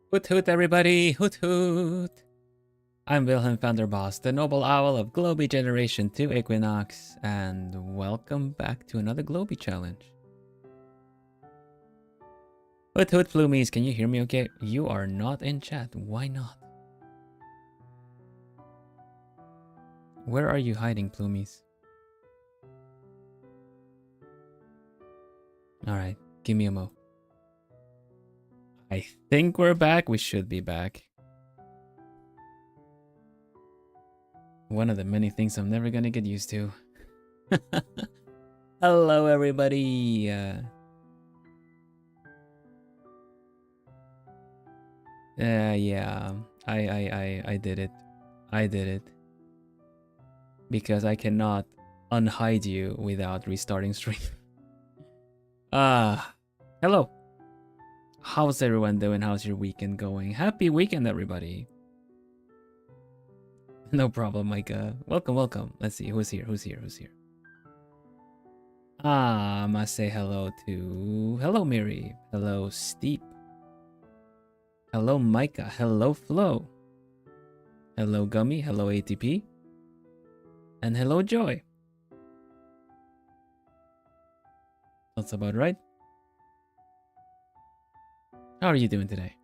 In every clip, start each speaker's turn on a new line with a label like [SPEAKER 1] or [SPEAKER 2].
[SPEAKER 1] Hoot hoot everybody, hoot hoot! I'm Vilhelm Vanderbos, the noble owl of Globie Generation 2 Equinnox, and welcome back to another Globie challenge. Hoot hoot Flumies, can you hear me okay? You are not in chat, why not? Where are you hiding, Plumies? Alright, give me a mo. I think we're back, we should be back. One of the many things I'm never gonna get used to. Hello everybody! Yeah, I did it. I did it. Because I cannot unhide you without restarting stream. Hello. How's everyone doing? How's your weekend going? Happy weekend, everybody. No problem, Micah. Welcome, welcome. Let's see, who's here? I must say hello to... Hello, Miri. Hello, Steep. Hello, Micah. Hello, Flo. Hello, Gummy. Hello, ATP. And hello, Joy. That's about right. How are you doing today?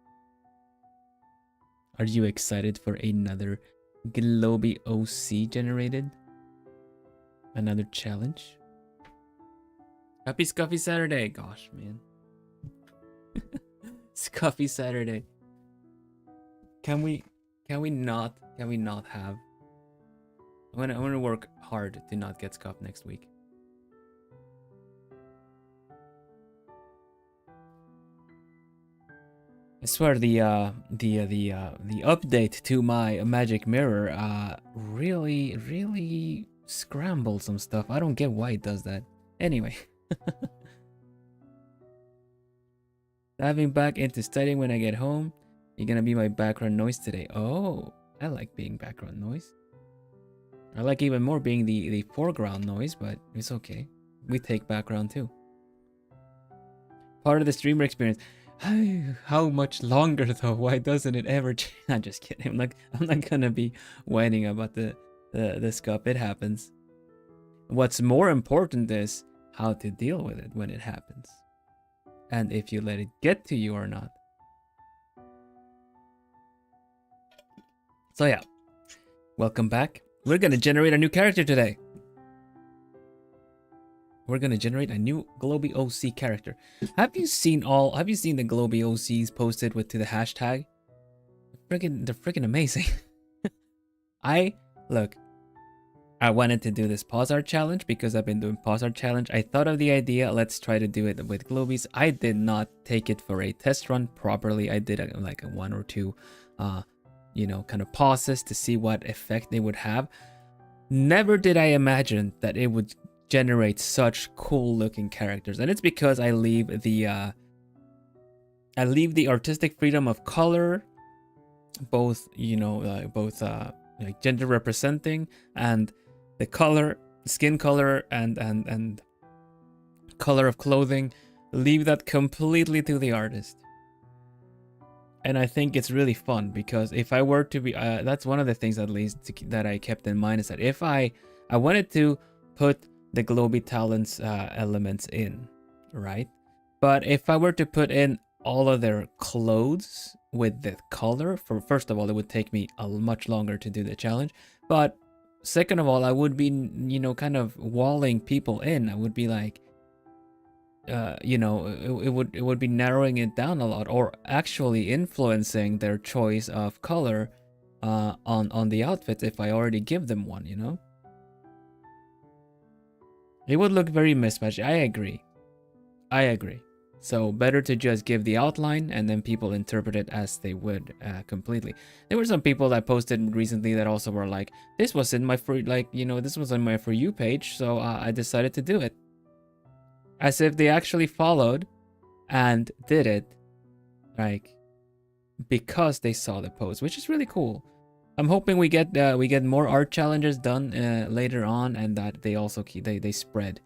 [SPEAKER 1] Are you excited for another Globie OC generated? Another challenge? Happy Scuffy Saturday! Gosh, man. Scuffy Saturday. Can we not have... I'm gonna work hard to not get scuffed next week. I swear the update to my magic mirror really scrambled some stuff. I don't get why it does that. Anyway. Diving back into studying when I get home. You're gonna be my background noise today. Oh, I like being background noise. I like even more being the foreground noise, but it's okay. We take background too. Part of the streamer experience. How much longer though? Why doesn't it ever change? I'm just kidding. I'm not gonna be whining about the scuff. It happens. What's more important is how to deal with it when it happens. And if you let it get to you or not. So yeah. Welcome back. We're gonna generate a new character today. We're gonna generate a new Globie OC character. Have you seen the Globie OCs posted to the hashtag? They're freaking amazing. I wanted to do this pause art challenge because I've been doing pause art challenge. I thought of the idea, let's try to do it with Globies. I did not take it for a test run properly. I did like a one or two kind of pauses to see what effect they would have. Never did I imagine that it would generate such cool looking characters, and it's because I leave the artistic freedom of color, both like gender representing, and the color, skin color, and color of clothing. Leave that completely to the artist. And I think it's really fun because if I were to be, that's one of the things at least that I kept in mind, is that if I wanted to put the Globie talents elements in, right? But if I were to put in all of their clothes with the color, first of all, it would take me much longer to do the challenge. But second of all, I would be, kind of walling people in. I would be like, it would be narrowing it down a lot, or actually influencing their choice of color on the outfit if I already give them one, It would look very mismatched. I agree. So better to just give the outline and then people interpret it as they would completely. There were some people that posted recently that also were like, this was in my this was on my For You page, so I decided to do it. As if they actually followed and did it, like, because they saw the post, which is really cool. I'm hoping we get more art challenges done later on, and that they also they spread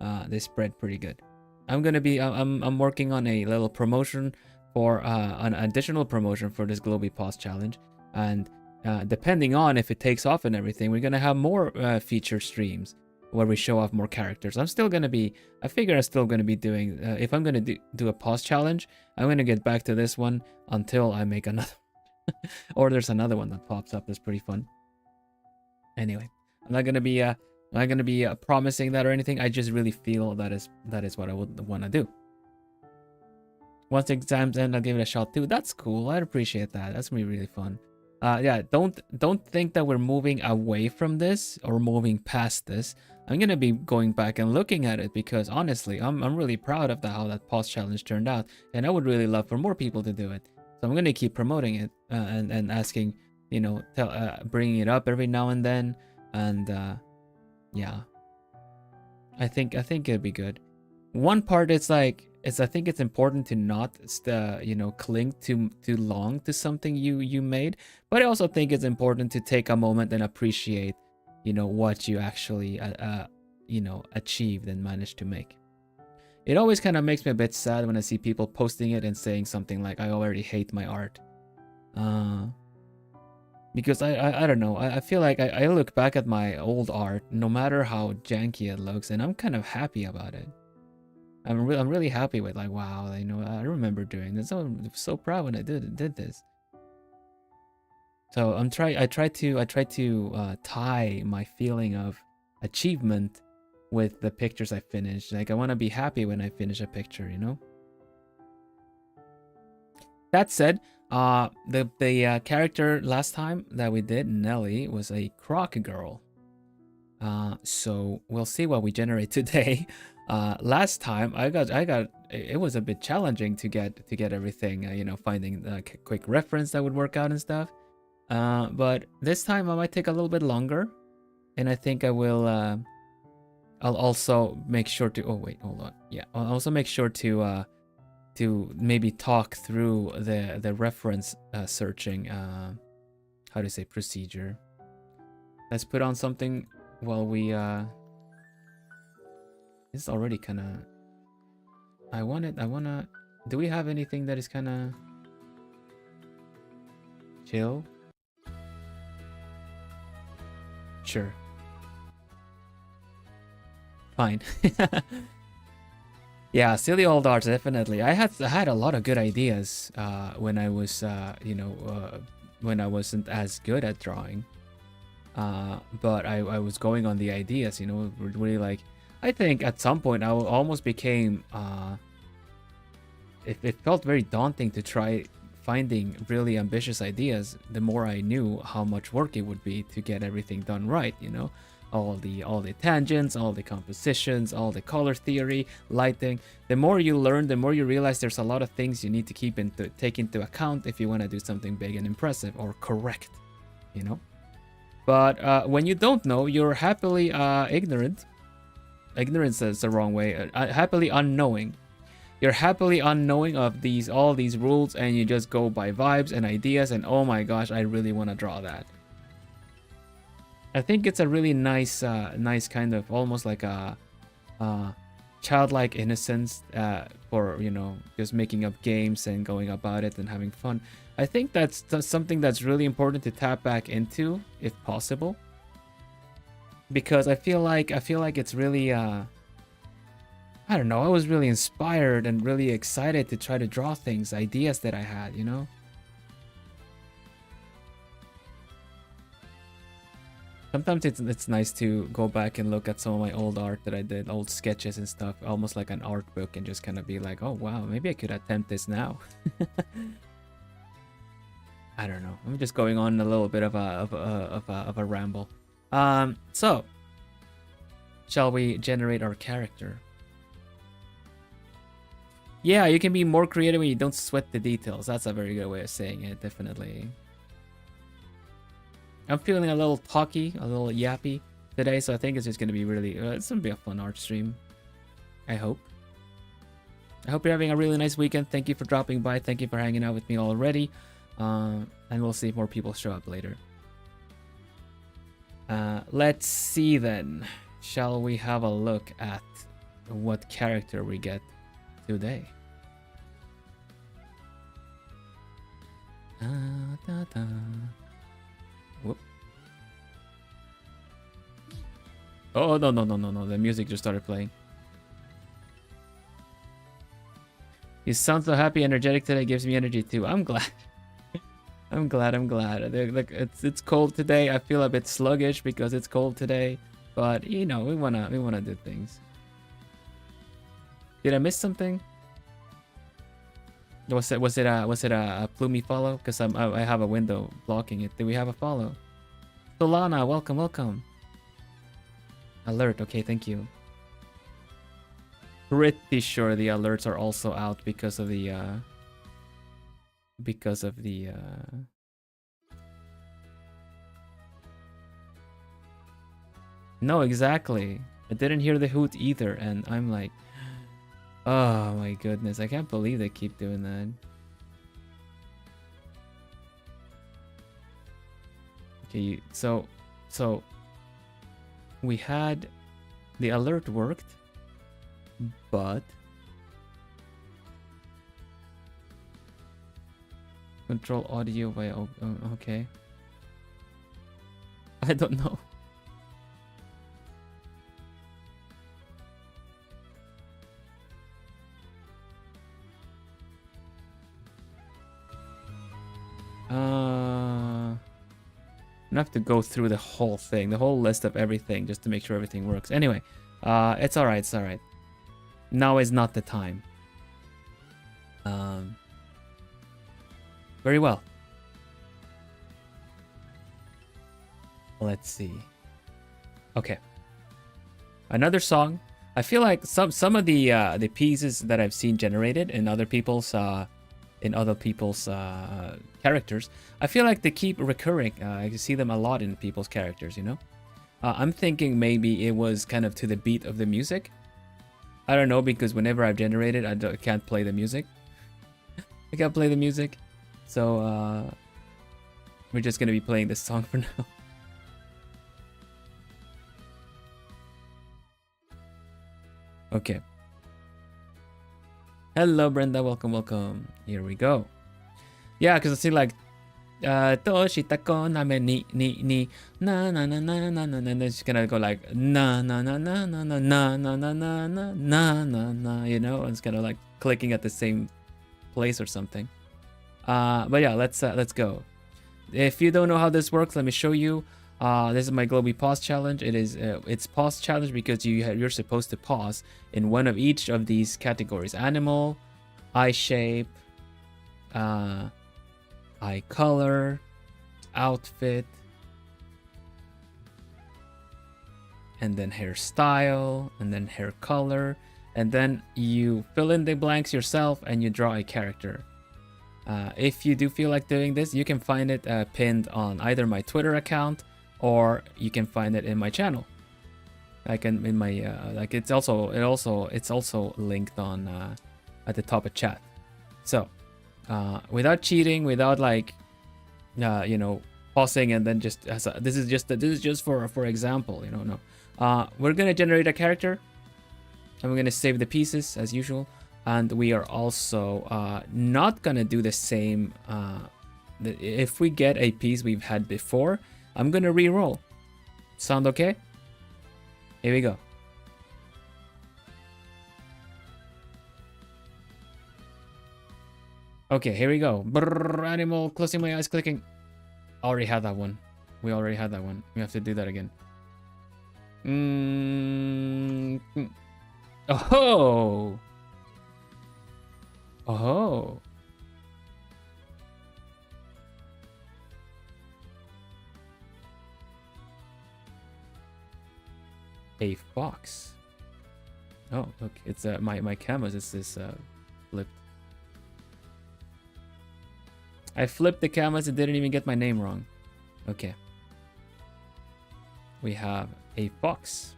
[SPEAKER 1] pretty good. I'm working on a little promotion for an additional promotion for this globie pause challenge, and depending on if it takes off and everything, we're gonna have more feature streams where we show off more characters. I figure I'm still gonna be doing, if I'm gonna do a pause challenge, I'm gonna get back to this one until I make another or there's another one that pops up that's pretty fun. Anyway, I'm not gonna be promising that or anything. I just really feel that is what I would want to do. Once the exams end, I'll give it a shot too. That's cool. I'd appreciate that. That's gonna be really fun. Yeah, don't think that we're moving away from this or moving past this. I'm gonna be going back and looking at it because honestly, I'm really proud of how that pause challenge turned out, and I would really love for more people to do it. So I'm gonna keep promoting it and asking, you know, bringing it up every now and then, and yeah, I think it'd be good. One part is like, I think it's important to not you know, cling too long to something you made, but I also think it's important to take a moment and appreciate, you know, what you actually you know, achieved and managed to make. It always kind of makes me a bit sad when I see people posting it and saying something like, I already hate my art, because I don't know, I feel like I look back at my old art, no matter how janky it looks, and I'm kind of happy about it. I'm really happy with, like, wow, you know, I remember doing this. I'm so proud when I did this. So I try to tie my feeling of achievement with the pictures I finish. Like, I want to be happy when I finish a picture, you know. That said, the character last time that we did, Nelly, was a croc girl. So we'll see what we generate today. Last time it was a bit challenging to get everything, you know, finding a quick reference that would work out and stuff. But this time I might take a little bit longer, and I think I will. I'll also make sure to. Oh wait, hold on. Yeah, I'll also make sure to maybe talk through the reference searching. How to say procedure. Let's put on something while we. It's already kind of. I wanna. Do we have anything that is kind of chill? Sure. Fine. Yeah, silly old art, definitely. I had a lot of good ideas when I was you know, when I wasn't as good at drawing. But I was going on the ideas, you know, really like. I think at some point I almost became it felt very daunting to try finding really ambitious ideas. The more I knew how much work it would be to get everything done right, you know, all the tangents, all the compositions, all the color theory, lighting. The more you learn, the more you realize there's a lot of things you need to take into account if you want to do something big and impressive or correct, you know. But when you don't know, you're happily ignorant. Ignorance is the wrong way. Happily unknowing. You're happily unknowing of all these rules, and you just go by vibes and ideas, and oh my gosh, I really want to draw that. I think it's a really nice kind of almost like a childlike innocence for, you know, just making up games and going about it and having fun. I think that's something that's really important to tap back into if possible. Because I feel like it's really I don't know, I was really inspired and really excited to try to draw things, ideas that I had, you know. Sometimes it's nice to go back and look at some of my old art that I did, old sketches and stuff, almost like an art book, and just kind of be like, oh wow, maybe I could attempt this now. I don't know. I'm just going on a little bit of a ramble. So, shall we generate our character? Yeah, you can be more creative when you don't sweat the details. That's a very good way of saying it, definitely. I'm feeling a little talky, a little yappy today, so I think it's just going to be really, it's going to be a fun art stream. I hope. I hope you're having a really nice weekend. Thank you for dropping by. Thank you for hanging out with me already. And we'll see if more people show up later. Let's see then. Shall we have a look at what character we get today? Whoop. Oh, no, no, no, no, no. The music just started playing. You sound so happy, energetic today. Gives me energy too. I'm glad. I'm glad. Look, it's cold today. I feel a bit sluggish because it's cold today. But you know, we wanna do things. Did I miss something? Was it a Plumey follow? Because I have a window blocking it. Did we have a follow? Solana, welcome. Alert. Okay, thank you. Pretty sure the alerts are also out because of the No, exactly. I didn't hear the hoot either, and I'm like, oh my goodness, I can't believe they keep doing that. Okay, so we had the alert worked, but control audio by okay. I don't know. I have to go through the whole thing, the whole list of everything, just to make sure everything works. Anyway, it's all right. It's all right. Now is not the time. Very well. Let's see. Okay. Another song. I feel like some of the pieces that I've seen generated in other people's characters, I feel like they keep recurring. I can see them a lot in people's characters, you know? I'm thinking maybe it was kind of to the beat of the music. I don't know, because whenever I've generated, I can't play the music. I can't play the music. So, we're just gonna be playing this song for now. Okay. Hello, Brenda. Welcome. Here we go. Yeah, because I see like Toshitako name ni na na na na na na, and then it's gonna go like na na na na na na na na na na na na na, you know, and it's kind of like clicking at the same place or something. But yeah, let's go. If you don't know how this works, let me show you. This is my globie pause challenge. It's pause challenge because you're supposed to pause in one of each of these categories: animal, eye shape, eye color, outfit, and then hairstyle, and then hair color, and then you fill in the blanks yourself and you draw a character. If you do feel like doing this, you can find it pinned on either my Twitter account, or you can find it in my channel. Like in my like it's also linked on at the top of chat. So without cheating, without like you know, pausing and then just this is just for example, you know. No, we're gonna generate a character and we're gonna save the pieces as usual, and we are also not gonna do the same. If we get a piece we've had before, I'm gonna re-roll. Sound okay? Here we go. Okay, here we go. Brrr, animal, closing my eyes, clicking. Already had that one. We already had that one. We have to do that again. Oh! Oh! A fox. Oh, look, it's my canvas is this flipped. I flipped the canvas and didn't even get my name wrong. Okay. We have a fox.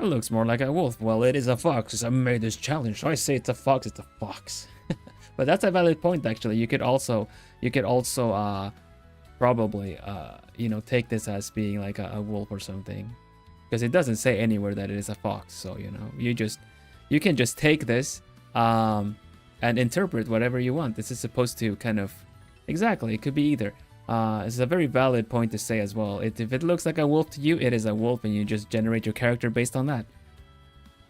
[SPEAKER 1] It looks more like a wolf. Well, it is a fox. I made this challenge, so I say it's a fox. It's a fox. But that's a valid point, actually. You could also probably you know, take this as being like a wolf or something, because it doesn't say anywhere that it is a fox. So, you know, you can just take this and interpret whatever you want. This is supposed to kind of... Exactly, it could be either. It's a very valid point to say as well. If it looks like a wolf to you, it is a wolf, and you just generate your character based on that.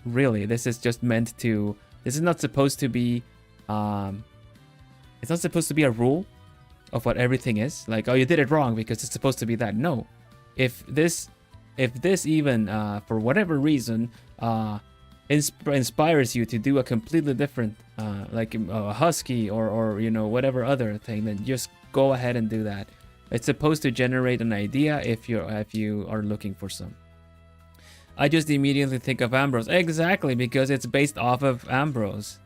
[SPEAKER 1] Really, this is just meant to... This is not supposed to be... It's not supposed to be a rule of what everything is. Like, oh, you did it wrong because it's supposed to be that. No. If this even, for whatever reason, inspires you to do a completely different, like a husky or you know, whatever other thing, then just go ahead and do that. It's supposed to generate an idea if you are looking for some. I just immediately think of Ambrose. Exactly, because it's based off of Ambrose.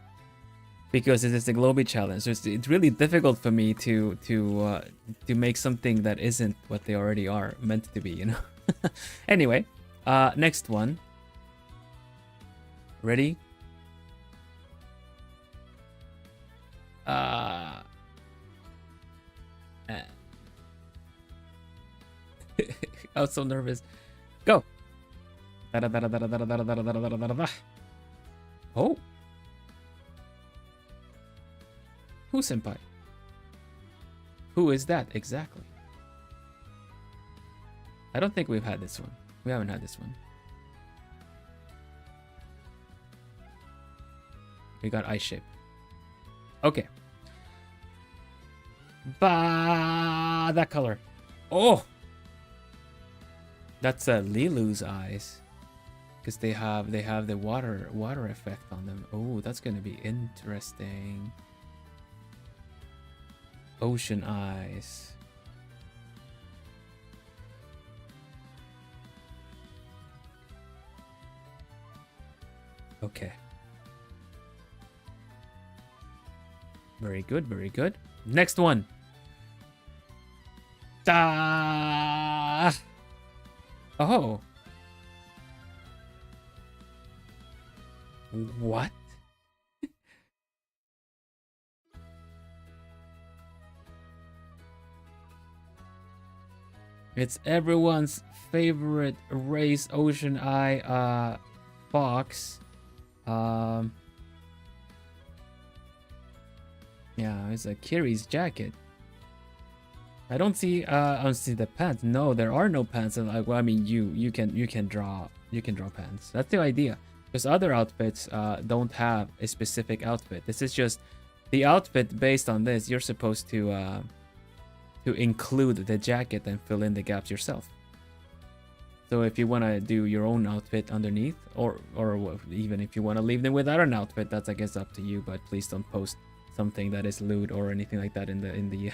[SPEAKER 1] Because it is the globie challenge. So it's really difficult for me to make something that isn't what they already are meant to be, you know. Anyway, next one. Ready? I'm so nervous. Go. Oh. Who, senpai? Who is that exactly? I don't think we've had this one. We haven't had this one. We got eye shape. Okay. Bah, that color. Oh, that's Lilu's eyes, because they have the water effect on them. Oh, that's gonna be interesting. Ocean eyes. Okay. Very good, very good. Next one. Da! Oh. What? It's everyone's favorite race, Ocean Eye fox. Yeah, it's a Kiri's jacket. I don't see the pants. No, there are no pants. Like, well, I mean, you can draw pants. That's the idea. Because other outfits don't have a specific outfit. This is just the outfit based on this. You're supposed to include the jacket and fill in the gaps yourself. So if you want to do your own outfit underneath, or even if you want to leave them without an outfit, that's, I guess, up to you. But please don't post something that is lewd or anything like that in the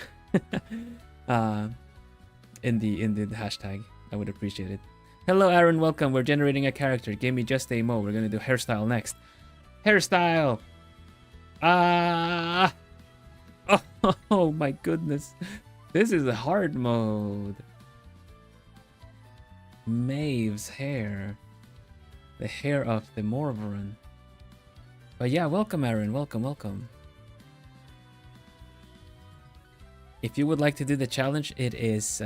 [SPEAKER 1] hashtag. I would appreciate it. Hello, Aaron. Welcome. We're generating a character. Give me just a mo. We're gonna do hairstyle next. Hairstyle. Oh my goodness. This is a hard mode. Maeve's hair. The hair of the Morvaran. But yeah, welcome, Aaron. Welcome. If you would like to do the challenge, it is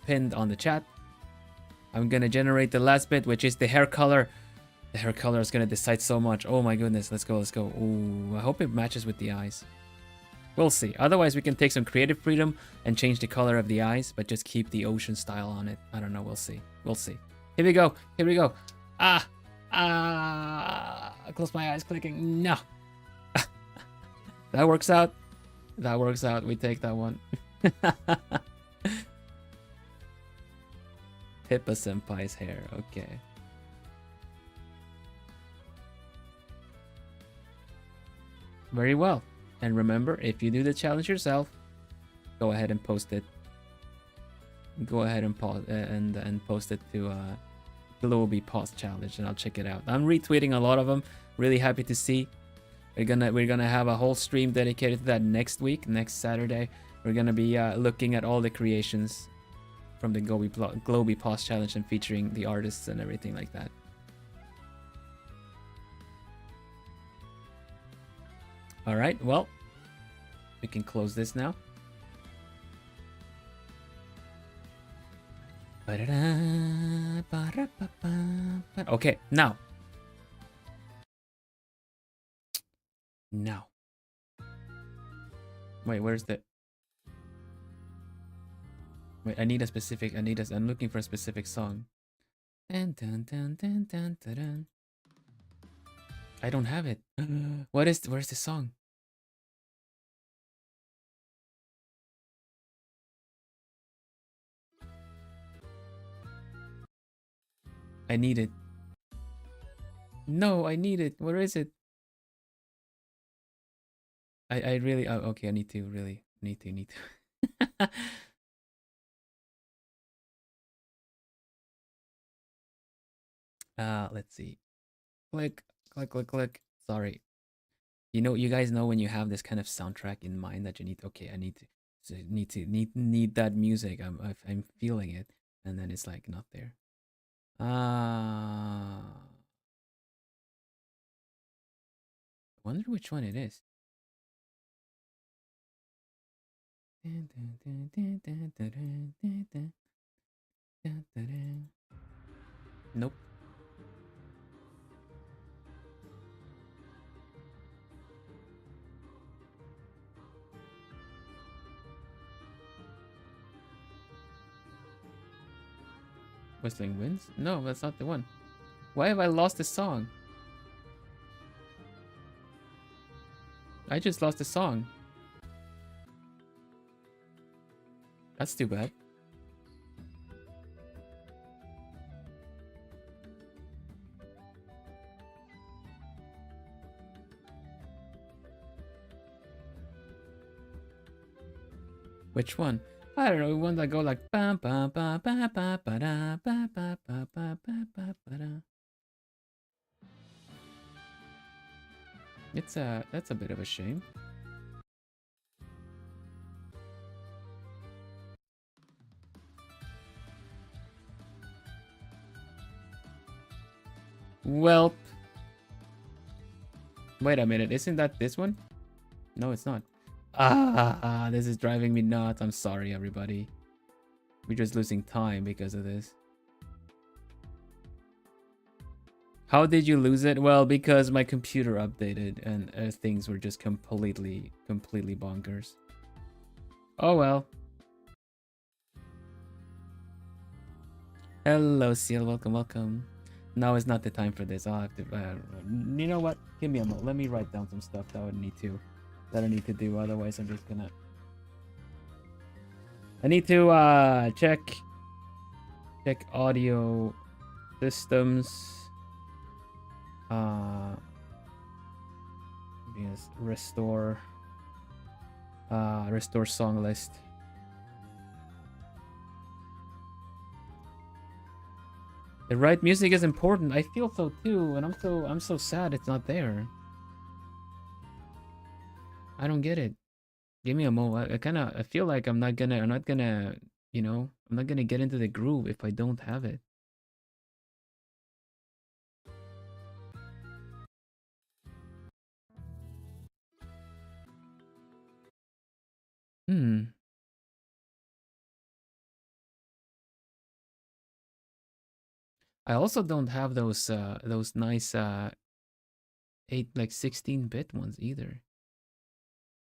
[SPEAKER 1] pinned on the chat. I'm gonna generate the last bit, which is the hair color. The hair color is gonna decide so much. Oh my goodness, let's go. Ooh, I hope it matches with the eyes. We'll see. Otherwise, we can take some creative freedom and change the color of the eyes, but just keep the ocean style on it. I don't know. We'll see. Here we go. I close my eyes, clicking. No. That works out. We take that one. Pippa Senpai's hair. Okay. Very well. And remember, if you do the challenge yourself, go ahead and post it. Go ahead and pause and post it to globie pause challenge, and I'll check it out. I'm retweeting a lot of them. Really happy to see. We're gonna have a whole stream dedicated to that next week, next Saturday. We're gonna be looking at all the creations from the globie pause challenge and featuring the artists and everything like that. All right, well, we can close this now. Okay, now Now. Wait, where's the... Wait, I need a specific... I'm looking for a specific song. Dun, dun, dun, dun, dun, dun, dun. I don't have it. Where's the song? I need it. No, I need it. Where is it? I really... Oh, okay, I need to really... Need to. Let's see. Click, click, click, click. Sorry. You know, you guys know when you have this kind of soundtrack in mind that you need. Okay, I need to, so need that music. I'm feeling it, and then it's like not there. I wonder which one it is. Nope. Whistling Winds? No, that's not the one. Why have I lost the song? I just lost the song. That's too bad. Which one? I don't know, one that go like ba ba ba ba ba ba da ba ba ba ba ba ba ba da. That's a bit of a shame. Welp. Wait a minute, isn't that this one? No, it's not. This is driving me nuts. I'm sorry, everybody. We're just losing time because of this. How did you lose it? Well, because my computer updated and things were just completely bonkers. Oh well. Hello, Seal. Welcome. Now is not the time for this. I'll have to... you know what? Give me a moment. Let me write down some stuff that I need to do. Otherwise, I'm just gonna... I need to check audio systems. Yes, restore song list. The right music is important. I feel so too, and I'm so sad it's not there. I don't get it. Give me a moment. I feel like I'm not gonna, you know, I'm not gonna get into the groove if I don't have it. I also don't have those nice 16-bit ones either.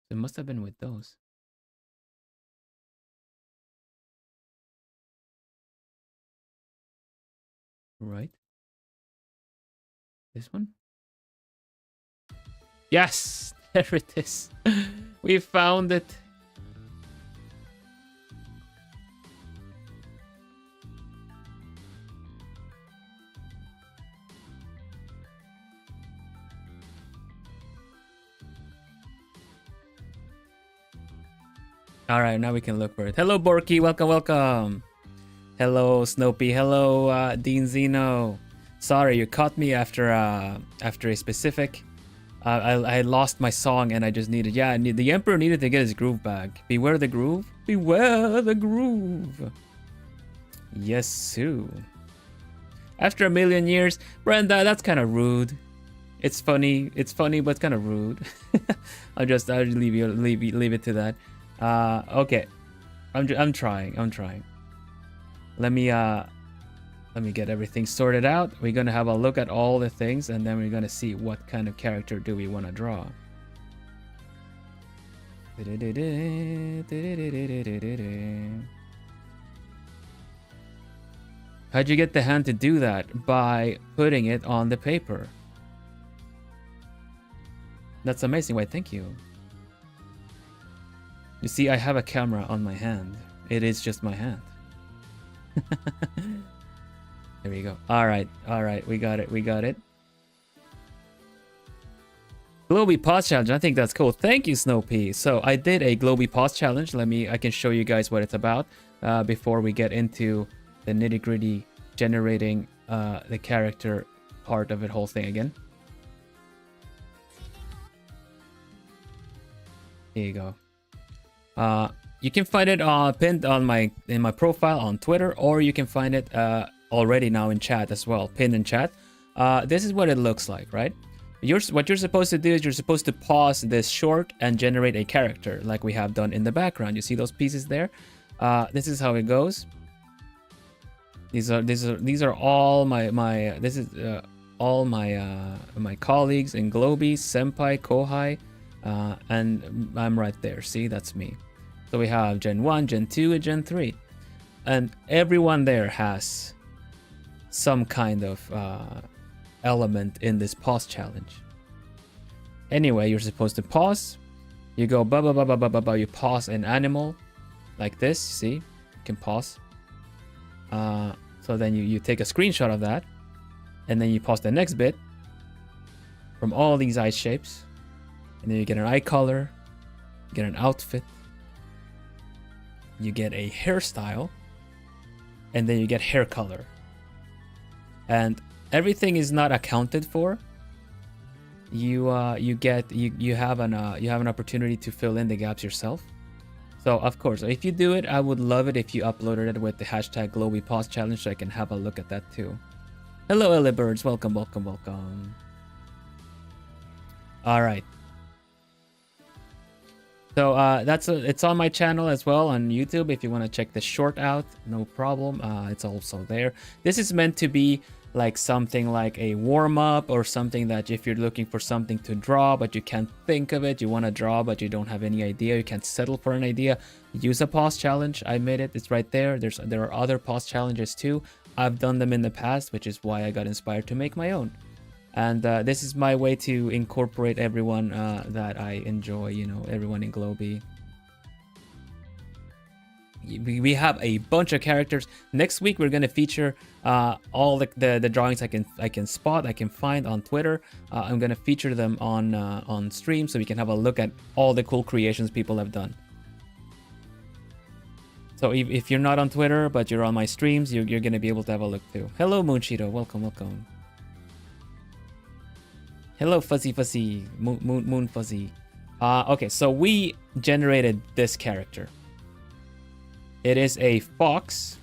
[SPEAKER 1] It must have been with those. Right? This one? Yes! There it is. We found it. All right, now we can look for it. Hello, Borky. Welcome. Hello, Snopey. Hello, Dean Zeno. Sorry, you caught me after a specific. I lost my song and I just needed. Yeah, the Emperor needed to get his groove back. Beware the groove. Beware the groove. Yes, Sue. After a million years, Brenda, that's kind of rude. It's funny, but it's kind of rude. I'll leave it to that. Okay, I'm trying. Let me get everything sorted out. We're gonna have a look at all the things, and then we're gonna see what kind of character do we want to draw. How'd you get the hand to do that? By putting it on the paper. That's amazing. Why, thank you. You see, I have a camera on my hand. It is just my hand. There we go. All right. We got it. Globie pause challenge. I think that's cool. Thank you, Snowpea. So I did a globie pause challenge. I can show you guys what it's about before we get into the nitty gritty generating the character part of it whole thing again. Here you go. You can find it pinned on in my profile on Twitter, or you can find it already now in chat as well, pinned in chat. This is what it looks like, right? What you're supposed to do is you're supposed to pause this short and generate a character like we have done in the background. You see those pieces there? This is how it goes. These are all my colleagues in Globie, Senpai, Kohai, and I'm right there. See, that's me. So we have Gen 1, Gen 2, and Gen 3. And everyone there has some kind of element in this pause challenge. Anyway, you're supposed to pause. You go you pause an animal like this. See, you can pause. So then you take a screenshot of that, and then you pause the next bit from all these eye shapes, and then you get an eye color, you get an outfit, you get a hairstyle, and then you get hair color. And everything is not accounted for. You have an opportunity to fill in the gaps yourself. So of course, if you do it, I would love it if you uploaded it with the hashtag globie pause challenge so I can have a look at that too. Hello, Ellie Birds. Welcome. All right. So it's on my channel as well on YouTube. If you want to check the short out, no problem. It's also there. This is meant to be like something like a warm-up, or something that if you're looking for something to draw but you can't think of it, you want to draw but you don't have any idea, you can't settle for an idea, use a pause challenge. I made it. It's right there. There are other pause challenges too. I've done them in the past, which is why I got inspired to make my own. And this is my way to incorporate everyone that I enjoy, you know, everyone in Globie. We have a bunch of characters. Next week we're gonna feature all the drawings I can spot, I can find on Twitter. I'm gonna feature them on stream so we can have a look at all the cool creations people have done. So if you're not on Twitter but you're on my streams, you're gonna be able to have a look too. Hello, Mooncheeto. Welcome. Hello, Fuzzy. Moon Fuzzy. Okay, so we generated this character. It is a fox.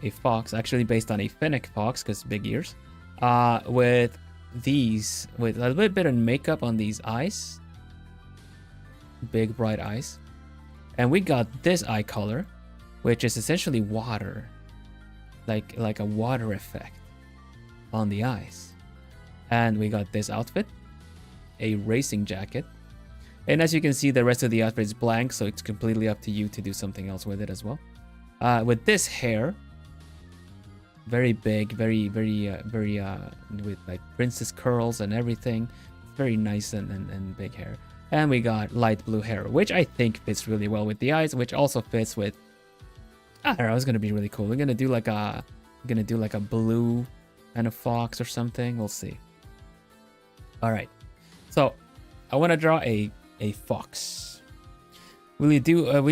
[SPEAKER 1] A fox, actually based on a fennec fox, because big ears. With a little bit of makeup on these eyes. Big bright eyes. And we got this eye color, which is essentially water. Like a water effect on the eyes. And we got this outfit, a racing jacket. And as you can see, the rest of the outfit is blank, so it's completely up to you to do something else with it as well. With this hair, very big, very with like princess curls and everything. Very nice and big hair. And we got light blue hair, which I think fits really well with the eyes, which also fits with, I don't know, it's gonna be really cool. We're gonna do like a blue kind of fox or something. We'll see. All right, so I want to draw a fox. Will you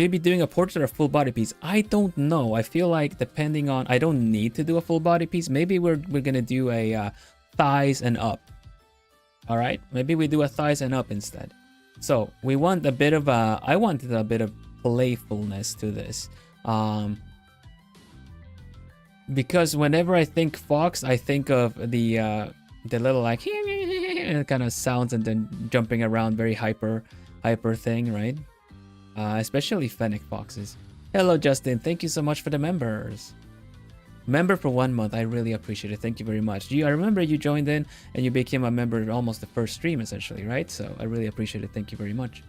[SPEAKER 1] be doing a portrait or full body piece? I don't know. I feel like depending on, I don't need to do a full body piece. Maybe we're gonna do a thighs and up. All right, maybe we do a thighs and up instead. So we want a bit of I wanted a bit of playfulness to this. Because whenever I think fox, I think of the little like kind of sounds and then jumping around, very hyper thing, right? Especially fennec foxes. Hello, Justin. Thank you so much for the members. Member for 1 month. I really appreciate it. Thank you very much. I remember you joined in and you became a member almost the first stream, essentially, right? So I really appreciate it. Thank you very much.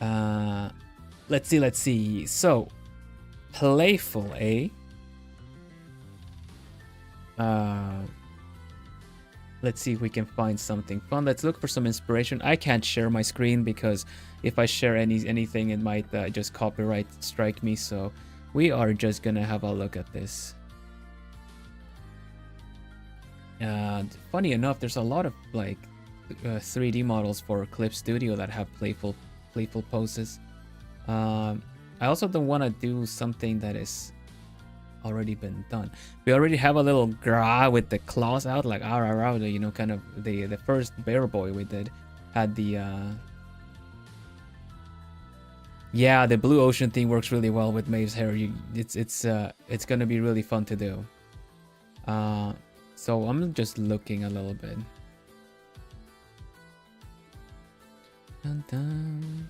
[SPEAKER 1] Let's see. So, playful, eh? Let's see if we can find something fun. Let's look for some inspiration. I can't share my screen because if I share anything, it might just copyright strike me. So we are just gonna have a look at this. Funny enough, there's a lot of like 3D models for Clip Studio that have playful poses. I also don't want to do something that is already been done. We already have a little gra with the claws out, like you know, kind of the first Bear Boy we did had the yeah, the blue ocean thing works really well with Maeve's hair. It's gonna be really fun to do. So I'm just looking a little bit. Dun, dun,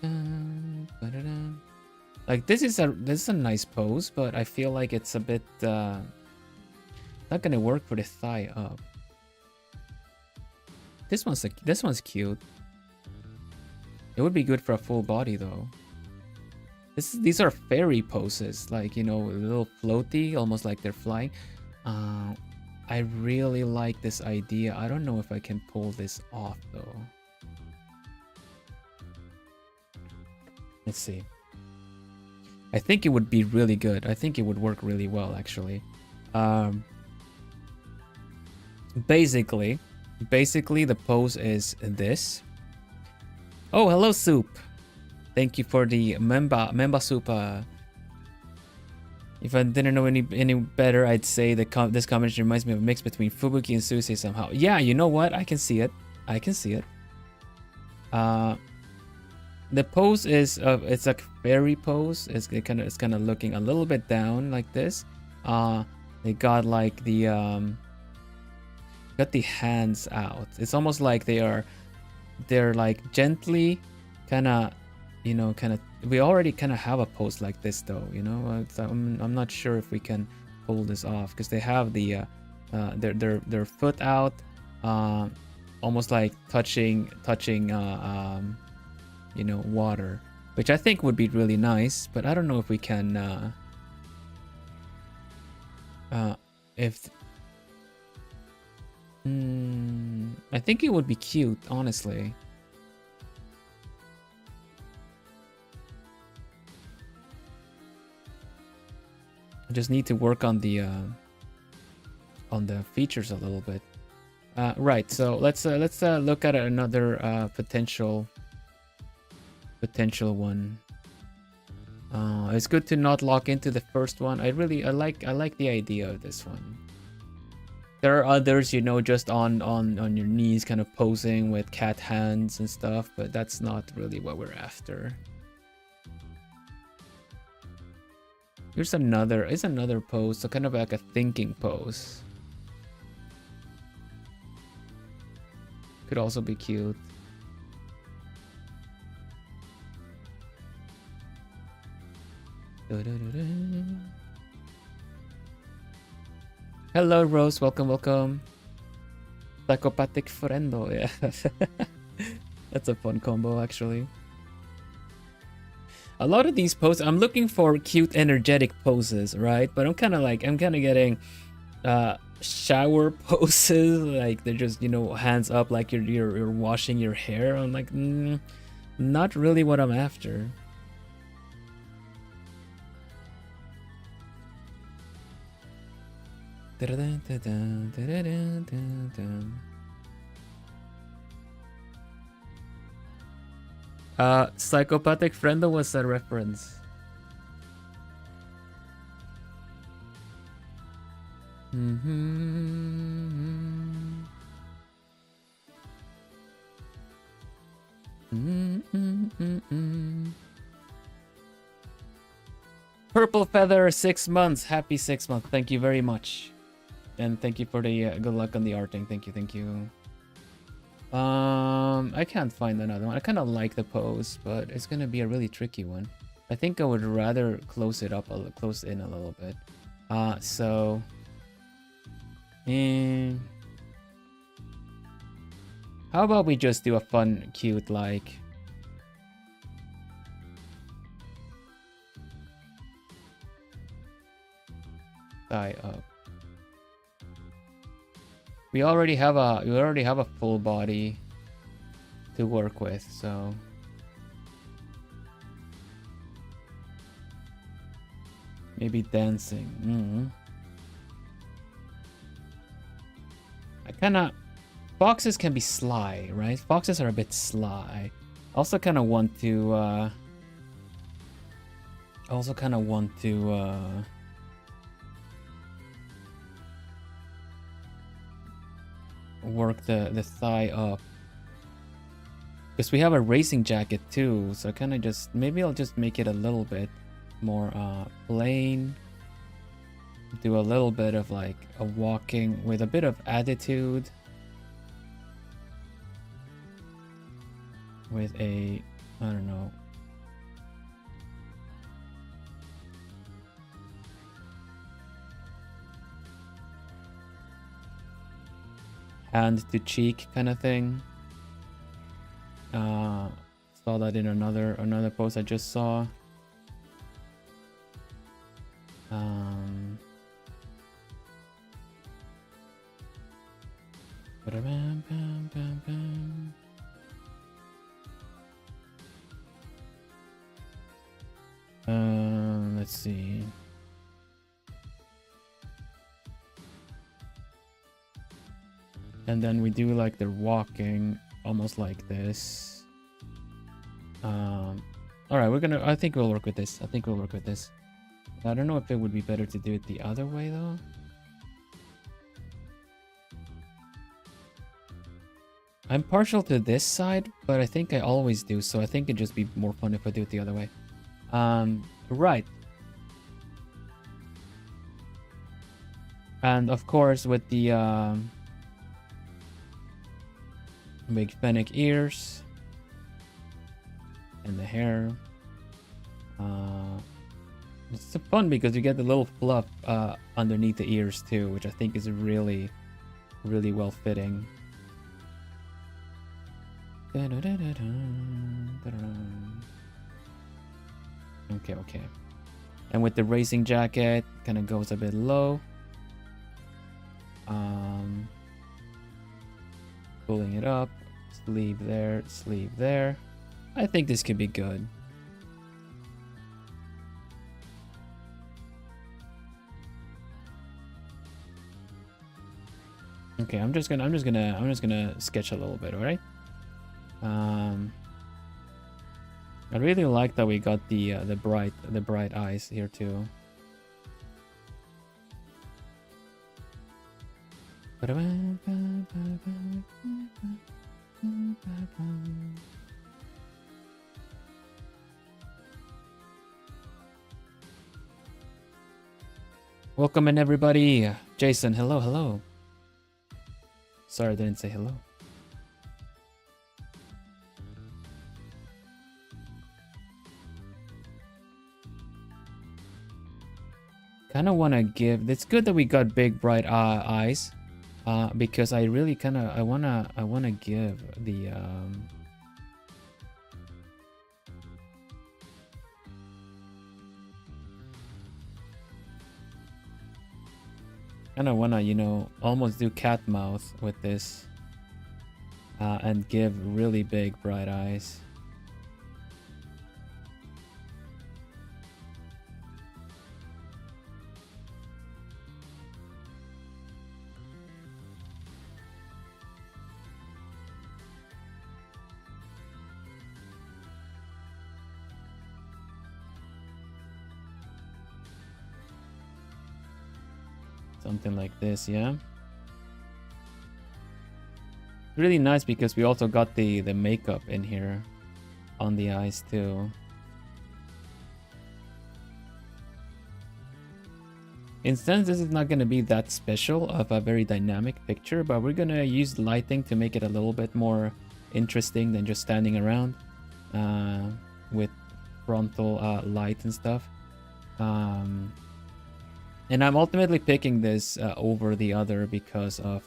[SPEAKER 1] dun, ba-da-dun. Like this is a nice pose, but I feel like it's a bit not gonna work for the thigh up. This one's cute. It would be good for a full body though. These are fairy poses, like, you know, a little floaty, almost like they're flying. I really like this idea. I don't know if I can pull this off though. Let's see. I think it would be really good. I think it would work really well, actually. Basically, the pose is this. Oh, hello, Soup. Thank you for the Memba Soup. If I didn't know any better, I'd say that this combination reminds me of a mix between Fubuki and Suisei somehow. Yeah, you know what? I can see it. The pose is it's like fairy pose. It's kind of looking a little bit down like this. They got like the got the hands out. It's almost like they're like gently kind of, you know, we already kind of have a pose like this though, you know. I'm not sure if we can pull this off because they have the their foot out, almost like touching you know, water, which I think would be really nice, but I don't know if we can I think it would be cute, honestly. I just need to work on the features a little bit. Right, so let's look at another potential one. It's good to not lock into the first one. I like the idea of this one. There are others, you know, just on your knees, kind of posing with cat hands and stuff, but that's not really what we're after. Here's another pose, so kind of like a thinking pose. Could also be cute. Hello, Rose. Welcome. Psychopathic friendo. Yeah, that's a fun combo, actually. A lot of these poses, I'm looking for cute, energetic poses, right? But I'm kind of getting shower poses, like they're just, you know, hands up, like you're washing your hair. I'm like, not really what I'm after. Psychopathic friendo was a reference. Purple Feather, 6 months. Happy 6 months. Thank you very much. And thank you for the good luck on the arting. Thank you. I can't find another one. I kind of like the pose, but it's gonna be a really tricky one. I think I would rather close in a little bit. So how about we just do a fun, cute, like thigh up. We already have a full body to work with, so maybe dancing. I kinda, foxes can be sly, right? Foxes are a bit sly. Also kind of want to work the thigh up, because we have a racing jacket too, so kind of just, maybe I'll just make it a little bit more plain, do a little bit of like a walking with a bit of attitude, with a, I don't know, hand to cheek kind of thing. Saw that in another post I just saw. Let's see. And then we do like the walking, almost like this. All right, I think we'll work with this. I don't know if it would be better to do it the other way though. I'm partial to this side, but I think I always do, so I think it'd just be more fun if I do it the other way. Right. And of course with the big fennec ears and the hair. It's so fun because you get the little fluff underneath the ears too, which I think is really, really well fitting. Okay. And with the racing jacket, kind of goes a bit low. Pulling it up, sleeve there. I think this could be good. Okay, I'm just gonna sketch a little bit, all right? I really like that we got the bright eyes here too. Welcome in everybody. Jason, hello. Sorry I didn't say hello. Kind of want to give, it's good that we got big bright eyes, because I really I want to give the kind of want to, you know, almost do cat mouth with this, and give really big bright eyes. Something like this, yeah. Really nice because we also got the makeup in here on the eyes too. Instance, this is not going to be that special of a very dynamic picture, but we're going to use lighting to make it a little bit more interesting than just standing around with frontal light and stuff. And I'm ultimately picking this over the other because of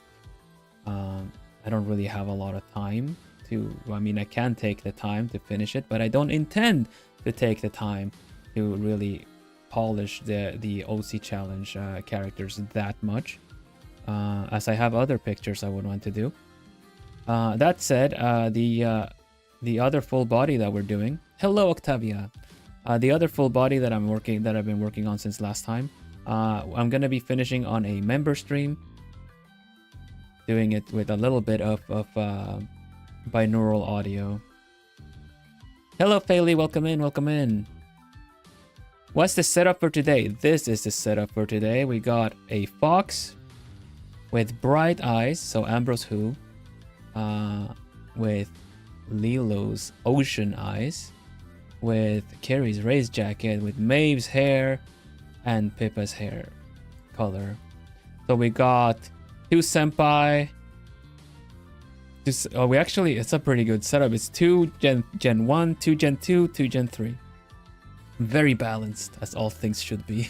[SPEAKER 1] I don't really have a lot of time to, I mean, I can take the time to finish it, but I don't intend to take the time to really polish the OC challenge characters that much, as I have other pictures I would want to do. That said, the other full body that we're doing. Hello, Octavia. The other full body that I've been working on since last time. I'm gonna be finishing on a member stream, doing it with a little bit of binaural audio. Hello, Fayley. Welcome in. Welcome in. What's the setup for today? This is the setup for today. We got a fox with bright eyes, so Ambrose Who, with Lilo's ocean eyes, with Carrie's race jacket, with Maeve's hair, and Pippa's hair color. So we got 2 senpai. It's a pretty good setup. It's 2 Gen 1, 2 Gen 2, 2 Gen 3. Very balanced, as all things should be.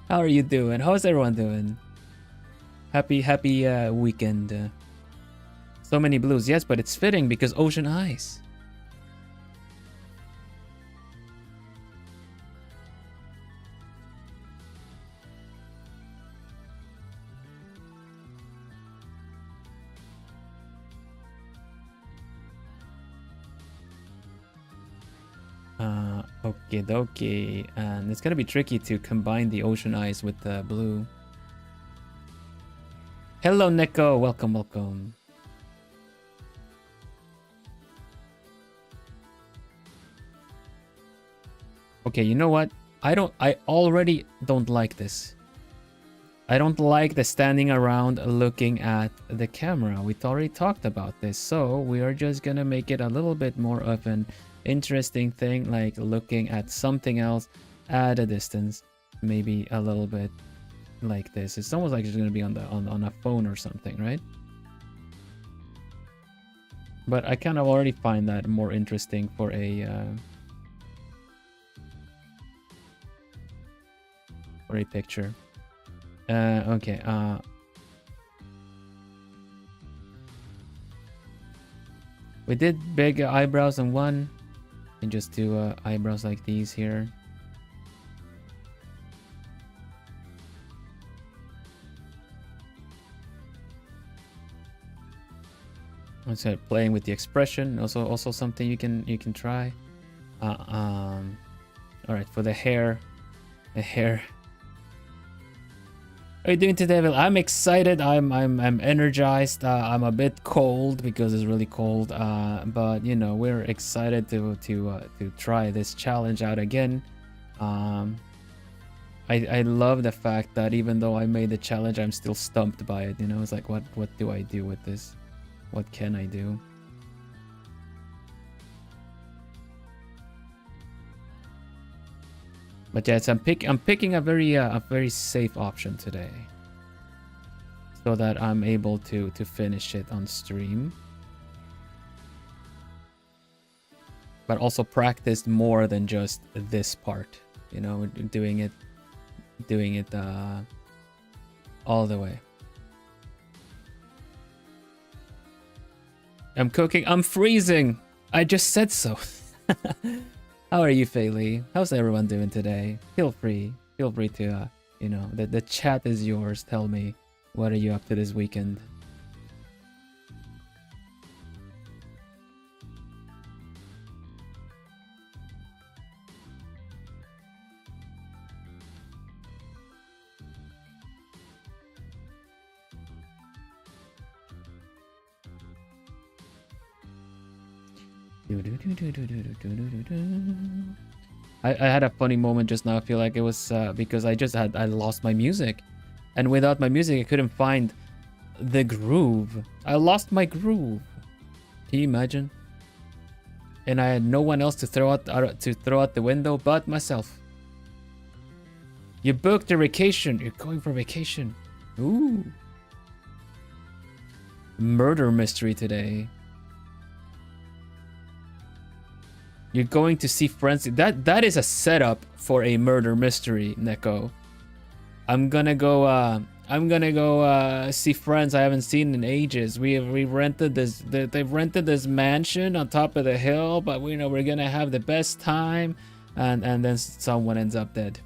[SPEAKER 1] How are you doing? How's everyone doing? Happy weekend. So many blues. Yes, but it's fitting because ocean eyes. Okay, dokie. And it's gonna be tricky to combine the ocean eyes with the blue. Hello, Neko. Welcome, welcome. Okay, you know what? I already don't like this. I don't like the standing around looking at the camera. We already talked about this, so we are just gonna make it a little bit more of an interesting thing, like looking at something else at a distance, maybe a little bit like this. It's almost like it's gonna be on a phone or something, right? But I kind of already find that more interesting for a picture. Okay. We did big eyebrows on one. And just do eyebrows like these here. So playing with the expression, also something you can try. All right, for the hair. How are you doing today, Will? I'm excited. I'm energized. I'm a bit cold because it's really cold. But you know, we're excited to try this challenge out again. I love the fact that even though I made the challenge, I'm still stumped by it. You know, it's like, what do I do with this? What can I do? But yes, I'm picking a very safe option today, so that I'm able to finish it on stream, but also practice more than just this part. You know, doing it all the way. I'm cooking. I'm freezing. I just said so. How are you, Fayley? How's everyone doing today? Feel free to, you know, the chat is yours. Tell me, what are you up to this weekend? I had a funny moment just now. I feel like it was because I lost my music, and without my music I couldn't find the groove. I lost my groove. Can you imagine? And I had no one else to throw out the window but myself. You booked a vacation. You're going for vacation. Ooh. Murder mystery today. You're going to see friends. That is a setup for a murder mystery, Neko. I'm gonna go see friends I haven't seen in ages. We rented this. They've rented this mansion on top of the hill, but we know we're gonna have the best time. and then someone ends up dead.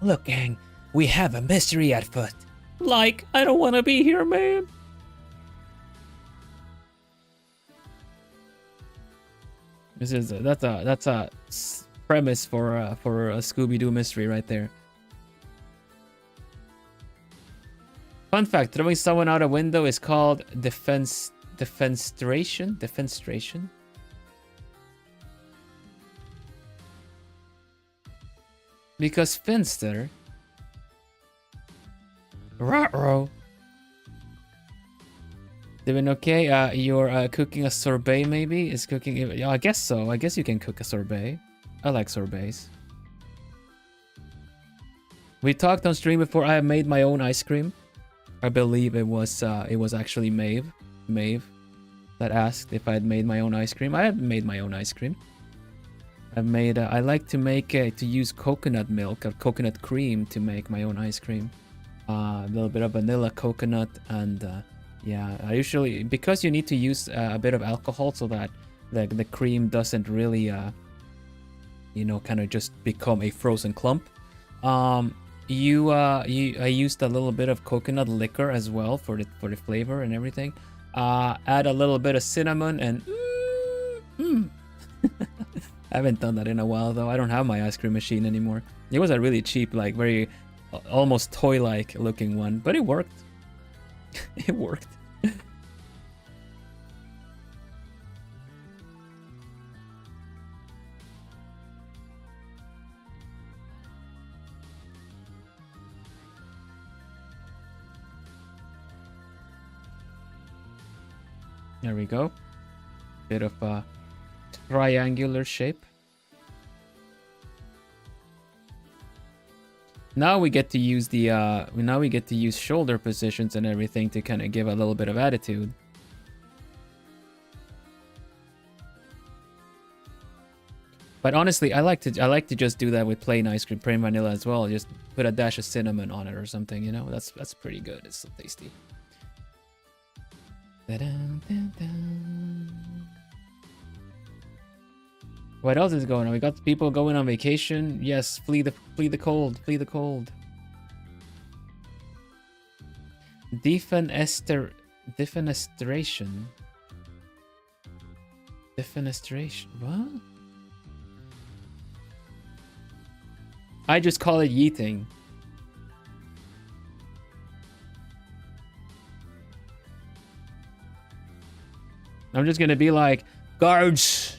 [SPEAKER 1] Look, gang, we have a mystery at foot. Like, I don't want to be here, man. That's a premise for a Scooby-Doo mystery right there. Fun fact: throwing someone out a window is called defenestration. Defenestration. Because Finster. Ruh-roh. Doing okay? You're cooking a sorbet, maybe? Is cooking? Yeah, I guess so. I guess you can cook a sorbet. I like sorbets. We talked on stream before. I have made my own ice cream. I believe it was actually Maeve that asked if I had made my own ice cream. I have made my own ice cream. I've made. I like to make to use coconut milk or coconut cream to make my own ice cream. A little bit of vanilla, coconut, and yeah. I usually, because you need to use a bit of alcohol so that the cream doesn't really you know, kind of just become a frozen clump. I used a little bit of coconut liquor as well for the flavor and everything. Add a little bit of cinnamon and I haven't done that in a while though. I don't have my ice cream machine anymore. It was a really cheap, like very almost toy-like looking one, but it worked. It worked. There we go. Bit of a triangular shape. Now we get to use the shoulder positions and everything to kind of give a little bit of attitude. But honestly, I like to just do that with plain ice cream, plain vanilla as well. Just put a dash of cinnamon on it or something, you know. That's pretty good. It's so tasty. What else is going on? We got people going on vacation. Yes, flee the cold. Flee the cold. Defenestration. Defenestration. What? I just call it yeeting. I'm just gonna be like, guards,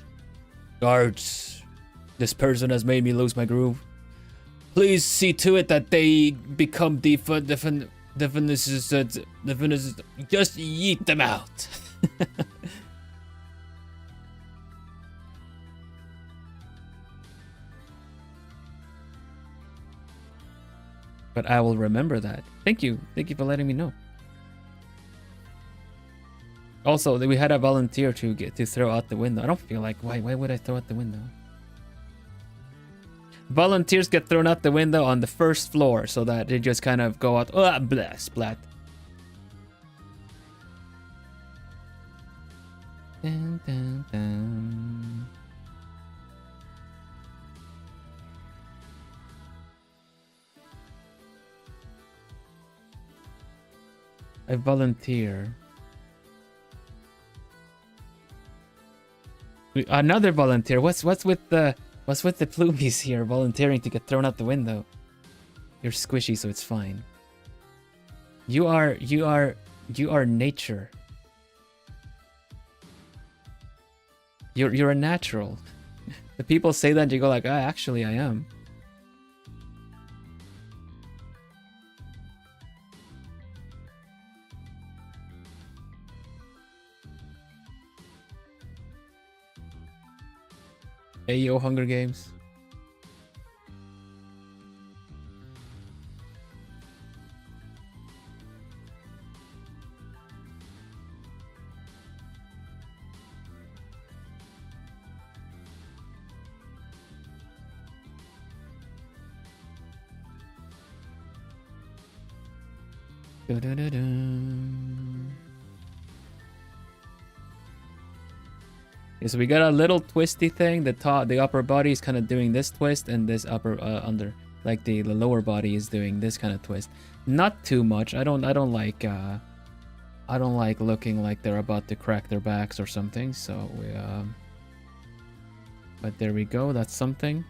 [SPEAKER 1] this person has made me lose my groove. Please see to it that they become just yeet them out. But I will remember that. Thank you for letting me know. Also, we had a volunteer to throw out the window. I don't feel like, why would I throw out the window? Volunteers get thrown out the window on the first floor so that they just kind of go out, blah, splat. Dun, dun, dun. I volunteer. Another volunteer. What's with the plumies here volunteering to get thrown out the window? You're squishy, so it's fine. You are nature. You're a natural. The people say that and you go like, actually I am. Hey yo, Hunger Games. Okay, so we got a little twisty thing. The upper body is kind of doing this twist, and this upper under, like the lower body is doing this kind of twist. Not too much. I don't like looking like they're about to crack their backs or something. So we but there we go. That's something.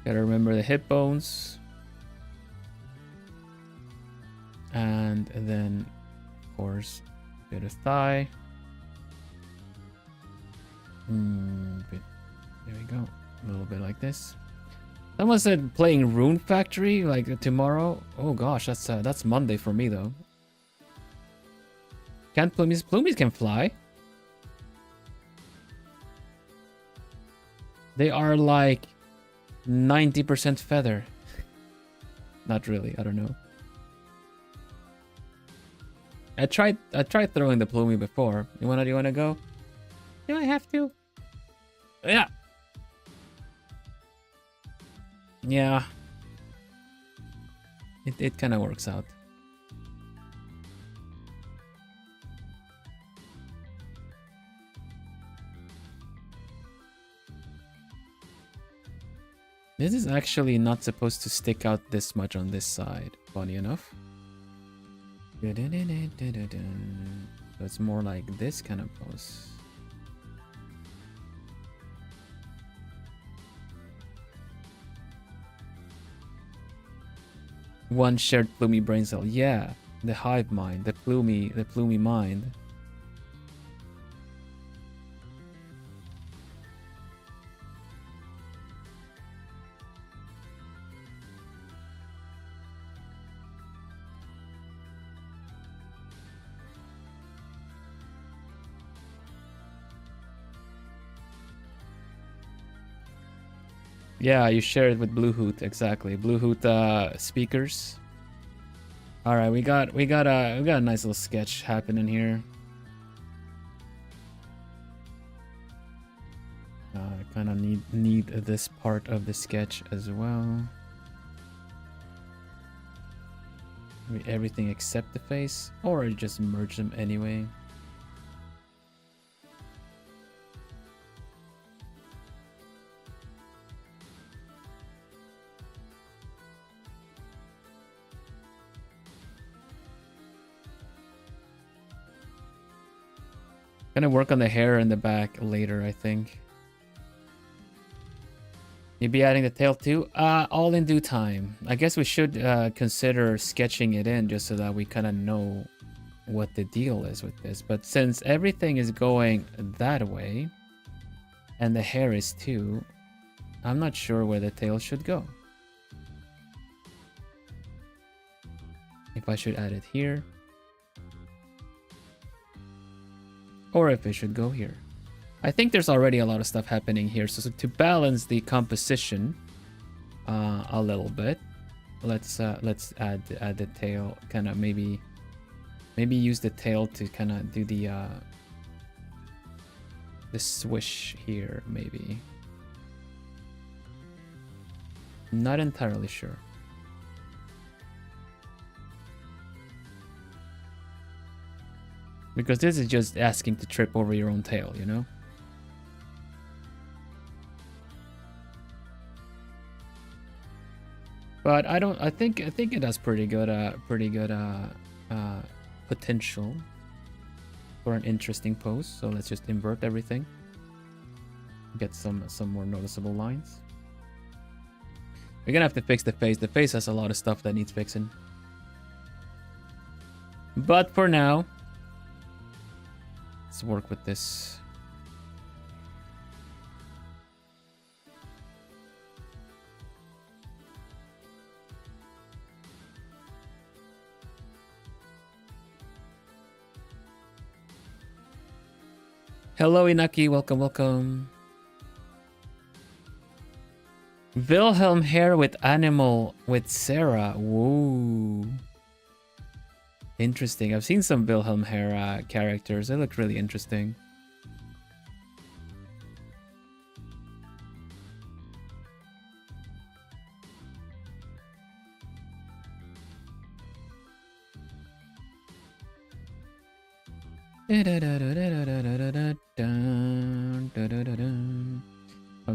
[SPEAKER 1] Gotta remember the hip bones. And then, of course, a bit of thigh. There we go. A little bit like this. Someone said playing Rune Factory like tomorrow. Oh gosh, that's Monday for me though. Can't plumies? Plumies can fly. They are like 90% feather. Not really. I don't know. I tried throwing the plumie before. You wanna go? Do I have to? Yeah. Yeah. It kind of works out. This is actually not supposed to stick out this much on this side, funny enough. So it's more like this kind of pose. One shared plumie brain cell. Yeah, the hive mind, the plumie mind. Yeah, you share it with Bluehoot, exactly. Bluehoot speakers. All right, we got a nice little sketch happening here. Kind of need this part of the sketch as well. Maybe everything except the face, or just merge them anyway. Gonna work on the hair in the back later, I think. You'll be adding the tail too? All in due time. I guess we should consider sketching it in just so that we kind of know what the deal is with this. But since everything is going that way, and the hair is too, I'm not sure where the tail should go. If I should add it here, or if it should go here. I think there's already a lot of stuff happening here, so to balance the composition a little bit, let's add the tail, kind of maybe use the tail to kind of do the swish here, maybe. Not entirely sure. Because this is just asking to trip over your own tail, you know? But I think it has pretty good potential for an interesting pose. So let's just invert everything. Get some more noticeable lines. We're gonna have to fix the face. The face has a lot of stuff that needs fixing. But for now, let's work with this. Hello, Inaki. Welcome, welcome. Vilhelm hair with animal with Sarah. Whoa. Interesting. I've seen some Vilhelm hair characters. They look really interesting.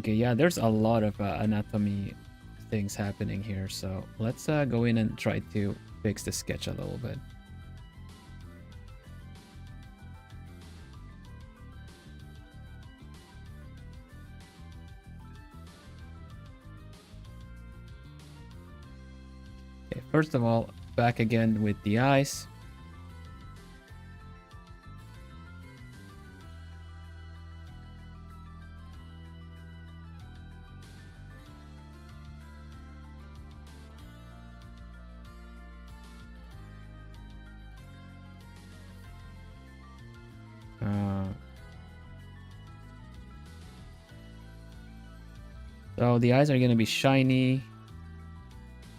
[SPEAKER 1] Okay, yeah, there's a lot of anatomy things happening here, so let's go in and try to fix the sketch a little bit. Okay, first of all, back again with the eyes. So the eyes are gonna be shiny.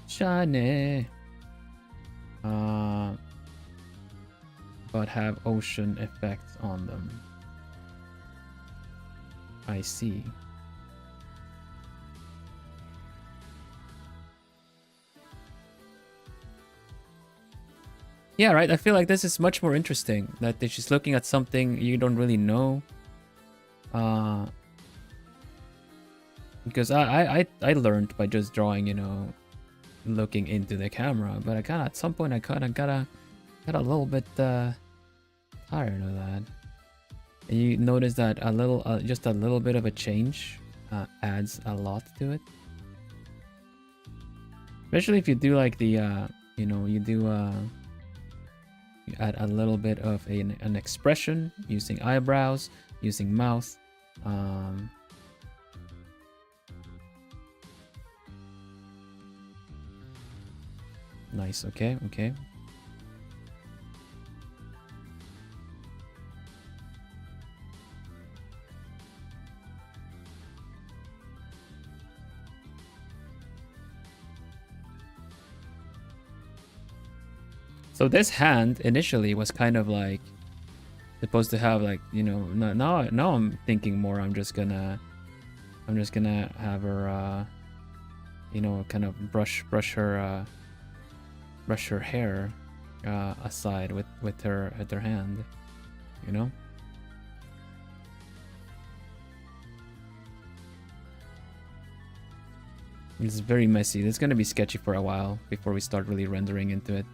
[SPEAKER 1] Shiny. But have ocean effects on them. I see. Yeah, right. I feel like this is much more interesting. That she's looking at something you don't really know. Because I learned by just drawing, you know, looking into the camera. But I kind of at some point I kind of got a little bit tired of that. And you notice that a little, just a little bit of a change adds a lot to it. Especially if you do like the, you know, you add a little bit of an expression using eyebrows, using mouth. Nice. Okay. Okay. So this hand initially was kind of like supposed to have like, you know, now I'm thinking more. I'm just gonna have her, you know, kind of brush her hair aside with her hand, you know. It's very messy. It's gonna be sketchy for a while before we start really rendering into it.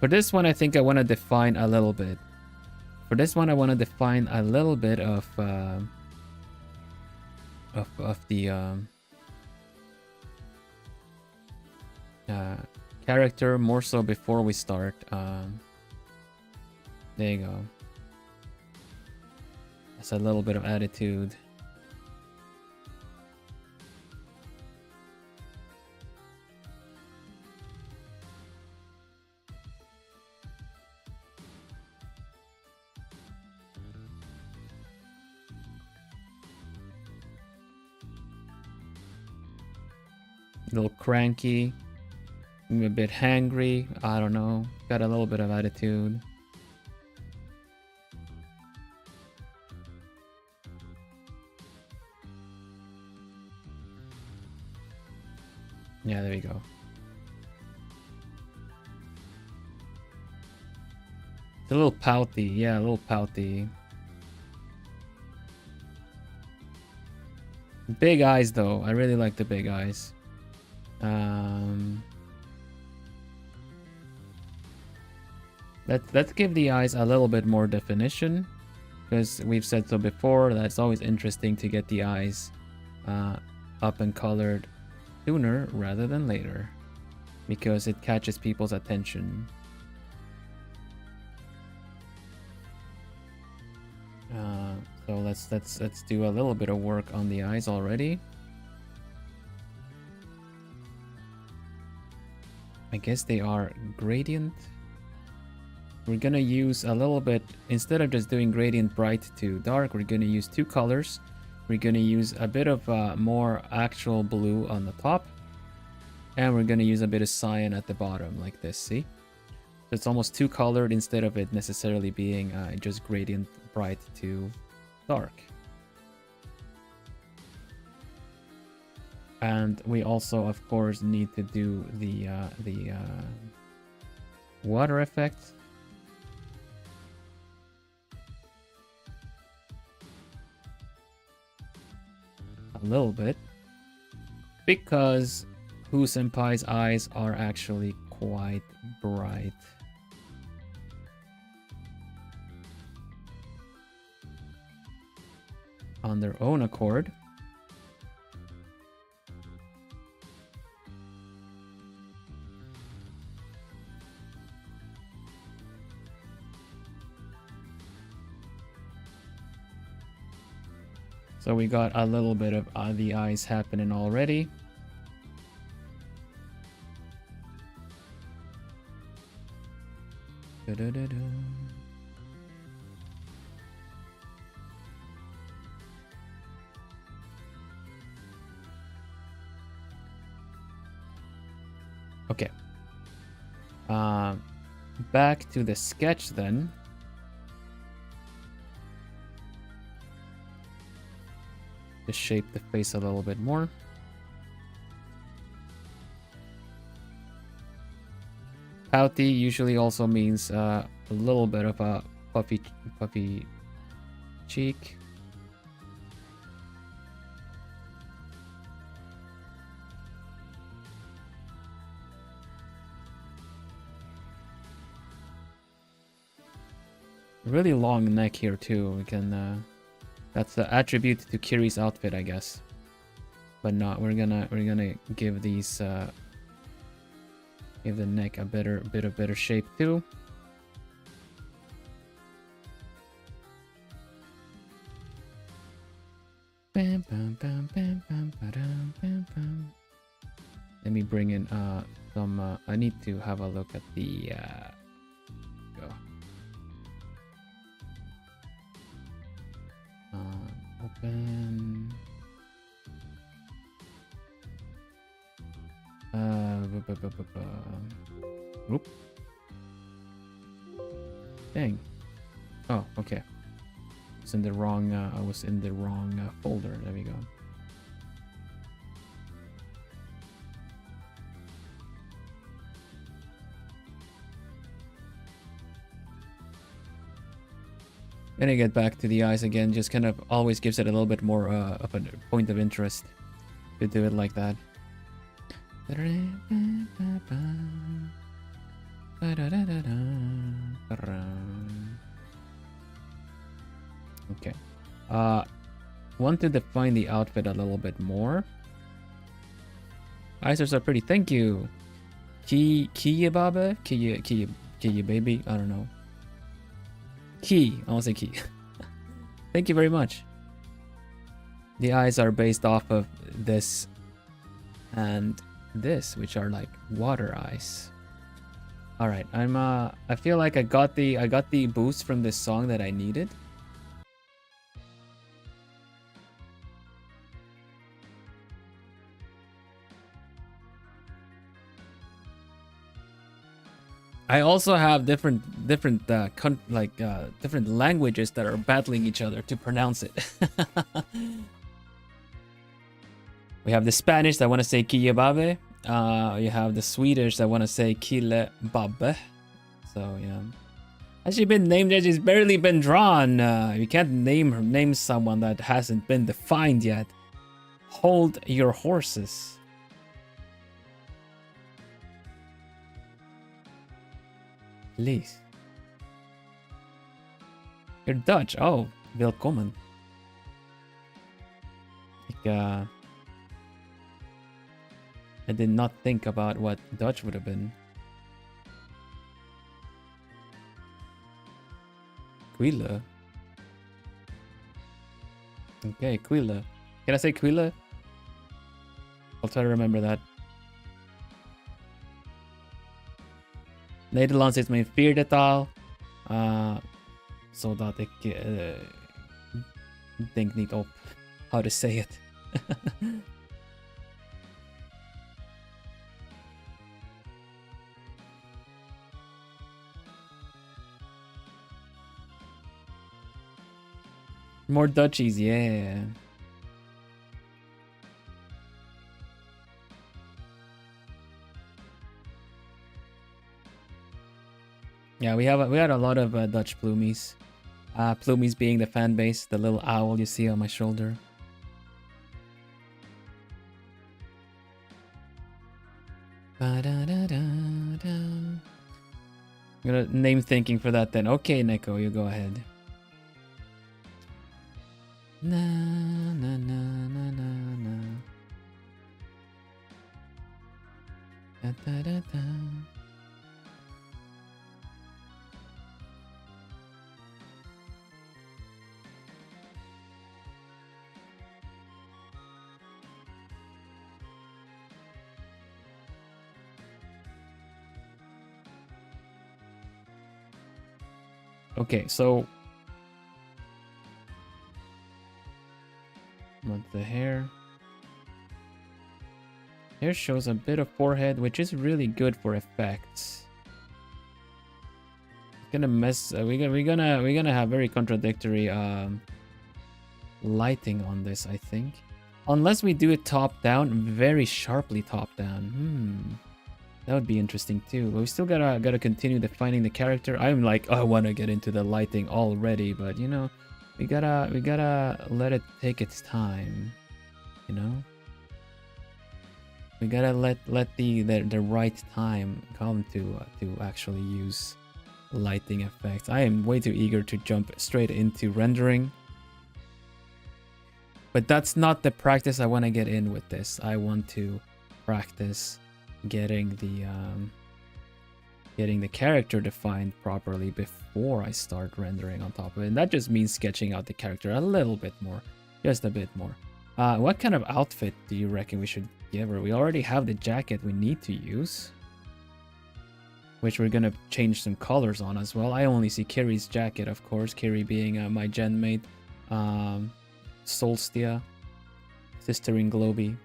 [SPEAKER 1] For this one, I think I want to define a little bit. For this one, I want to define a little bit of the character, more so before we start. There you go. That's a little bit of attitude. A little cranky, maybe a bit hangry. I don't know. Got a little bit of attitude. Yeah, there you go. It's a little pouty. Yeah, a little pouty. Big eyes, though. I really like the big eyes. Let's give the eyes a little bit more definition, because we've said so before that it's always interesting to get the eyes up and colored sooner rather than later, because it catches people's attention. So let's do a little bit of work on the eyes already. I guess they are gradient. We're gonna use a little bit, instead of just doing gradient bright to dark, we're gonna use two colors. We're gonna use a bit of more actual blue on the top, and we're gonna use a bit of cyan at the bottom, like this, see? So it's almost two colored instead of it necessarily being just gradient bright to dark. And we also, of course, need to do the water effect. a little bit. Because Hu Senpai's eyes are actually quite bright. On their own accord. So we got a little bit of the eyes happening already. Da-da-da-da. Okay. Back to the sketch then. To shape the face a little bit more. Pouty usually also means a little bit of a puffy cheek. Really long neck here too. We can that's the attribute to Kiri's outfit, I guess. But not. We're gonna give these give the neck a better shape too. Bam, bam, bam, bam, bam, ba-dam, bam, bam. Let me bring in some. I need to have a look at the. Go. Open. Oop. Dang. Oh, okay. It's in the wrong. I was in the wrong folder. There we go. Gonna get back to the eyes again. Just kind of always gives it a little bit more of a point of interest to do it like that. Okay. Want to define the outfit a little bit more. Eyes are pretty. Thank you. Kiya Baba? Kiya baby? I don't know. Key. I want to say key. Thank you very much. The eyes are based off of this and this, which are like water eyes. All right, I feel like I got the boost from this song that I needed. I also have different languages that are battling each other to pronounce it. We have the Spanish that want to say kiyebabe. You have the Swedish that want to say kilebabe. So yeah, has she been named yet? She's barely been drawn. You can't name someone that hasn't been defined yet. Hold your horses. Please. You're Dutch. Oh, welkom. I did not think about what Dutch would have been. Quila. Okay, Quila. Can I say Quila? I'll try to remember that. Nederlands is mijn vierde taal. Zodat ik denk niet op how to say it. More Dutchies, yeah. Yeah, we had a lot of Dutch Plumies. Plumies being the fan base, the little owl you see on my shoulder. I'm gonna name thinking for that then. Okay, Neko, you go ahead. Na na na na na na. Da, da, da, da. Okay, so want the hair. Hair shows a bit of forehead, which is really good for effects. Gonna mess. We're gonna have very contradictory lighting on this, I think. Unless we do it top down, very sharply top down. That would be interesting too. But we still gotta continue defining the character. I'm like, I wanna get into the lighting already, but you know, we gotta let it take its time. You know, we gotta let the right time come to actually use lighting effects. I am way too eager to jump straight into rendering. But that's not the practice I want to get in with this. I want to practice getting the character defined properly before I start rendering on top of it. And that just means sketching out the character a little bit more. Just a bit more. What kind of outfit do you reckon we should give her? We already have the jacket we need to use, which we're gonna change some colors on as well. I only see Kiri's jacket, of course. Kiri being my gen mate. Solstia, sister in Globie.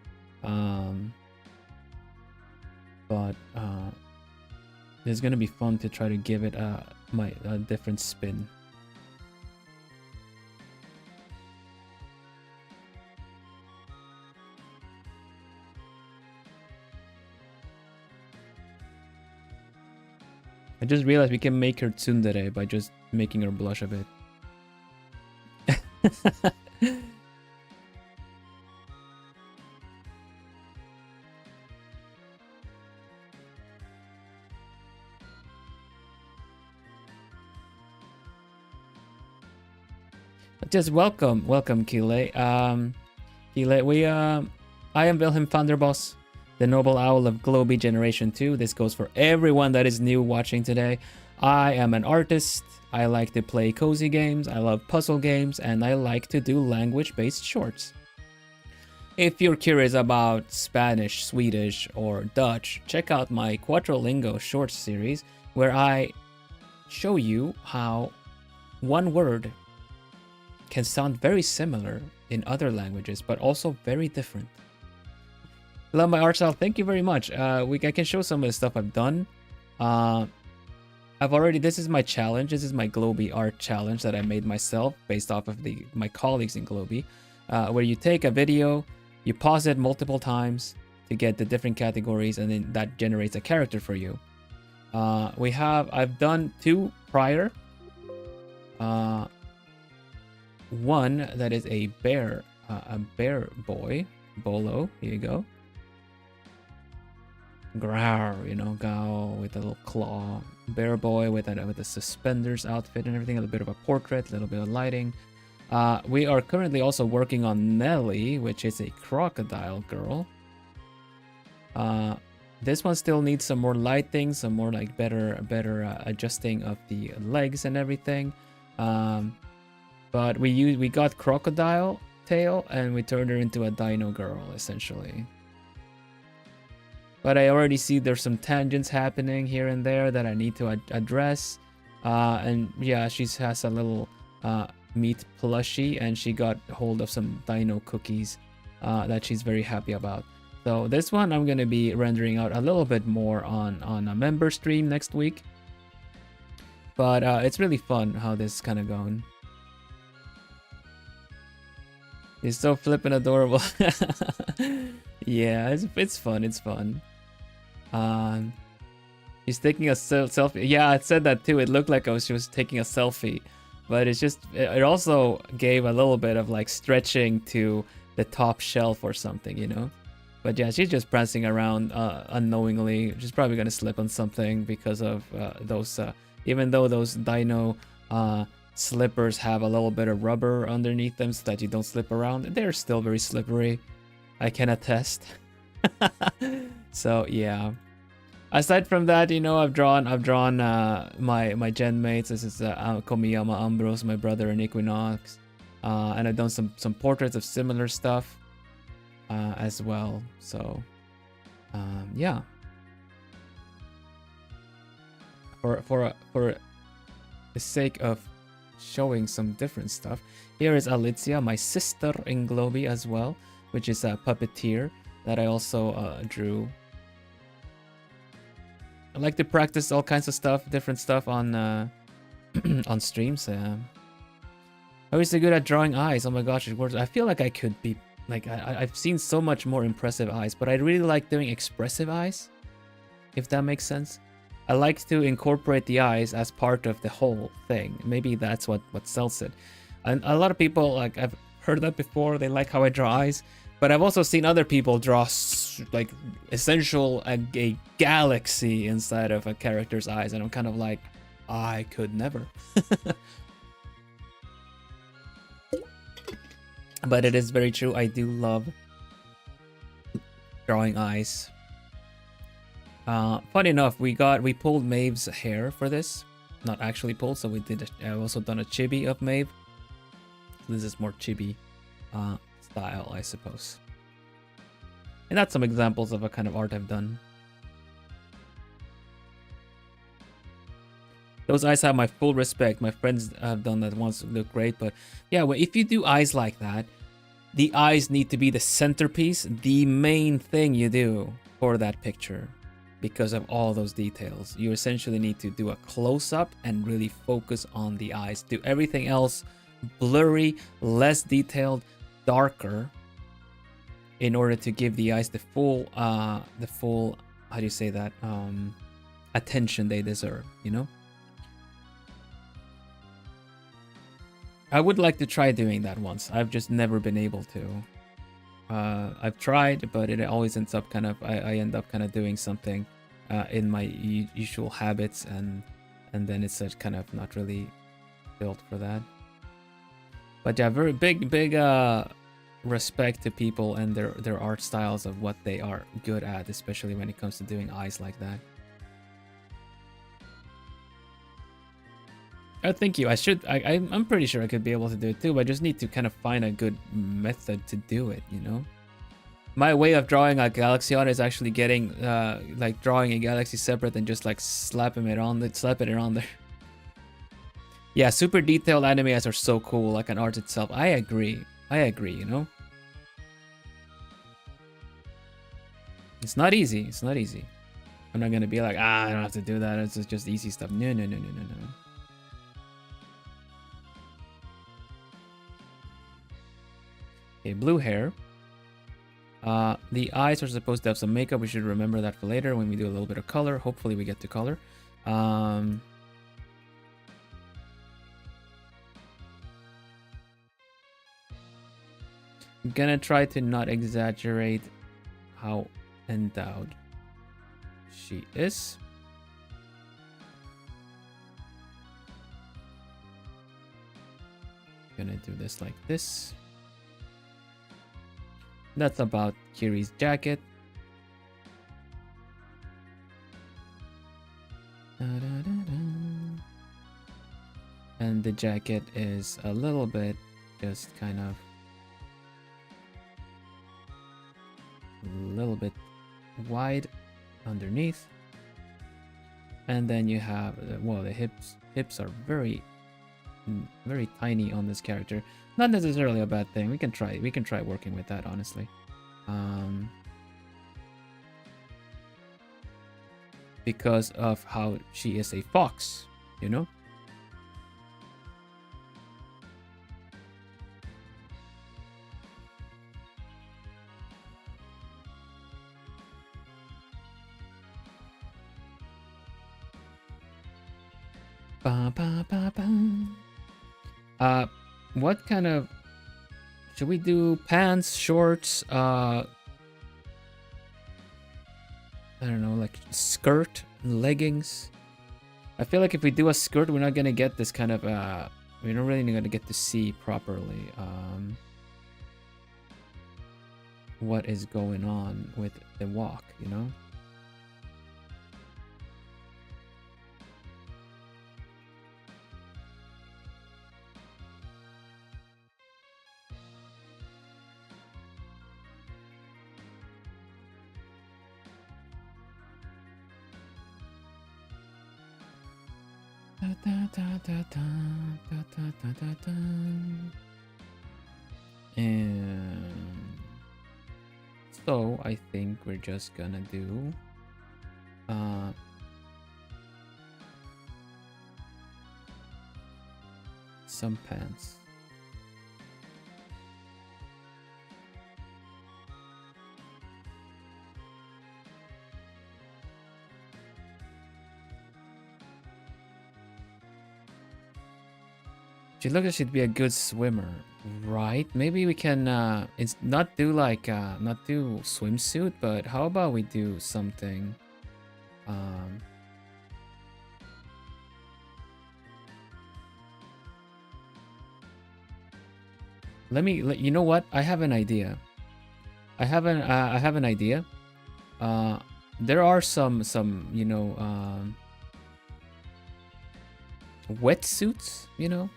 [SPEAKER 1] But it's gonna be fun to try to give it a different spin. I just realized we can make her tsundere by just making her blush a bit. Just welcome Kile. Kile, I am Vilhelm Vanderbos, the noble owl of Globie Generation 2. This goes for everyone that is new watching today. I am an artist. I like to play cozy games. I love puzzle games, and I like to do language-based shorts. If you're curious about Spanish, Swedish, or Dutch, check out my Quattrolingo shorts series, where I show you how one word can sound very similar in other languages, but also very different. Love my art style. Thank you very much. I can show some of the stuff I've done. This is my challenge. This is my Globie art challenge that I made myself based off of my colleagues in Globie, where you take a video, you pause it multiple times to get the different categories, and then that generates a character for you. I've done 2 prior. One that is a bear boy, Bolo. Here you go. Growl, you know, Gao with a little claw. Bear boy with a suspenders outfit and everything. A little bit of a portrait, a little bit of lighting. We are currently also working on Nelly, which is a crocodile girl. This one still needs some more lighting, some more like better adjusting of the legs and everything. But we got crocodile tail and we turned her into a dino girl essentially. But I already see there's some tangents happening here and there that I need to address. And yeah, she has a little meat plushie, and she got hold of some dino cookies that she's very happy about. So this one I'm gonna be rendering out a little bit more on a member stream next week. But it's really fun how this is kind of going. He's so flippin' adorable. Yeah, it's fun. It's fun. He's taking a selfie. Yeah, I said that too. It looked like she was taking a selfie, but it also gave a little bit of like stretching to the top shelf or something, you know. But yeah, she's just prancing around unknowingly. She's probably gonna slip on something because of those. Even though those dino slippers have a little bit of rubber underneath them so that you don't slip around, they're still very slippery. I can attest. So yeah. Aside from that, you know, I've drawn my gen mates. This is Komiyama Ambrose, my brother in Equinnox, and I've done some portraits of similar stuff as well. So yeah. For the sake of showing some different stuff, here is Alicia, my sister in Globie as well, which is a puppeteer that I also drew. I like to practice all kinds of stuff, different stuff on on streams. I was so good at drawing eyes. Oh my gosh, it works. I feel like I could be like I've seen so much more impressive eyes, but I really like doing expressive eyes, if that makes sense. I like to incorporate the eyes as part of the whole thing. Maybe that's what sells it. And a lot of people, like, I've heard that before. They like how I draw eyes, but I've also seen other people draw like essential a galaxy inside of a character's eyes, and I'm kind of like, I could never. But it is very true. I do love drawing eyes. Funny enough, we pulled Maeve's hair for this. Not actually pulled, so we did. I've also done a chibi of Maeve. This is more chibi style, I suppose. And that's some examples of a kind of art I've done. Those eyes have my full respect. My friends have done that once, look great. But yeah, well, if you do eyes like that, the eyes need to be the centerpiece, the main thing you do for that picture. Because of all those details, you essentially need to do a close-up and really focus on the eyes. Do everything else blurry, less detailed, darker, in order to give the eyes the full how do you say that, attention they deserve, you know. I would like to try doing that once. I've just never been able to. I've tried, but it always ends up kind of, I end up kind of doing something in my usual habits, and then it's kind of not really built for that. But yeah, very big respect to people and their art styles of what they are good at, especially when it comes to doing eyes like that. Oh, thank you. I'm pretty sure I could be able to do it too, but I just need to kind of find a good method to do it, you know? My way of drawing a galaxy on is actually getting, like drawing a galaxy separate and just like slapping it on there. Yeah, super detailed animes are so cool, like an art itself. I agree, you know? It's not easy, I'm not gonna be like, I don't have to do that, it's just easy stuff. No. Okay, blue hair. The eyes are supposed to have some makeup. We should remember that for later when we do a little bit of color. Hopefully we get to color. I'm gonna try to not exaggerate how endowed she is. Gonna do this like this. That's about Kiri's jacket. And the jacket is a little bit just kind of a little bit wide underneath. And then you have, well, the hips are very tiny on this character. Not necessarily a bad thing. We can try working with that, honestly. Because of how she is a fox, you know? What kind of, should we do pants, shorts, I don't know, like skirt, leggings. I feel like if we do a skirt, we're not gonna get this kind of we're not really gonna get to see properly what is going on with the walk, you know? And so I think we're just gonna do some pants. She looks like she'd be a good swimmer, right? Maybe we can it's not do like not do swimsuit, but how about we do something you know what? I have an idea. I have an idea. There are some you know wetsuits, you know,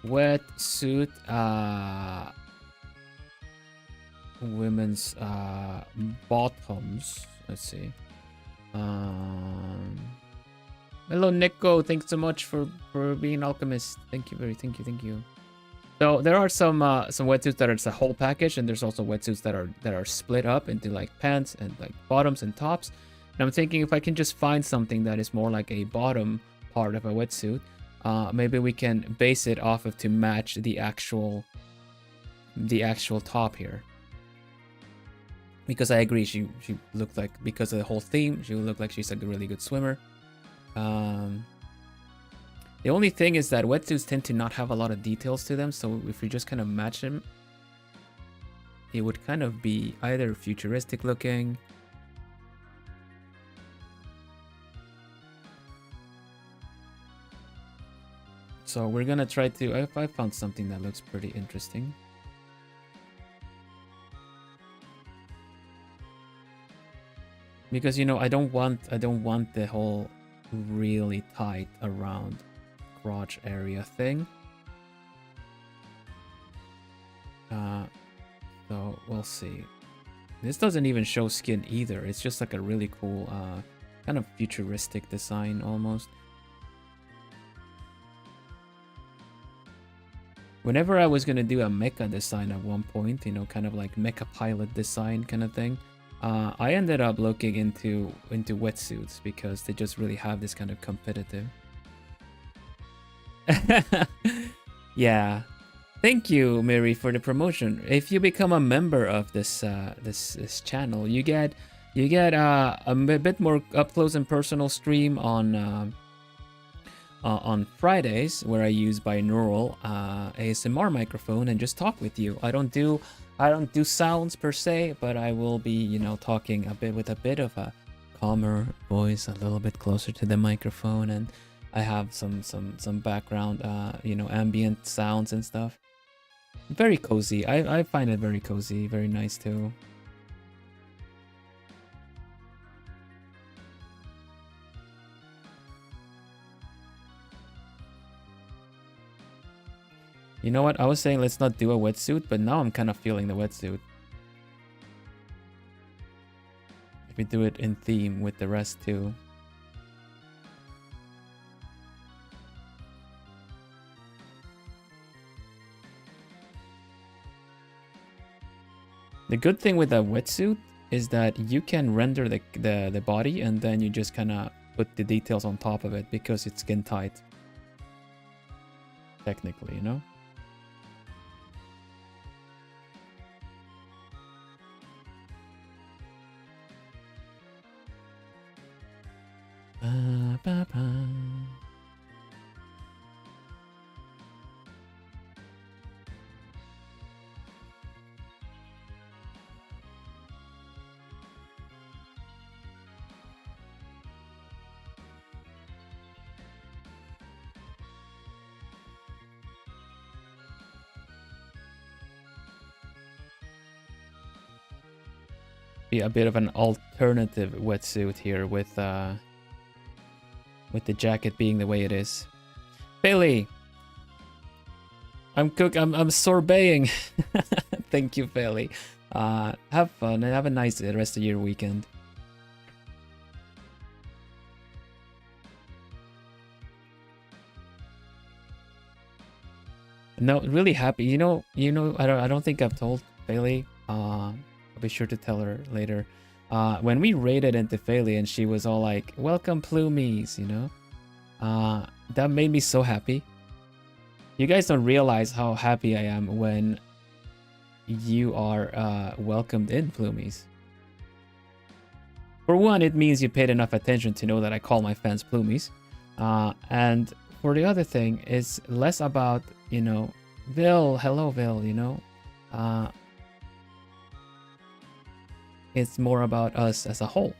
[SPEAKER 1] wetsuit women's bottoms. Let's see. Hello Nico, thanks so much for being an alchemist. Thank you. So there are some wetsuits that are just a whole package, and there's also wetsuits that are split up into like pants and like bottoms and tops. And I'm thinking if I can just find something that is more like a bottom part of a wetsuit, maybe we can base it off of to match the actual top here. Because I agree, she looked like, because of the whole theme, she looked like she's a really good swimmer. The only thing is that wetsuits tend to not have a lot of details to them, so if we just kind of match them, it would kind of be either futuristic looking. So we're gonna try to, if I found something that looks pretty interesting. Because, you know, I don't want the whole really tight around crotch area thing. So we'll see. This doesn't even show skin either. It's just like a really cool kind of futuristic design almost. Whenever I was gonna do a mecha design at one point, you know, kind of like mecha pilot design kind of thing, I ended up looking into wetsuits because they just really have this kind of competitive. Yeah, thank you, Mary, for the promotion. If you become a member of this this channel, you get a bit more up close and personal stream on Fridays, where I use binaural ASMR microphone and just talk with you. I don't do sounds per se, but I will be, you know, talking a bit with a bit of a calmer voice, a little bit closer to the microphone, and I have some background, you know, ambient sounds and stuff. Very cozy. I find it very cozy, very nice too. You know what? I was saying let's not do a wetsuit, but now I'm kind of feeling the wetsuit. If we do it in theme with the rest too. The good thing with a wetsuit is that you can render the body, and then you just kind of put the details on top of it because it's skin tight. Technically, you know? Ba, ba. be a bit of an alternative wetsuit here with the jacket being the way it is. Bailey, I'm sorbeting. Thank you, Bailey. Have fun and have a nice rest of your weekend. No, really happy. You know, I don't think I've told Bailey. I'll be sure to tell her later. When we raided into Bailey and she was all like, "Welcome, Plumies," you know, that made me so happy. You guys don't realize how happy I am when you are welcomed in, Plumies. For one, it means you paid enough attention to know that I call my fans Plumies. And for the other thing, it's less about, you know, Vil, hello Vil, you know. It's more about us as a whole.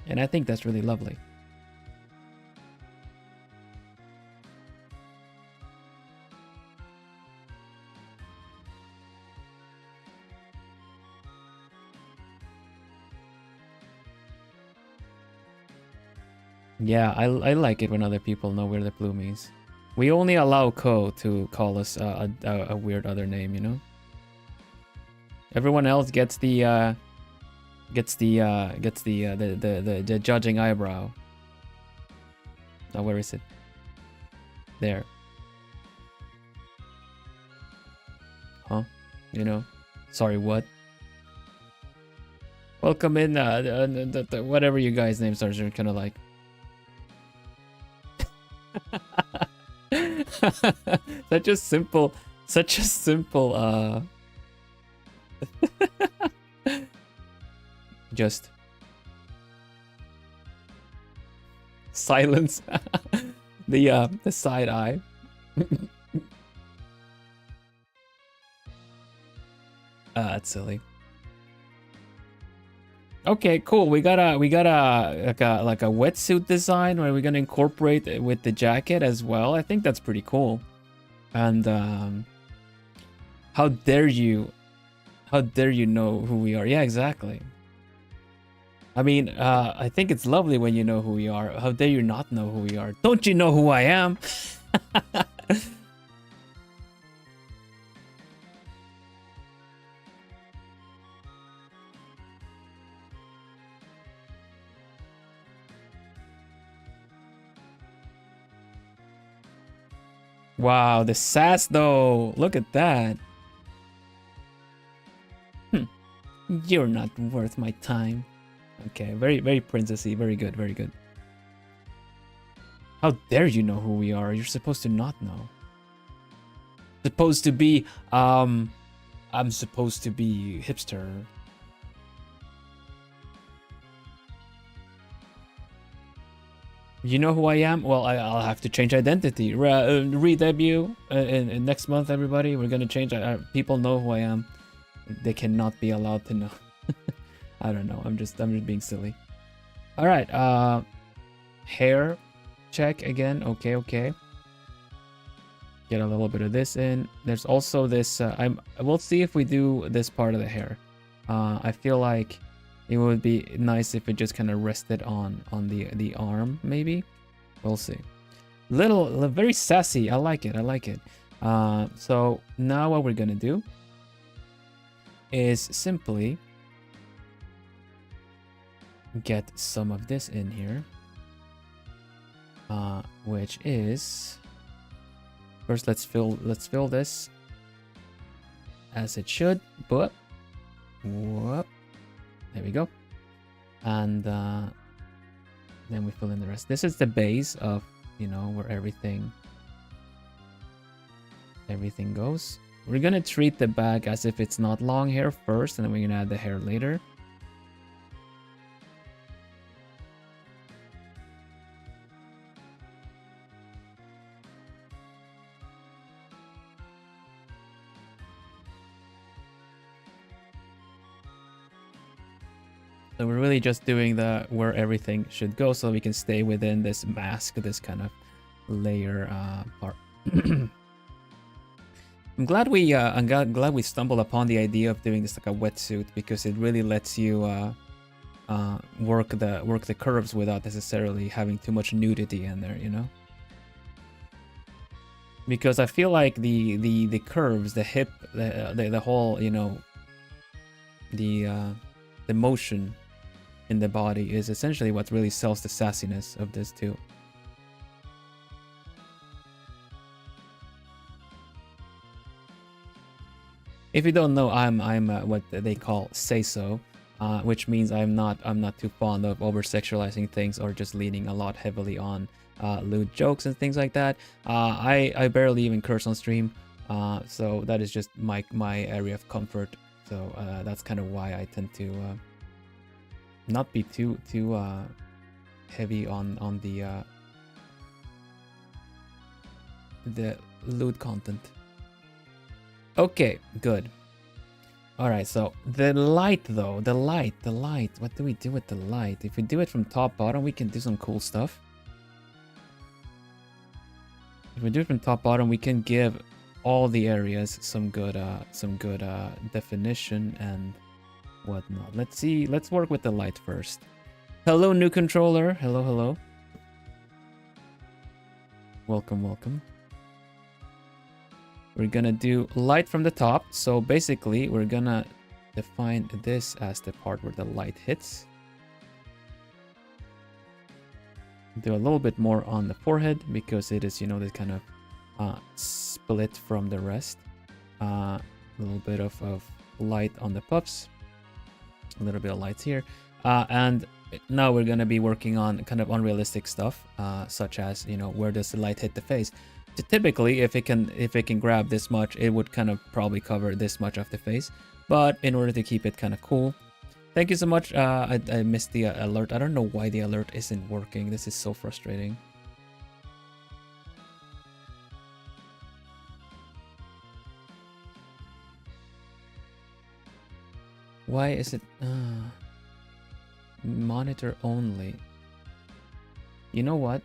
[SPEAKER 1] And I think that's really lovely. Yeah, I like it when other people know we're the Plumies. We only allow Ko to call us a weird other name, you know. Everyone else gets the judging eyebrow. Now where is it? There. Huh? You know? Sorry, what? Welcome in. Whatever you guys' names are kind of like. such a simple just silence. The side eye. That's silly. Okay, cool. We got a like a wetsuit design where we're gonna incorporate it with the jacket as well. I think that's pretty cool. And how dare you know who we are? Yeah, exactly. I mean, I think it's lovely when you know who we are. How dare you not know who we are? Don't you know who I am? Wow, the sass though. Look at that. You're not worth my time. Okay, very princessy. Very good, very good. How dare you know who we are? You're supposed to not know. Supposed to be, I'm supposed to be hipster. You know who I am? Well, I'll have to change identity. Re-debut in next month, everybody. We're gonna change. People know who I am. They cannot be allowed to know. I don't know. I'm just being silly. All right. Hair check again. Okay. Get a little bit of this in. There's also this. We'll see if we do this part of the hair. I feel like it would be nice if it just kind of rested on the arm, maybe. We'll see. Very sassy. I like it. So now what we're gonna do is simply get some of this in here, which is first let's fill this as it should. But whoop. There we go. And then we fill in the rest. This is the base of, you know, where everything goes. We're gonna treat the back as if it's not long hair first, and then we're gonna add the hair later. So we're really just doing the where everything should go, so we can stay within this mask, this kind of layer part. I'm glad we stumbled upon the idea of doing this like a wetsuit, because it really lets you work the curves without necessarily having too much nudity in there, you know. Because I feel like the curves, the hip, the whole, you know, the motion in the body is essentially what really sells the sassiness of this too. If you don't know, I'm what they call say-so, which means I'm not too fond of over-sexualizing things or just leaning a lot heavily on lewd jokes and things like that. I barely even curse on stream, so that is just my area of comfort. So that's kind of why I tend to not be too heavy on the lewd content. Okay, good. All right, so the light though, the light. What do we do with the light? If we do it from top bottom, we can do some cool stuff. If we do it from top bottom, we can give all the areas some good definition and whatnot. Let's see. Let's work with the light first. Hello, new controller. Hello, hello. Welcome, welcome. We're gonna do light from the top. So basically, we're gonna define this as the part where the light hits. Do a little bit more on the forehead because it is, you know, this kind of split from the rest. A little bit of light on the puffs. A little bit of lights here. And now we're gonna be working on kind of unrealistic stuff, such as, you know, where does the light hit the face? Typically, if it can grab this much, it would kind of probably cover this much of the face. But in order to keep it kind of cool, thank you so much. I missed the alert. I don't know why the alert isn't working. This is so frustrating. Why is it monitor only? You know what?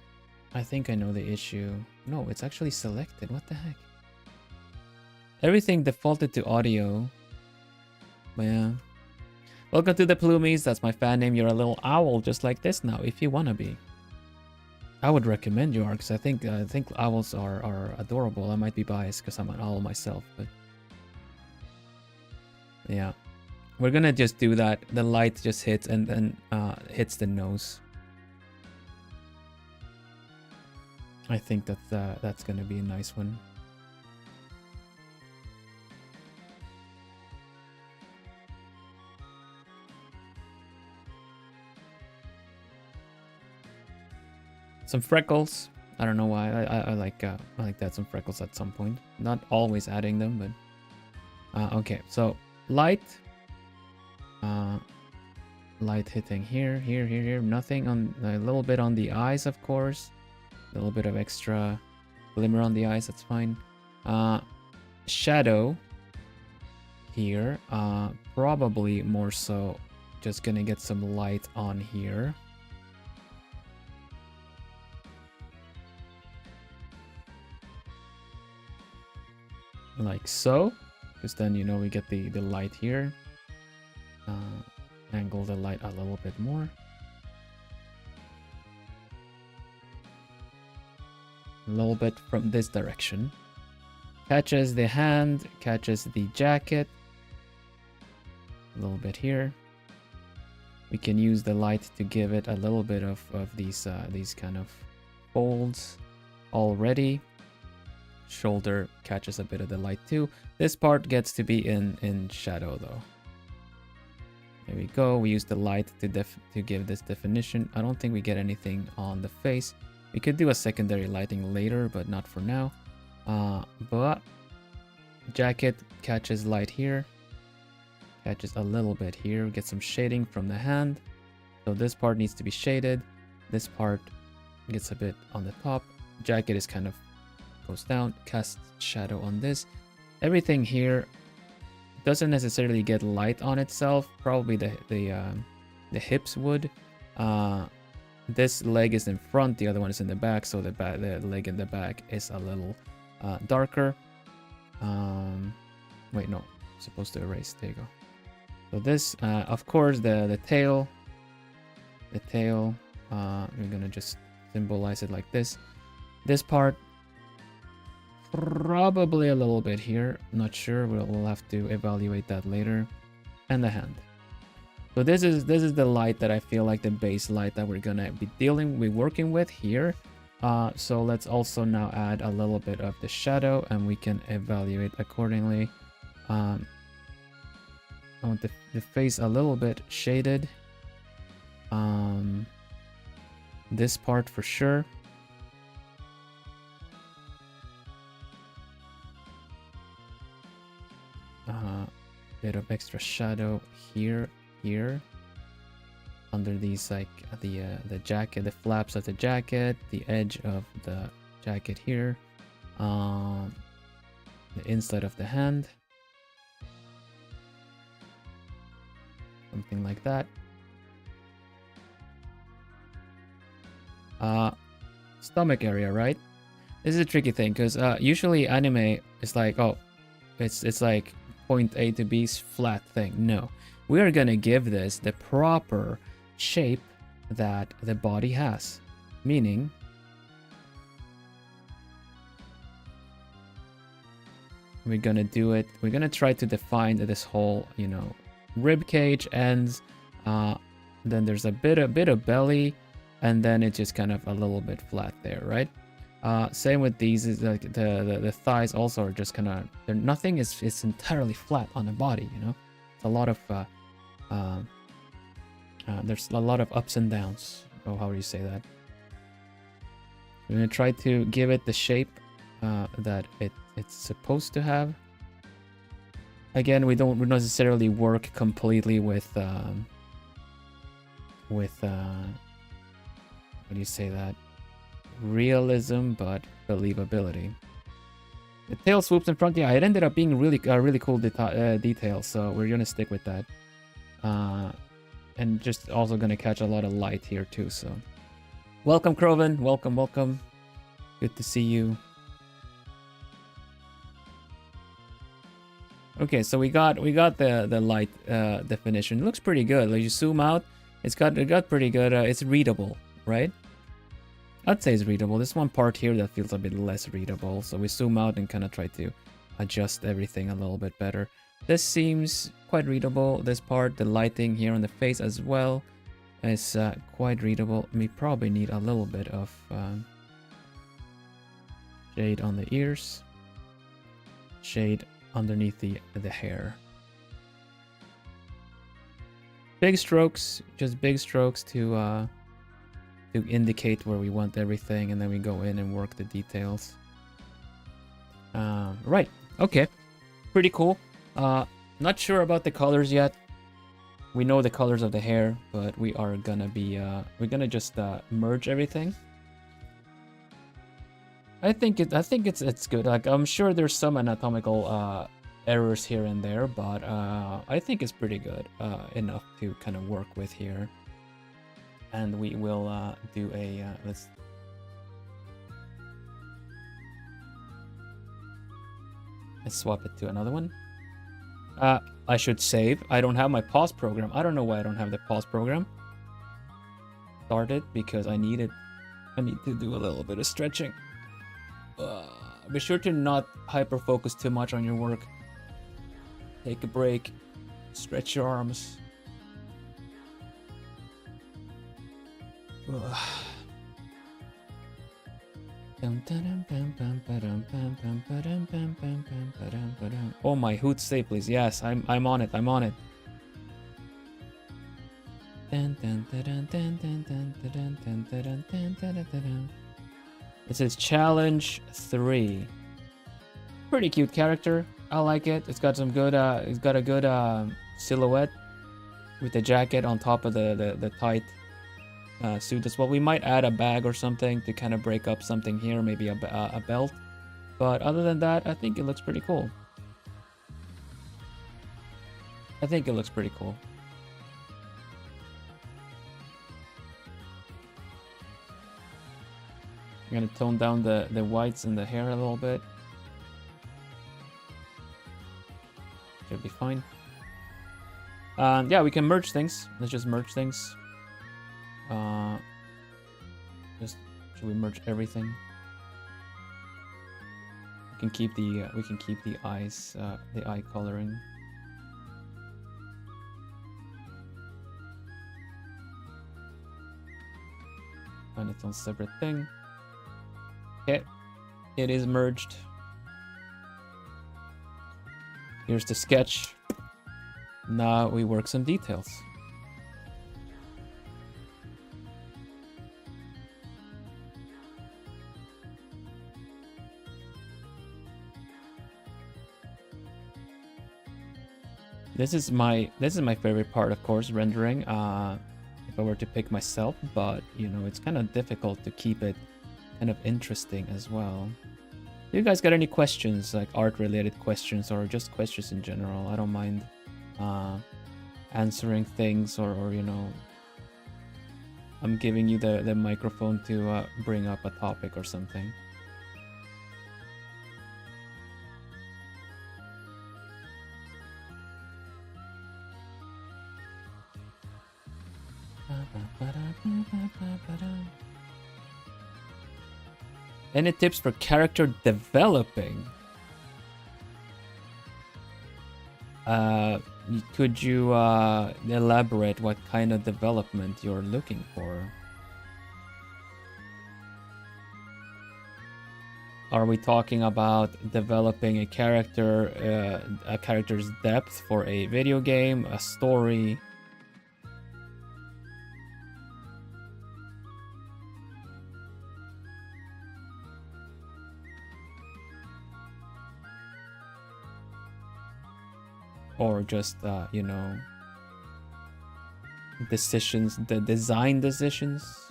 [SPEAKER 1] I think I know the issue. No, it's actually selected. What the heck? Everything defaulted to audio. Yeah. Welcome to the Plumies. That's my fan name. You're a little owl just like this now, if you wanna be. I would recommend you are, because I think owls are adorable. I might be biased because I'm an owl myself, but yeah. We're gonna just do that. The light just hits and then hits the nose. I think that's gonna be a nice one. Some freckles. I don't know why. I like to add some freckles at some point. Not always adding them, but okay. So light. Light hitting here, here. Nothing on a little bit on the eyes, of course. A little bit of extra glimmer on the eyes. That's fine. Shadow here. Probably more so. Just gonna get some light on here. Like so, because then, you know, we get the light here. Angle the light a little bit more. A little bit from this direction. Catches the hand, catches the jacket. A little bit here. We can use the light to give it a little bit of these kind of folds already. Shoulder catches a bit of the light too. This part gets to be in shadow though. There we go. We use the light to give this definition. I don't think we get anything on the face. We could do a secondary lighting later, but not for now. But jacket catches light here. Catches a little bit here. Get some shading from the hand. So this part needs to be shaded. This part gets a bit on the top. Jacket is kind of goes down. Casts shadow on this. Everything here doesn't necessarily get light on itself. Probably the hips would. This leg is in front, the other one is in the back, so the leg in the back is a little darker. Wait, no, I'm supposed to erase. There you go. So this, of course, the tail the tail. We're gonna just symbolize it like this. This part, probably a little bit here. Not sure. We'll have to evaluate that later. And the hand. So this is the light that I feel like the base light that we're gonna be working with here. So let's also now add a little bit of the shadow, and we can evaluate accordingly. I want the face a little bit shaded. This part for sure. Bit of extra shadow here, under these, like the jacket, the flaps of the jacket, the edge of the jacket here, the inside of the hand, something like that. Stomach area, right? This is a tricky thing because usually anime is like, oh, it's like point A to B's flat thing. No, we are gonna give this the proper shape that the body has, meaning we're gonna do it. We're gonna try to define this whole, you know, rib cage ends. Then there's a bit of belly, and then it's just kind of a little bit flat there, right? Same with these, is like the thighs also are just kind of, nothing is entirely flat on the body, you know. It's a lot of there's a lot of ups and downs. Oh, how do you say that? We're gonna try to give it the shape that it's supposed to have. Again, we don't necessarily work completely with what do you say that? Realism, but believability. The tail swoops in front. Yeah, it ended up being really cool detail, so we're gonna stick with that. And just also gonna catch a lot of light here too. So, welcome, Croven. Welcome. Good to see you. Okay, so we got the light definition. It looks pretty good. Like you zoom out, it got pretty good. It's readable, right? I'd say it's readable. There's one part here that feels a bit less readable, so we zoom out and kind of try to adjust everything a little bit better. This seems quite readable. This part, the lighting here on the face as well, is quite readable. We probably need a little bit of shade on the ears, shade underneath the hair. Big strokes, just big strokes to indicate where we want everything, and then we go in and work the details. Right, okay, pretty cool. Not sure about the colors yet. We know the colors of the hair, but we are gonna be we're gonna just merge everything. I think it's good. Like, I'm sure there's some anatomical errors here and there, but I think it's pretty good, enough to kind of work with here. And we will do a let's swap it to another one. I should save. I don't have my pause program. I don't know why I don't have the pause program started, because I need to do a little bit of stretching. Be sure to not hyper focus too much on your work. Take a break, stretch your arms. Oh, my hoot, stay please. Yes, I'm on it. This is challenge 3. Pretty cute character. I like it. It's got some good it's got a good silhouette with the jacket on top of the tight suit as well. We might add a bag or something to kind of break up something here, maybe a belt. But other than that, I think it looks pretty cool. I'm gonna tone down the whites in the hair a little bit. Should be fine. Yeah, we can merge things. Let's just merge things. Just should we merge everything? We can keep the eyes, the eye coloring. And its own separate thing. Okay, it is merged. Here's the sketch. Now we work some details. This is my favorite part, of course, rendering. If I were to pick myself, but you know, it's kind of difficult to keep it kind of interesting as well. Do you guys got any questions, like art-related questions or just questions in general? I don't mind answering things, or you know, I'm giving you the microphone to bring up a topic or something. Any tips for character developing? Could you elaborate what kind of development you're looking for? Are we talking about developing a character's depth for a video game, a story? Or just, you know, decisions, the design decisions?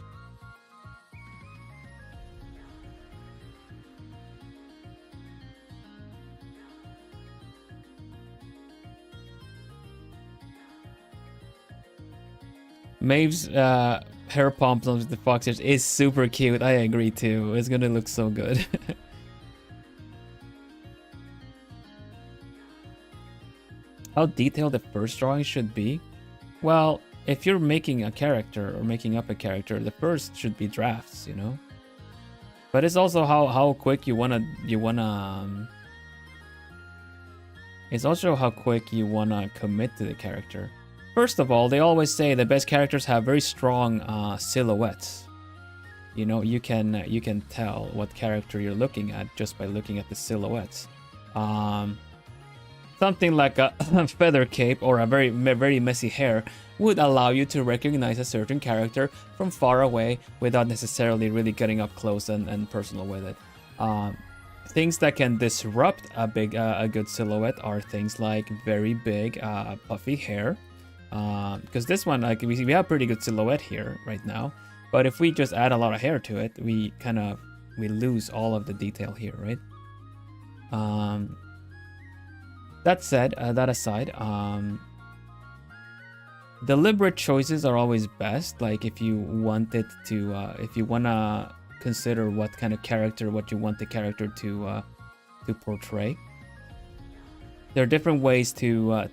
[SPEAKER 1] Maeve's hair pumps on the foxes is super cute. I agree too. It's gonna look so good. How detailed the first drawing should be? Well, if you're making a character or making up a character, the first should be drafts, you know. But it's also how quick you wanna it's also how quick you wanna commit to the character. First of all, they always say the best characters have very strong silhouettes. You know, you can tell what character you're looking at just by looking at the silhouettes. Something like a feather cape or a very messy hair would allow you to recognize a certain character from far away without necessarily really getting up close and personal with it. Things that can disrupt a good silhouette are things like very big puffy hair. Because this one, like we have pretty good silhouette here right now, but if we just add a lot of hair to it, we lose all of the detail here, right? That said, that aside, deliberate choices are always best. Like if you wanted to, if you wanna consider what kind of character, what you want the character to portray. There are different ways to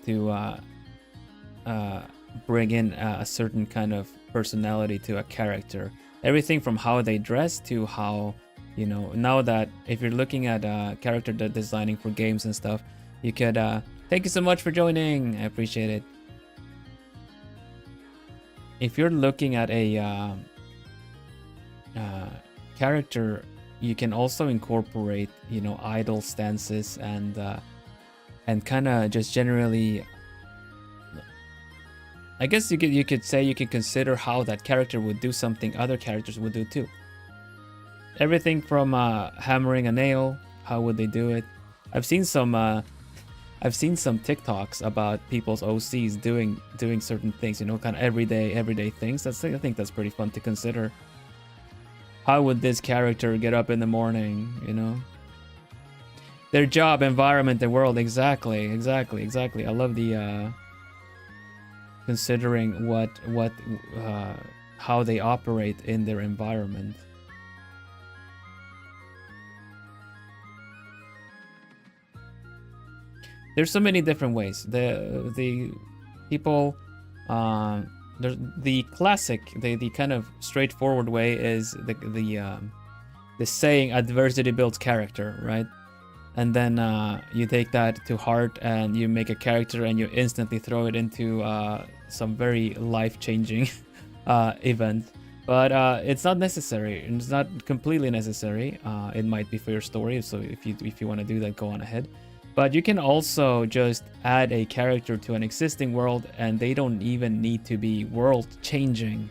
[SPEAKER 1] bring in a certain kind of personality to a character. Everything from how they dress to how, you know, now that if you're looking at character designing for games and stuff, you could, thank you so much for joining. I appreciate it. If you're looking at a character, you can also incorporate, you know, idle stances and kind of just generally, I guess you could say you could consider how that character would do something other characters would do too. Everything from hammering a nail, how would they do it? I've seen some TikToks about people's OCs doing certain things, you know, kind of everyday things. I think that's pretty fun to consider. How would this character get up in the morning, you know? Their job, environment, the world, exactly. I love the considering how they operate in their environment. There's so many different ways. The people the classic, the kind of straightforward way is the saying adversity builds character, right? And then you take that to heart and you make a character and you instantly throw it into some very life-changing event. But it's not necessary. It's not completely necessary. It might be for your story, so if you want to do that, go on ahead. But you can also just add a character to an existing world, and they don't even need to be world-changing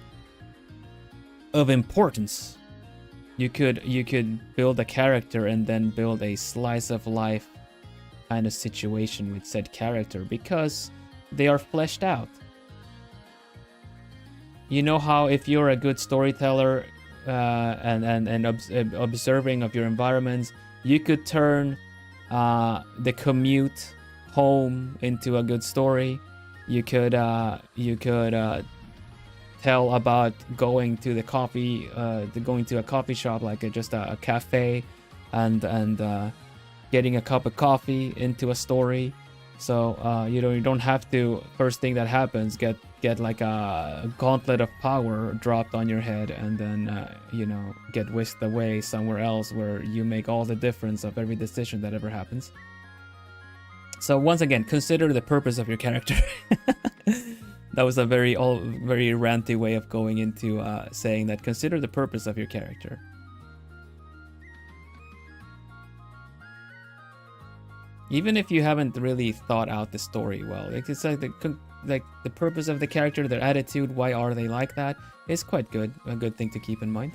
[SPEAKER 1] of importance. You could build a character and then build a slice of life kind of situation with said character because they are fleshed out. You know how if you're a good storyteller and observing of your environments, you could turn the commute home into a good story. You could tell about going to the coffee, going to a coffee shop, like just a cafe, and getting a cup of coffee into a story. So you don't have to first thing that happens get like a gauntlet of power dropped on your head and then get whisked away somewhere else where you make all the difference of every decision that ever happens. So once again, consider the purpose of your character. That was a very ranty way of going into saying that. Consider the purpose of your character. Even if you haven't really thought out the story well, it's like the purpose of the character, their attitude, why are they like that, is quite good. A good thing to keep in mind.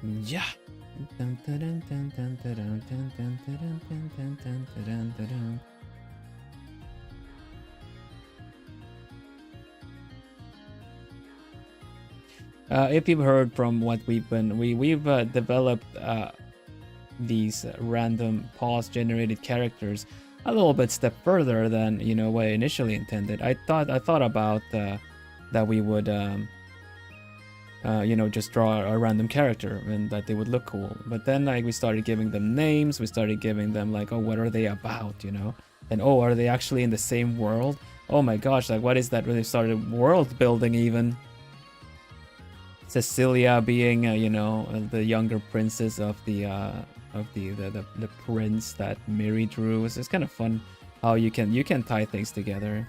[SPEAKER 1] Yeah. If you've heard from what we've developed these random pause generated characters a little bit step further than what I initially intended. I thought about that we would just draw a random character and that they would look cool. But then we started giving them names. We started giving them like, oh, what are they about, And oh, are they actually in the same world? Oh my gosh, like what is that? When they started world building even. Cecilia being, the younger princess of the prince that Miri drew. It's kind of fun how you can tie things together.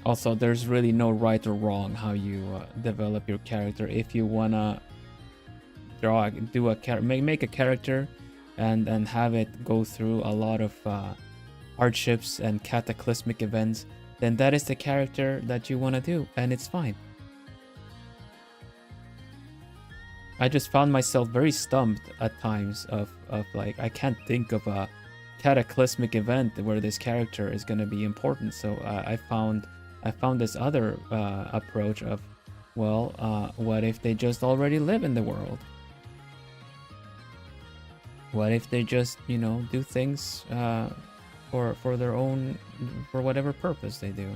[SPEAKER 1] Also, there's really no right or wrong how you develop your character. If you wanna make a character and have it go through a lot of hardships and cataclysmic events, then that is the character that you want to do, and it's fine. I just found myself very stumped at times of like, I can't think of a cataclysmic event where this character is going to be important. So I found this other approach of, well, what if they just already live in the world? What if they just, do things for their own, for whatever purpose they do?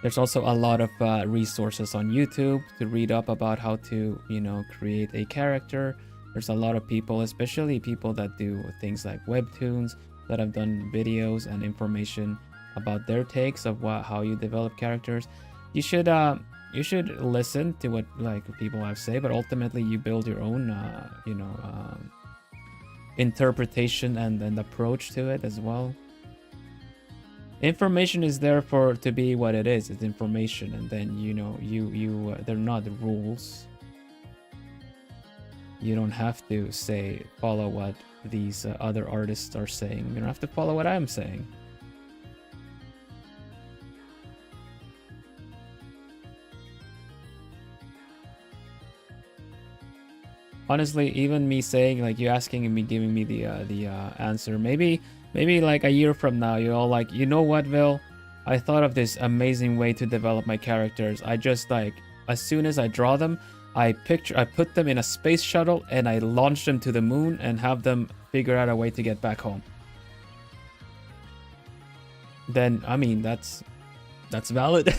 [SPEAKER 1] There's also a lot of resources on YouTube to read up about how to, create a character. There's a lot of people, especially people that do things like webtoons, that have done videos and information about their takes of how you develop characters. You should listen to what people have to say, but ultimately you build your own interpretation and approach to it as well. Information is there for to be what it is. It's information, and then they're not the rules. You don't have to say follow what these other artists are saying. You don't have to follow what I'm saying. Honestly, even me saying, like, you asking and me giving me the answer, maybe like a year from now, you're all like, you know what, Vil? I thought of this amazing way to develop my characters. I just, like, as soon as I draw them, I put them in a space shuttle and I launch them to the moon and have them figure out a way to get back home. Then, I mean, that's valid.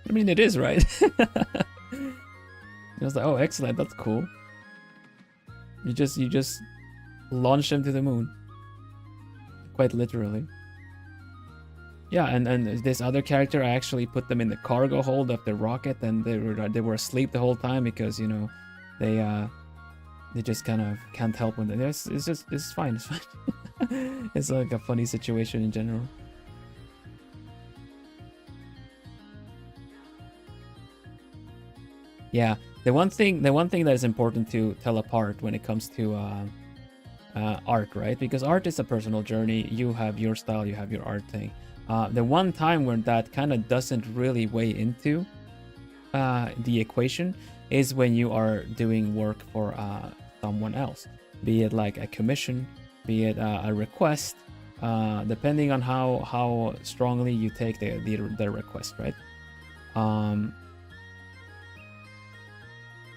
[SPEAKER 1] I mean, it is, right? I was like, oh, excellent, that's cool. You just launch them to the moon. Quite literally. Yeah, and this other character, I actually put them in the cargo hold of the rocket, and they were asleep the whole time because, you know, they just kind of can't help when it's fine, it's fine. It's like a funny situation in general. Yeah, the one thing that is important to tell apart when it comes to art, right? Because art is a personal journey. You have your style, you have your art thing. The one time where that kind of doesn't really weigh into the equation is when you are doing work for someone else, be it like a commission, be it a request, depending on how strongly you take the request, right?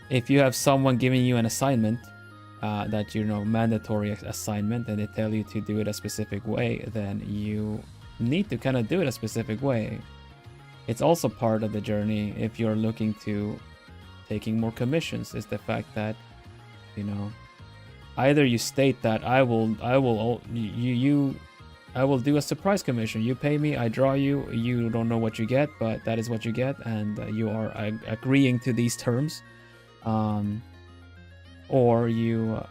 [SPEAKER 1] If you have someone giving you an assignment, that, you know, mandatory assignment, and they tell you to do it a specific way, then you need to kind of do it a specific way. It's also part of the journey if you're looking to taking more commissions, is the fact that, you know, either you state that I will do a surprise commission. You pay me, I draw you, you don't know what you get, but that is what you get, and you are agreeing to these terms. Or you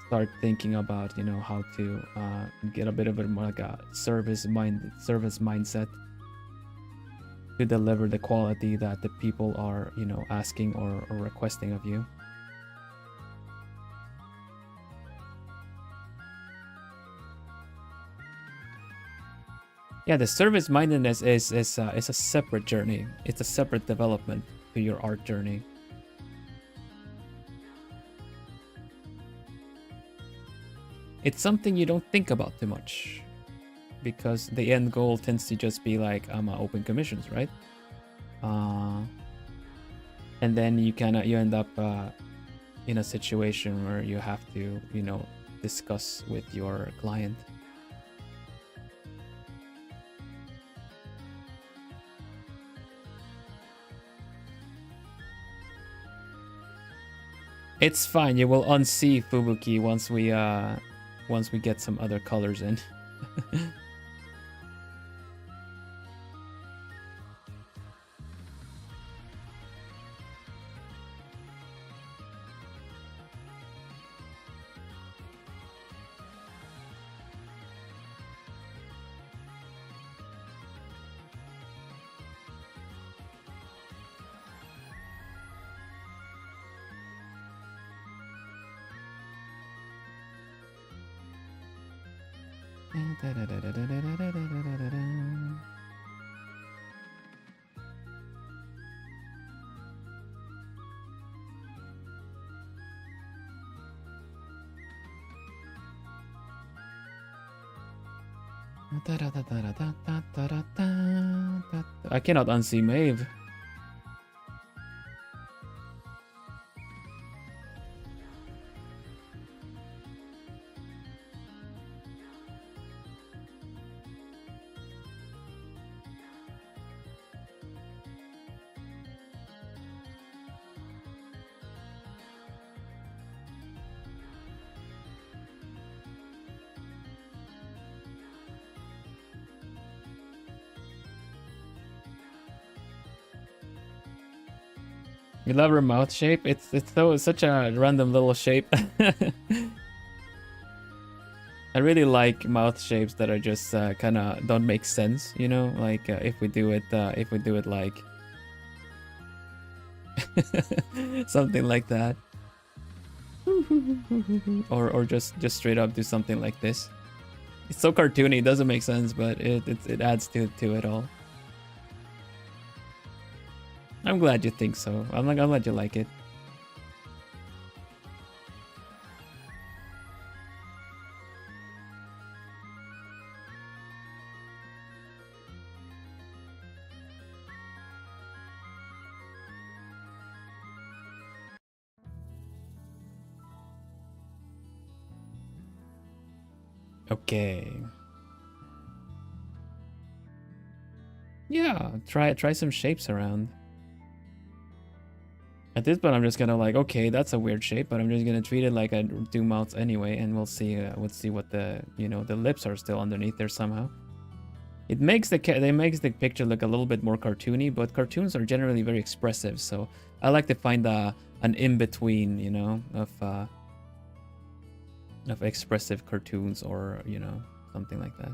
[SPEAKER 1] start thinking about, you know, how to get a bit of more like a service mindset to deliver the quality that the people are, you know, asking or requesting of you. Yeah, the service mindedness is a separate journey. It's a separate development to your art journey. It's something you don't think about too much, because the end goal tends to just be like, I'm open commissions, right? And then you end up in a situation where you have to, you know, discuss with your client. It's fine. You will unsee Fubuki once we get some other colors in. I cannot unsee Maeve. You love her mouth shape? It's such a random little shape. I really like mouth shapes that are just kind of don't make sense, you know? Like if we do it like something like that, or just straight up do something like this. It's so cartoony, it doesn't make sense, but it adds to it all. I'm glad you think so. I'm glad you like it. Okay. Yeah, try some shapes around. At this point, I'm just gonna like, okay, that's a weird shape, but I'm just gonna treat it like I do mouths anyway, and we'll see what the the lips are still underneath there somehow. It makes the picture look a little bit more cartoony, but cartoons are generally very expressive, so I like to find an in between, of expressive cartoons, or something like that.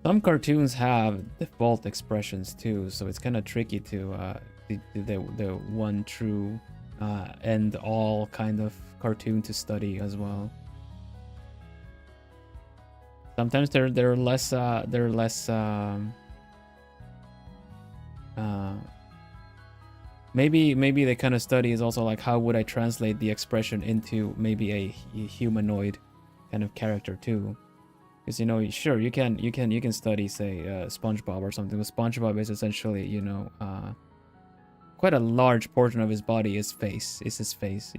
[SPEAKER 1] Some cartoons have default expressions too, so it's kind of tricky to the one true end all kind of cartoon to study as well. Sometimes they're less maybe the kind of study is also like, how would I translate the expression into maybe a humanoid kind of character too. Because sure, you can study, say, SpongeBob or something. But SpongeBob is essentially, quite a large portion of his body is his face.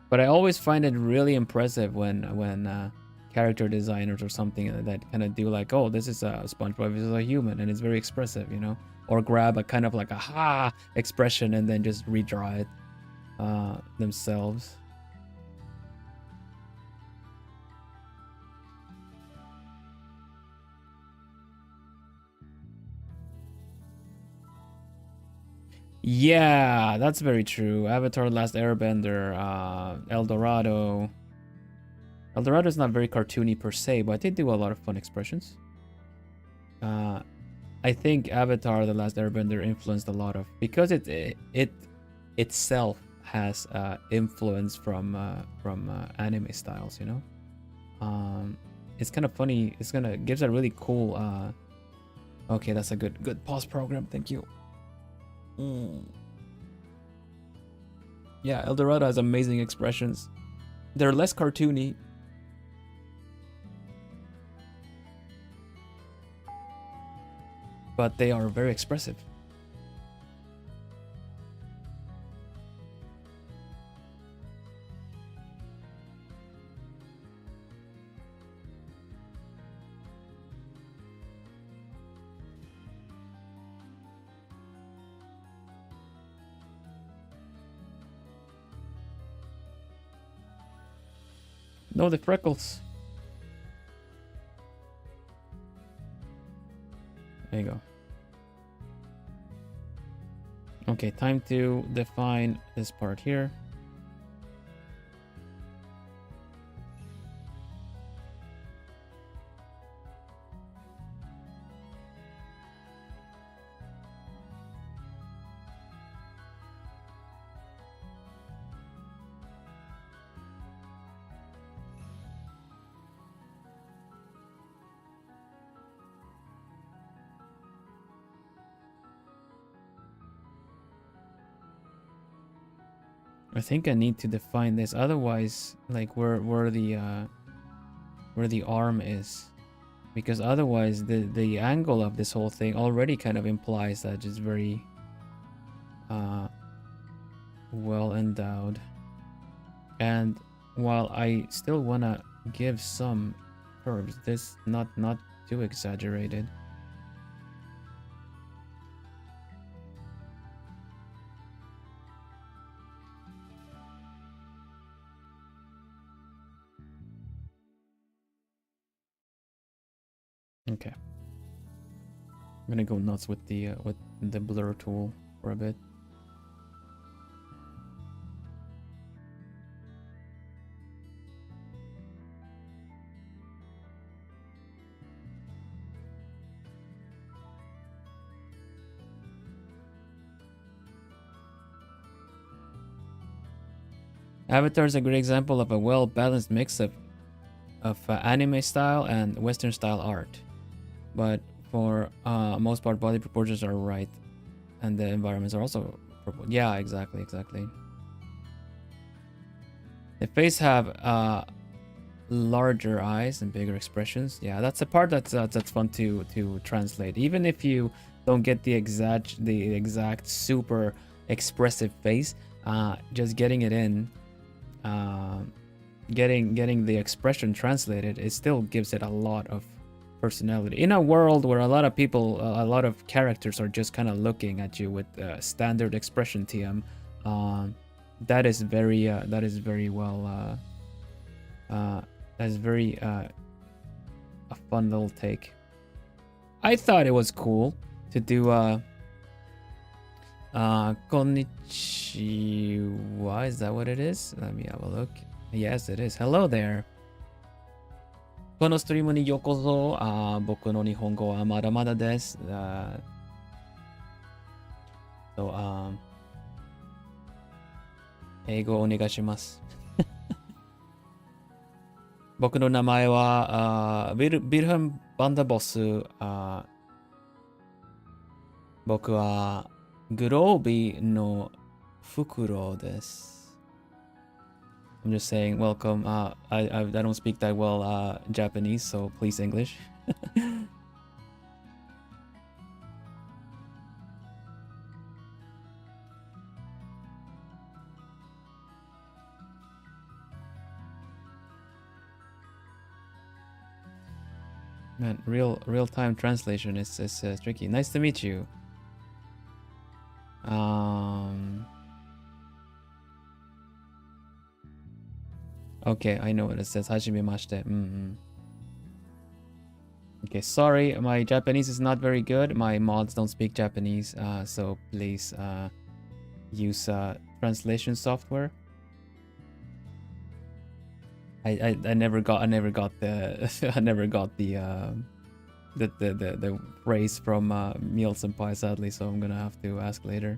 [SPEAKER 1] But I always find it really impressive when character designers or something that kind of do like, oh, this is a SpongeBob, this is a human, and it's very expressive, or grab a kind of like a ha expression and then just redraw it themselves. Yeah, that's very true. Avatar: The Last Airbender, El Dorado. El Dorado is not very cartoony per se, but they do a lot of fun expressions. I think Avatar: The Last Airbender influenced a lot of, because it itself has influence from anime styles. It's kind of funny. Gives a really cool. Okay, that's a good pause program. Thank you. Yeah, El Dorado has amazing expressions. They're less cartoony. But they are very expressive. No, the freckles. There you go. Okay, time to define this part here. I think I need to define this, otherwise, like where the arm is, because otherwise the angle of this whole thing already kind of implies that it's very well endowed. And while I still wanna give some curves, this not too exaggerated. Okay. I'm gonna go nuts with the blur tool for a bit. Avatar is a great example of a well-balanced mix of anime style and Western style art, but for most part, body proportions are right, and the environments are also. Yeah, exactly. The face have larger eyes and bigger expressions. Yeah, that's a part that's fun to translate. Even if you don't get the exact super expressive face, just getting it in. Getting the expression translated, it still gives it a lot of personality in a world where a lot of people, a lot of characters are just kind of looking at you with standard expression TM. That is very well that's very a fun little take. I thought it was cool to do konnichiwa, is that what it is? Let me have a look. Yes, it is. Hello there. このストリームにようこそ。僕の日本語はまだまだです。英語お願いします。僕の名前はVilhelm Vanderbos。僕はグロービーの袋です。I'm just saying welcome. I don't speak that well Japanese, so please English. Man, real-time translation is tricky. Nice to meet you. Okay, I know what it says. Hajimemashite. Okay, sorry, my Japanese is not very good. My mods don't speak Japanese, so please use translation software. I never got the I never got the phrase from Miel Senpai, sadly, so I'm gonna have to ask later.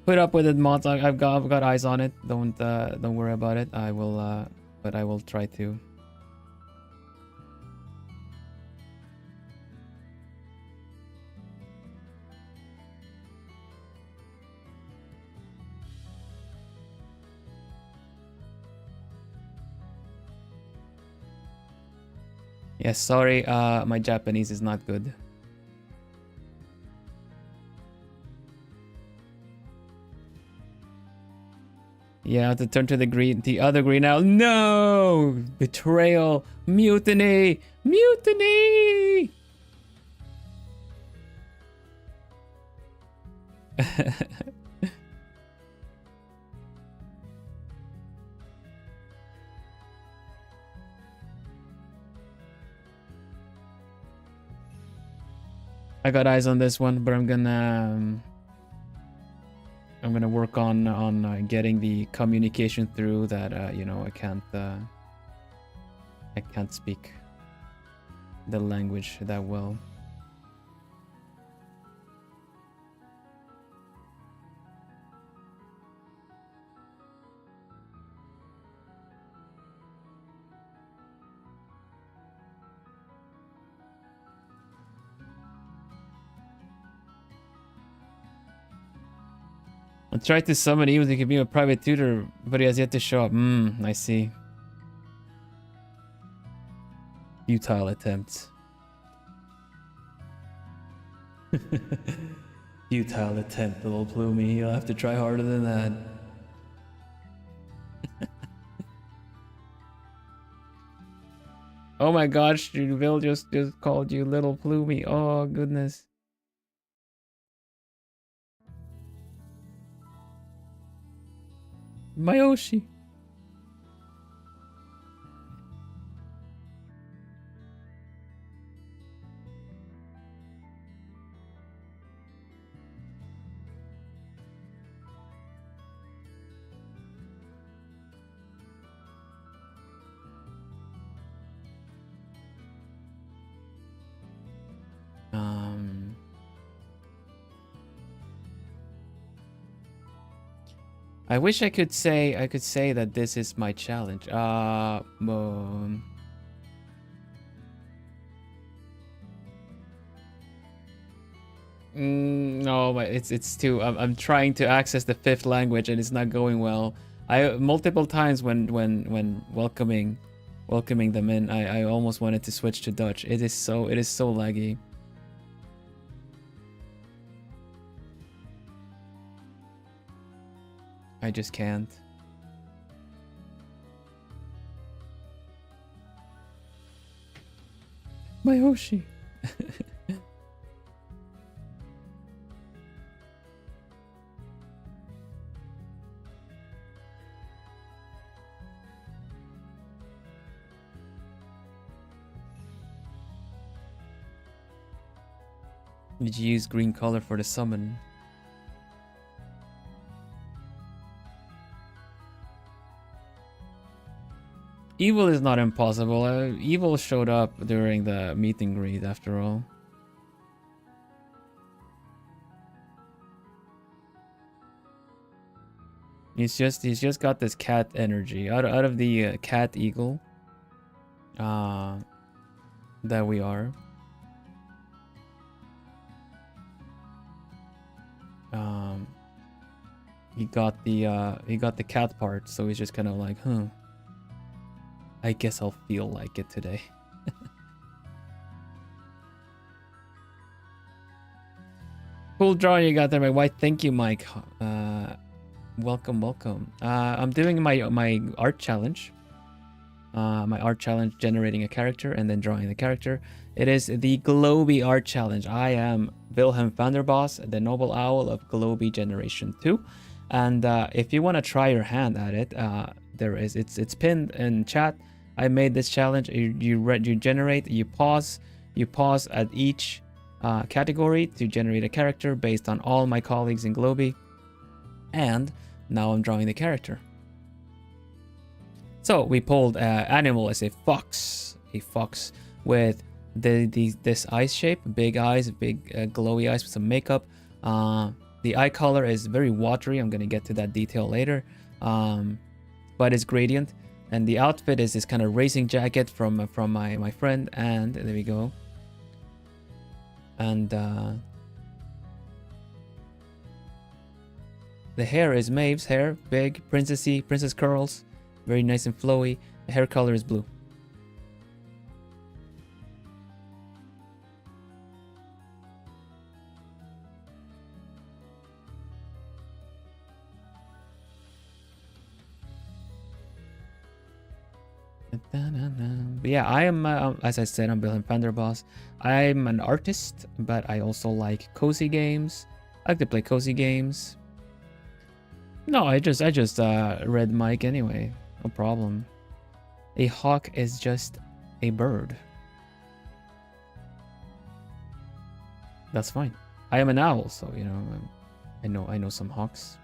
[SPEAKER 1] Put up with it, mods. I've got eyes on it. Don't worry about it. I will but I will try to. Yes, sorry, my Japanese is not good. Yeah, I have to turn to the other green now. No! Betrayal! Mutiny! Mutiny! I got eyes on this one, but I'm gonna work on getting the communication through that. You know, I can't speak the language that well. I tried to summon Evil to give me a private tutor, but he has yet to show up. I see. Futile attempts. Futile attempt, little Plumie. You'll have to try harder than that. Oh my gosh, Vil just called you little Plumie. Oh goodness. Mayoshi. I wish I could say that this is my challenge. No, it's too. I'm trying to access the fifth language and it's not going well. I multiple times when welcoming them in, I almost wanted to switch to Dutch. It is so laggy. I just can't. Mayoshi. Did you use green color for the summon? Evil is not impossible. Evil showed up during the meet and greet after all. He's just got this cat energy out of the cat eagle that we are. He got the cat part, so he's just kind of like, I guess I'll feel like it today. Cool drawing you got there, my white. Thank you, Mike. Welcome. I'm doing my art challenge. My art challenge, generating a character and then drawing the character. It is the Globie art challenge. I am Vilhelm Vanderbos, the noble owl of Globie Generation 2. And if you want to try your hand at it, it's pinned in chat. I made this challenge. You generate, you pause at each category to generate a character based on all my colleagues in Globie. And now I'm drawing the character. So we pulled animal as a fox with this eyes shape, big eyes, big glowy eyes with some makeup. The eye color is very watery. I'm gonna get to that detail later, but it's gradient. And the outfit is this kind of racing jacket from my friend. And there we go. And the hair is Maeve's hair, big, princess curls, very nice and flowy. The hair color is blue. But yeah, I am, as I said, I'm Vilhelm Vanderbos. I'm an artist, but I also like cozy games. I like to play cozy games. No, I just read Mike anyway. No problem. A hawk is just a bird. That's fine. I am an owl, so you know, I know some hawks.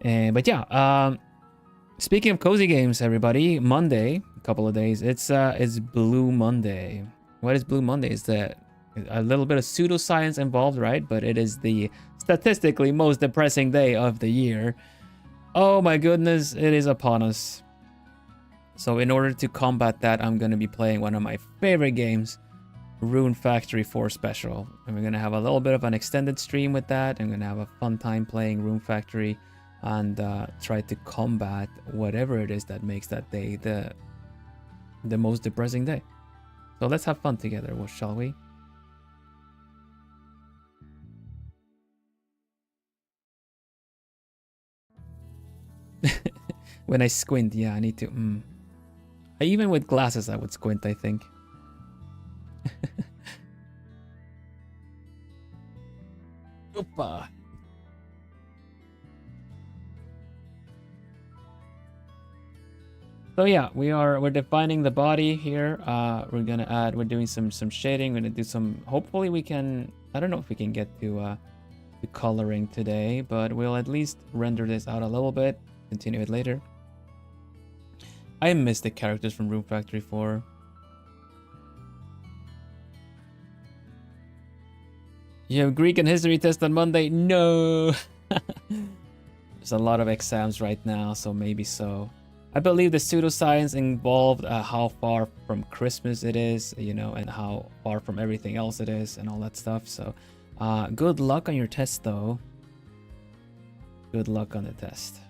[SPEAKER 1] But yeah, speaking of cozy games, everybody, Monday, a couple of days, it's Blue Monday. What is Blue Monday? Is that a little bit of pseudoscience involved, right? But it is the statistically most depressing day of the year. Oh my goodness, it is upon us. So in order to combat that, I'm going to be playing one of my favorite games Rune Factory 4 special. And we're going to have a little bit of an extended stream with that. I'm going to have a fun time playing Rune Factory and try to combat whatever it is that makes that day the most depressing day. So let's have fun together, shall we? When I squint, yeah, I need to. Even with glasses, I would squint, I think. Opa. So yeah, we're defining the body here. We're doing some shading. We're gonna do some. Hopefully we can. I don't know if we can get to coloring today, but we'll at least render this out a little bit. Continue it later. I miss the characters from Rune Factory 4. You have Greek and history test on Monday? No. There's a lot of exams right now, so maybe so. I believe the pseudoscience involved how far from Christmas it is, you know, and how far from everything else it is and all that stuff. So good luck on your test, though. Good luck on the test.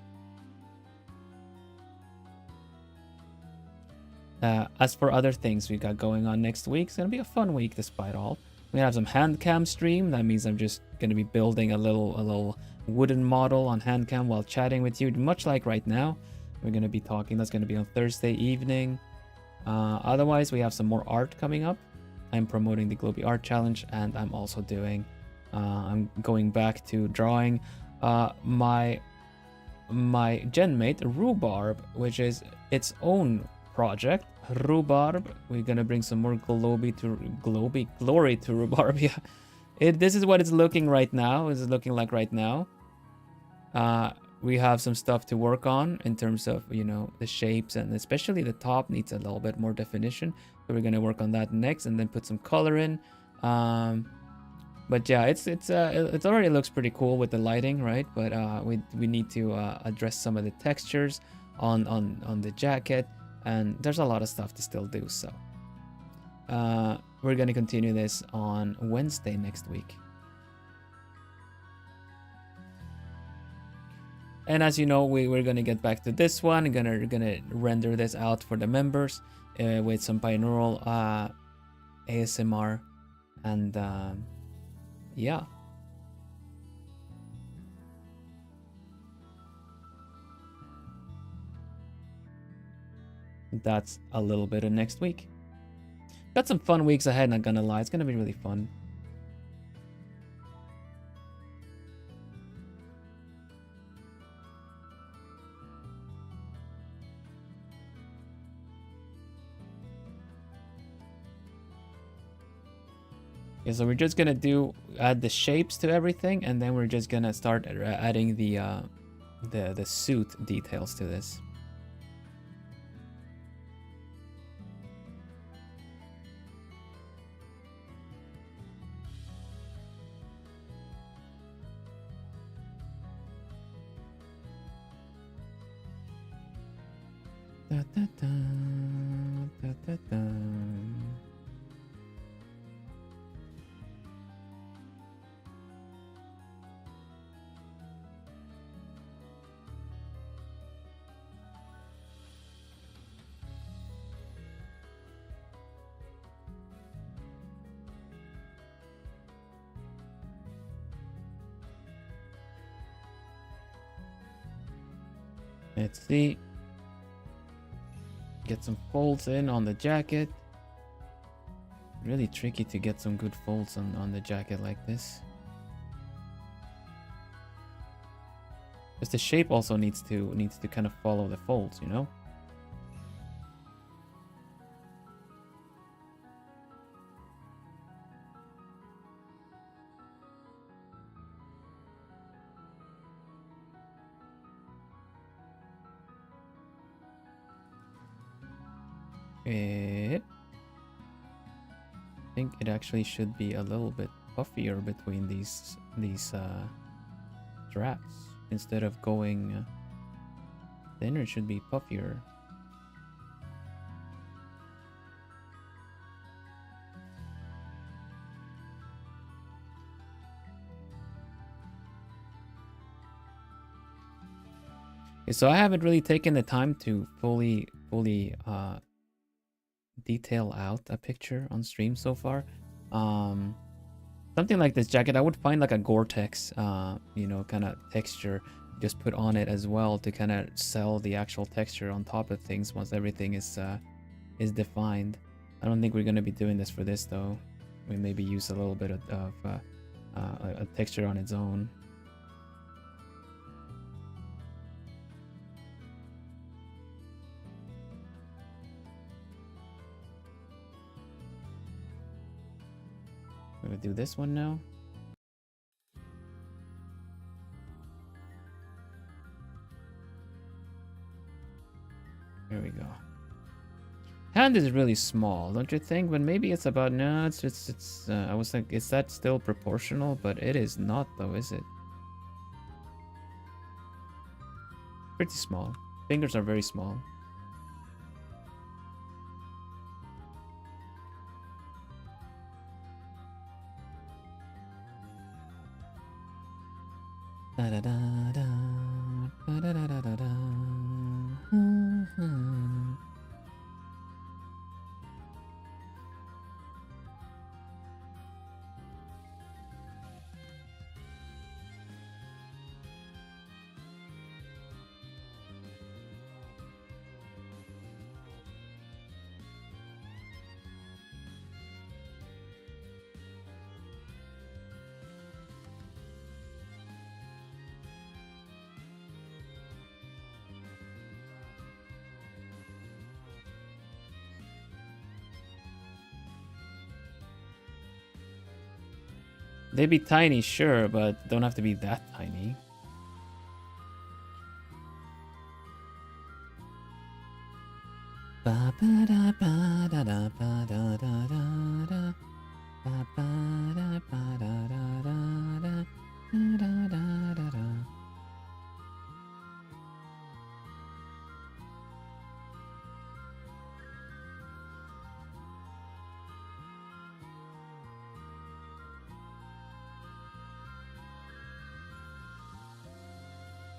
[SPEAKER 1] As for other things we got going on next week, it's going to be a fun week despite all. We're going to have some hand cam stream. That means I'm just going to be building a little wooden model on hand cam while chatting with you, much like right now. We're going to be talking. That's going to be on Thursday evening. Otherwise, we have some more art coming up. I'm promoting the Globie Art Challenge, and I'm also doing... I'm going back to drawing my genmate, Rhubarb, which is its own project. Rhubarb. We're going to bring some more glory to Rhubarb. Yeah. This is what it's looking right now. It's looking like right now. We have some stuff to work on in terms of, you know, the shapes, and especially the top needs a little bit more definition. So we're going to work on that next and then put some color in. But yeah, it already looks pretty cool with the lighting, right? But we need to address some of the textures on the jacket, and there's a lot of stuff to still do. So we're going to continue this on Wednesday next week. And as you know, we're gonna get back to this one. We're gonna render this out for the members with some binaural ASMR, and yeah. That's a little bit of next week. Got some fun weeks ahead, not gonna lie. It's gonna be really fun. Yeah, so we're just gonna add the shapes to everything, and then we're just gonna start adding the suit details to this. Da, da, da, da, da, da. Let's see. Get some folds in on the jacket. Really tricky to get some good folds on the jacket like this. Because the shape also needs to kind of follow the folds, you know? I think it actually should be a little bit puffier between these straps. Instead of going thinner, it should be puffier. So I haven't really taken the time to fully detail out a picture on stream so far. Something like this jacket, I would find like a Gore-Tex, you know, kind of texture, just put on it as well to kind of sell the actual texture on top of things once everything is defined. I don't think we're gonna be doing this for this though. We maybe use a little bit of a texture on its own. I'm gonna do this one now. Here we go. Hand is really small, don't you think? But maybe it's about, no, it's I was like, is that still proportional? But it is not though, is it? Pretty small. Fingers are very small. Da da da da da da da da da. They'd be tiny, sure, but don't have to be that tiny. Ba ba da ba da da ba da da da da. Ba ba da ba da da da da da da da.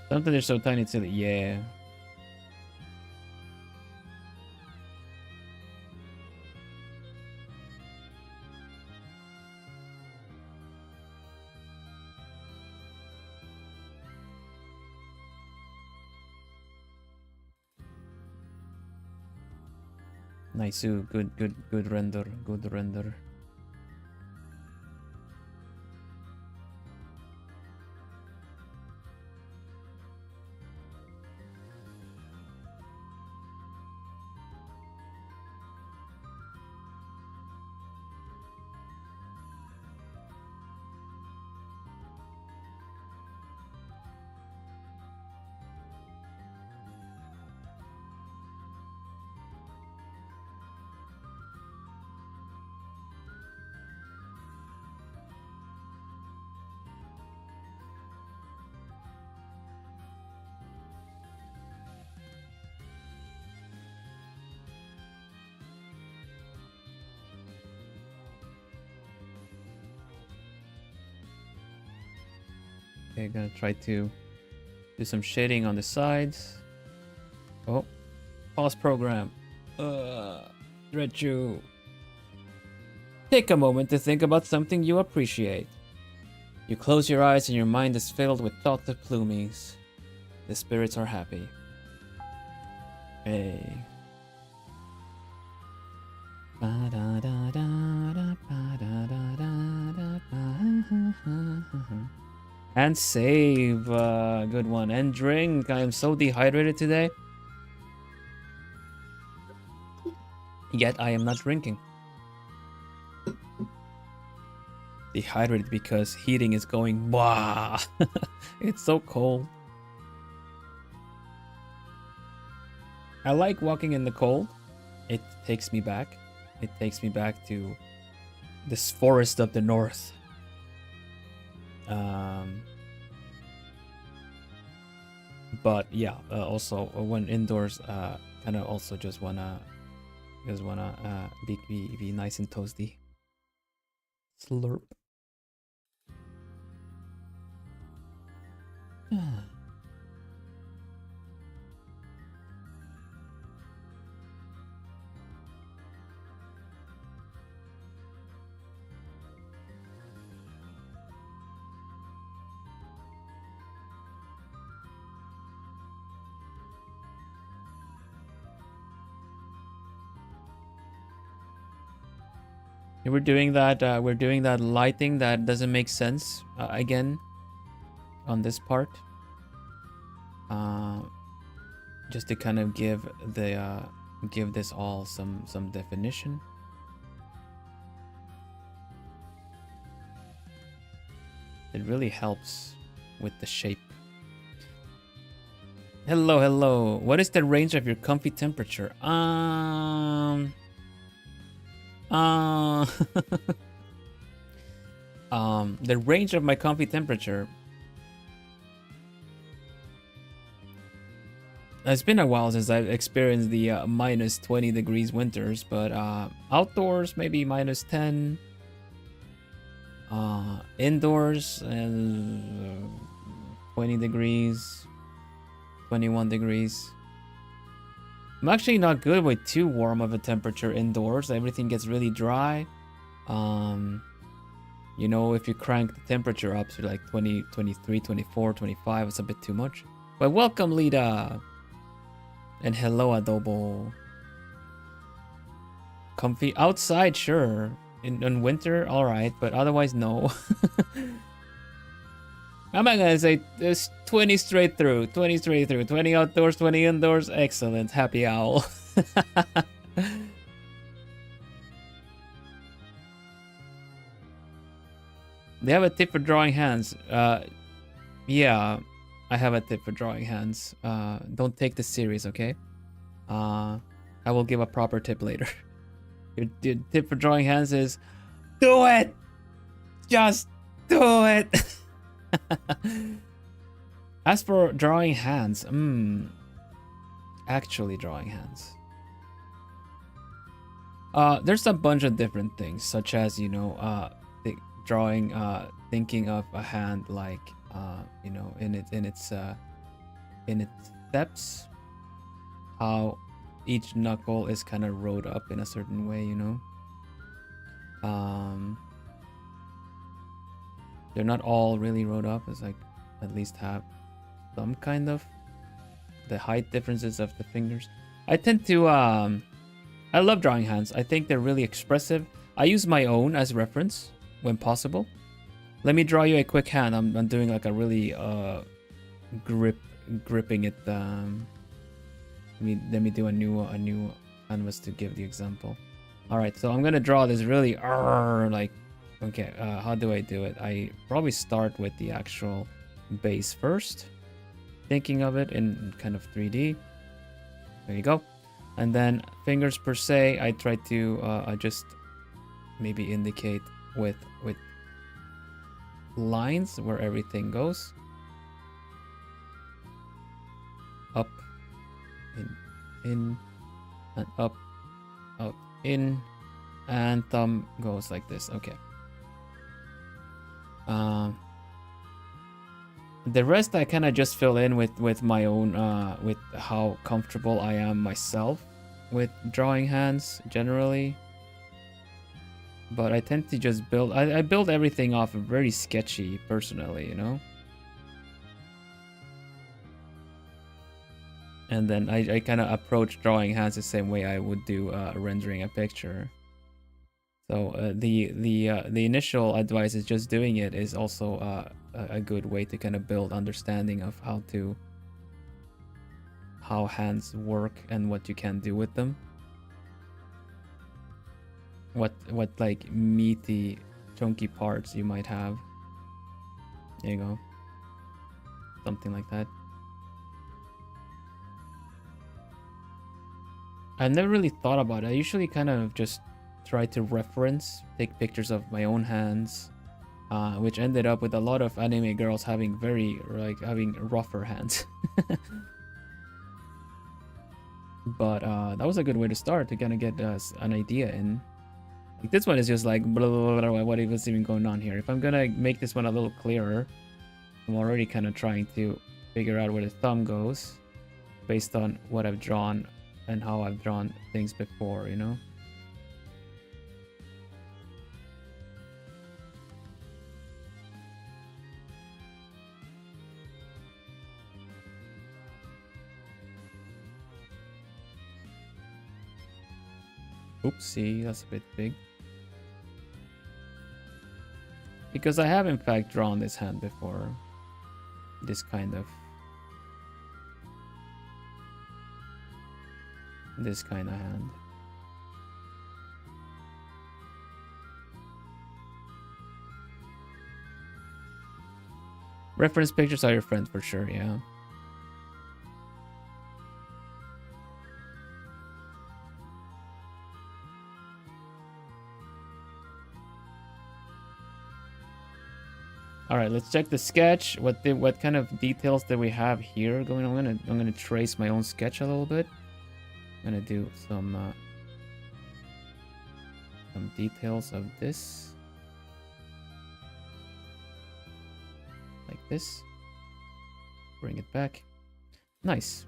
[SPEAKER 1] Something they're so tiny, it's silly. Yeah. Nice, good render, good render. Okay, gonna try to do some shading on the sides. Oh, pause program. Drechu. Take a moment to think about something you appreciate. You close your eyes and your mind is filled with thoughts of plumies. The spirits are happy. Hey. And save, good one. And drink. I am so dehydrated today. Yet I am not drinking. Dehydrated because heating is going. Wow. It's so cold. I like walking in the cold. It takes me back. It takes me back to this forest of the north. But yeah, also when indoors, kind of also just wanna be nice and toasty. Slurp. We're doing that. We're doing that lighting that doesn't make sense again on this part. Just to kind of give the give this all some definition. It really helps with the shape. Hello, hello. What is the range of your comfy temperature? The range of my comfy temperature. It's been a while since I've experienced the minus 20 degrees winters, but outdoors maybe minus 10. Indoors 20 degrees, 21 degrees. I'm actually not good with too warm of a temperature indoors. Everything gets really dry. You know, if you crank the temperature up to like 20, 23, 24, 25, it's a bit too much. But welcome, Lita. And hello, Adobo. Comfy outside, sure. In winter, alright, but otherwise, no. I'm not gonna say this 20 straight through, 20 straight through, 20 outdoors, 20 indoors. Excellent, happy owl. They have a tip for drawing hands. Yeah, I have a tip for drawing hands. Don't take this serious, okay? I will give a proper tip later. Your tip for drawing hands is do it! Just do it! As for drawing hands, actually drawing hands. There's a bunch of different things, such as, you know, drawing, thinking of a hand like, you know, in its steps, how each knuckle is kind of rolled up in a certain way, you know. They're not all really rolled up. It's like at least have some kind of the height differences of the fingers. I tend to I love drawing hands. I think they're really expressive. I use my own as reference when possible. Let me draw you a quick hand. I'm doing like a really gripping it. Let me do a new canvas to give the example. All right, so I'm gonna draw this really like, okay, how do I do it? I probably start with the actual base first, thinking of it in kind of 3D. There you go. And then fingers per se, I try to I just maybe indicate with lines where everything goes. Up, in, and up, in, and thumb goes like this. Okay. The rest I kind of just fill in with my own with how comfortable I am myself with drawing hands generally. But I tend to just build. I build everything off of very sketchy personally, you know. And then I kind of approach drawing hands the same way I would do rendering a picture. So the initial advice is just doing it is also a good way to kind of build understanding of how hands work and what you can do with them. What like meaty, chunky parts you might have. There you go. Something like that. I've never really thought about it. I usually kind of just try to take pictures of my own hands, which ended up with a lot of anime girls having having rougher hands. But that was a good way to start to kind of get an idea in. Like this one is just like blah, blah, blah, blah, what is even going on here? If I'm gonna make this one a little clearer, I'm already kind of trying to figure out where the thumb goes based on what I've drawn and how I've drawn things before, you know? Oopsie, that's a bit big. Because I have in fact drawn this hand before. This kind of hand. Reference pictures are your friend for sure, yeah. All right, let's check the sketch. What kind of details do we have here going on? I'm gonna trace my own sketch a little bit. I'm gonna do some details of this, like this. Bring it back. Nice.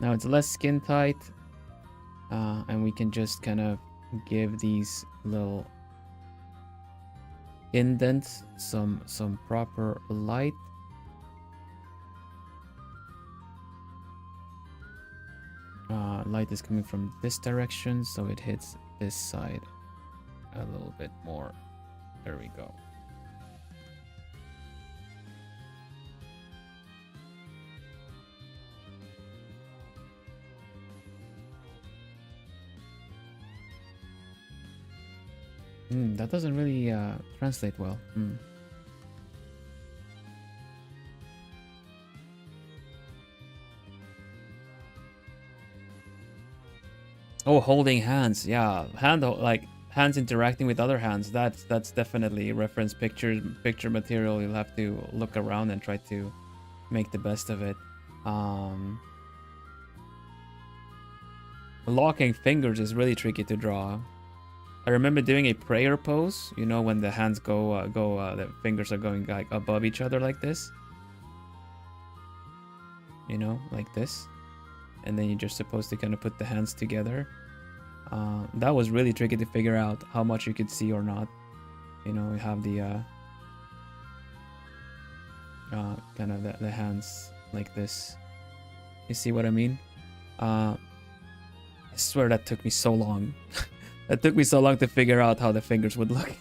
[SPEAKER 1] Now it's less skin tight, and we can just kind of give these little indents some proper light. Light is coming from this direction, so it hits this side a little bit more. There we go. That doesn't really translate well. Oh, holding hands. Yeah, hands interacting with other hands. That's definitely reference picture material. You'll have to look around and try to make the best of it. Locking fingers is really tricky to draw. I remember doing a prayer pose, you know, when the hands the fingers are going like above each other like this. You know, like this. And then you're just supposed to kind of put the hands together. That was really tricky to figure out how much you could see or not. You know, we have the kind of the hands like this. You see what I mean? I swear that took me so long. It took me so long to figure out how the fingers would look.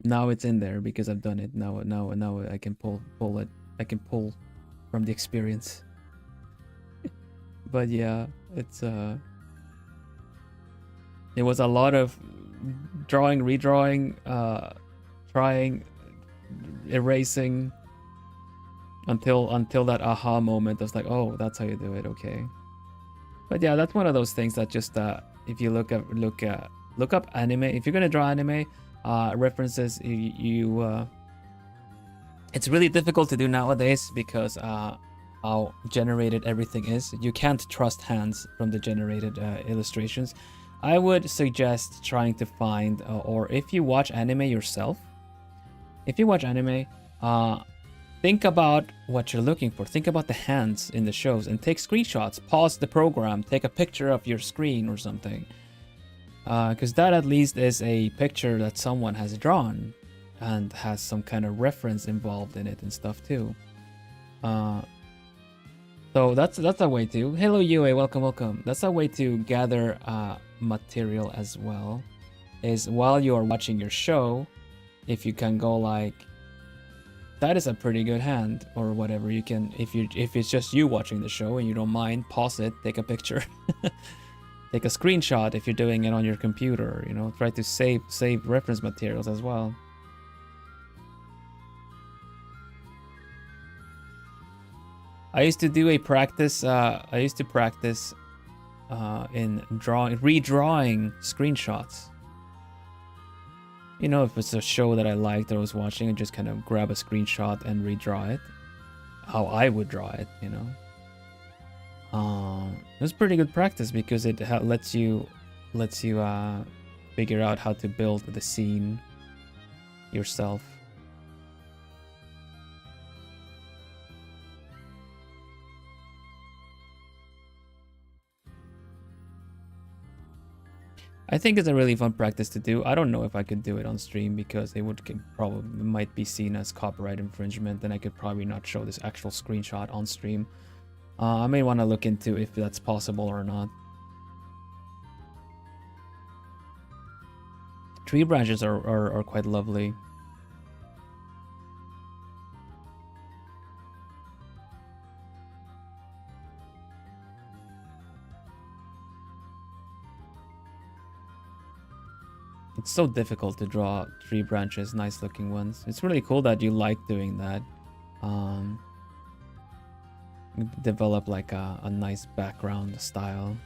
[SPEAKER 1] Now it's in there because I've done it. Now I can pull it. I can pull from the experience. But yeah, it was a lot of drawing, redrawing, trying, erasing. Until that aha moment, I was like, oh, that's how you do it, okay. But yeah, that's one of those things that just if you look up anime, if you're gonna draw anime references, it's really difficult to do nowadays because how generated everything is. You can't trust hands from the generated illustrations. I would suggest trying to find, or if you watch anime yourself, think about what you're looking for. Think about the hands in the shows and take screenshots. Pause the program. Take a picture of your screen or something. Because that at least is a picture that someone has drawn and has some kind of reference involved in it and stuff too. So that's a way to. Hello UA, welcome. That's a way to gather material as well. Is while you are watching your show, if you can go like, that is a pretty good hand or whatever, you can, if it's just you watching the show and you don't mind, pause it, take a picture. Take a screenshot if you're doing it on your computer, you know, try to save reference materials as well. I used to do a practice, in redrawing screenshots. You know, if it's a show that I liked that I was watching, I just kind of grab a screenshot and redraw it. How I would draw it, you know. It was pretty good practice because it lets you figure out how to build the scene yourself. I think it's a really fun practice to do. I don't know if I could do it on stream because it would probably might be seen as copyright infringement, and I could probably not show this actual screenshot on stream. I may want to look into if that's possible or not. Tree branches are quite lovely. It's so difficult to draw tree branches, nice looking ones. It's really cool that you like doing that. Develop like a nice background style.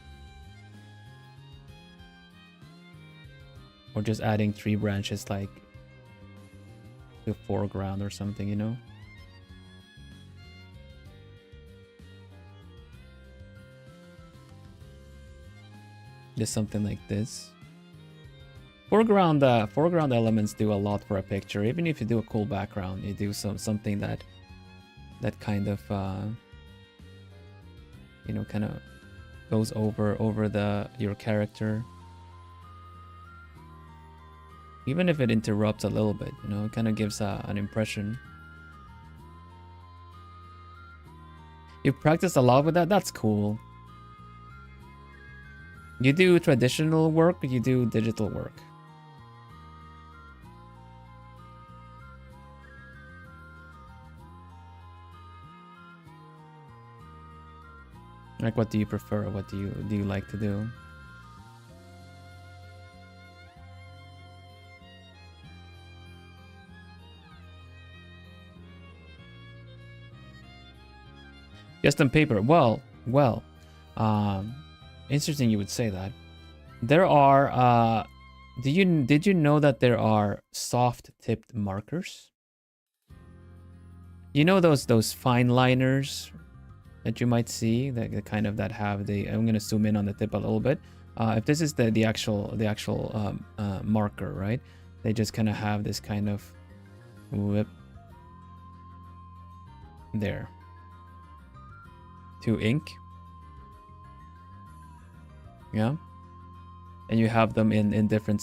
[SPEAKER 1] Or just adding tree branches like to foreground or something, you know? Just something like this. Foreground elements do a lot for a picture. Even if you do a cool background, you do something that kind of you know, kind of goes over your character. Even if it interrupts a little bit, you know, it kind of gives an impression. You practice a lot with that? That's cool. You do traditional work, or you do digital work? Like, what do you prefer? What do you like to do? Just on paper. Well. Interesting you would say that. There are did you know that there are soft tipped markers? You know those fine liners that you might see, the kind of that have the, I'm gonna zoom in on the tip a little bit. If this is the actual marker, right? They just kind of have this kind of whip there to ink. Yeah, and you have them in different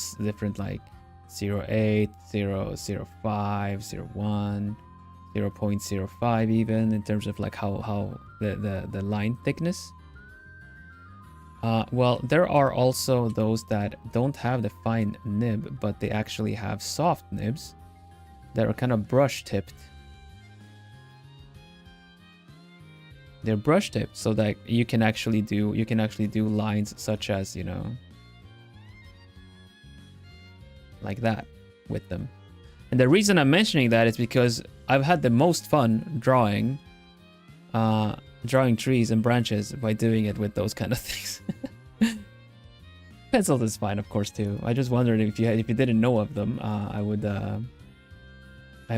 [SPEAKER 1] like 0.8, 0.05, 0.1, 0.05 even, in terms of like how the line thickness. Well, there are also those that don't have the fine nib, but they actually have soft nibs that are kind of brush tipped. They're brush tipped so that you can actually do lines such as, you know, like that with them. And the reason I'm mentioning that is because I've had the most fun drawing trees and branches by doing it with those kind of things. Pencil is fine, of course, too. I just wondered if you didn't know of them, I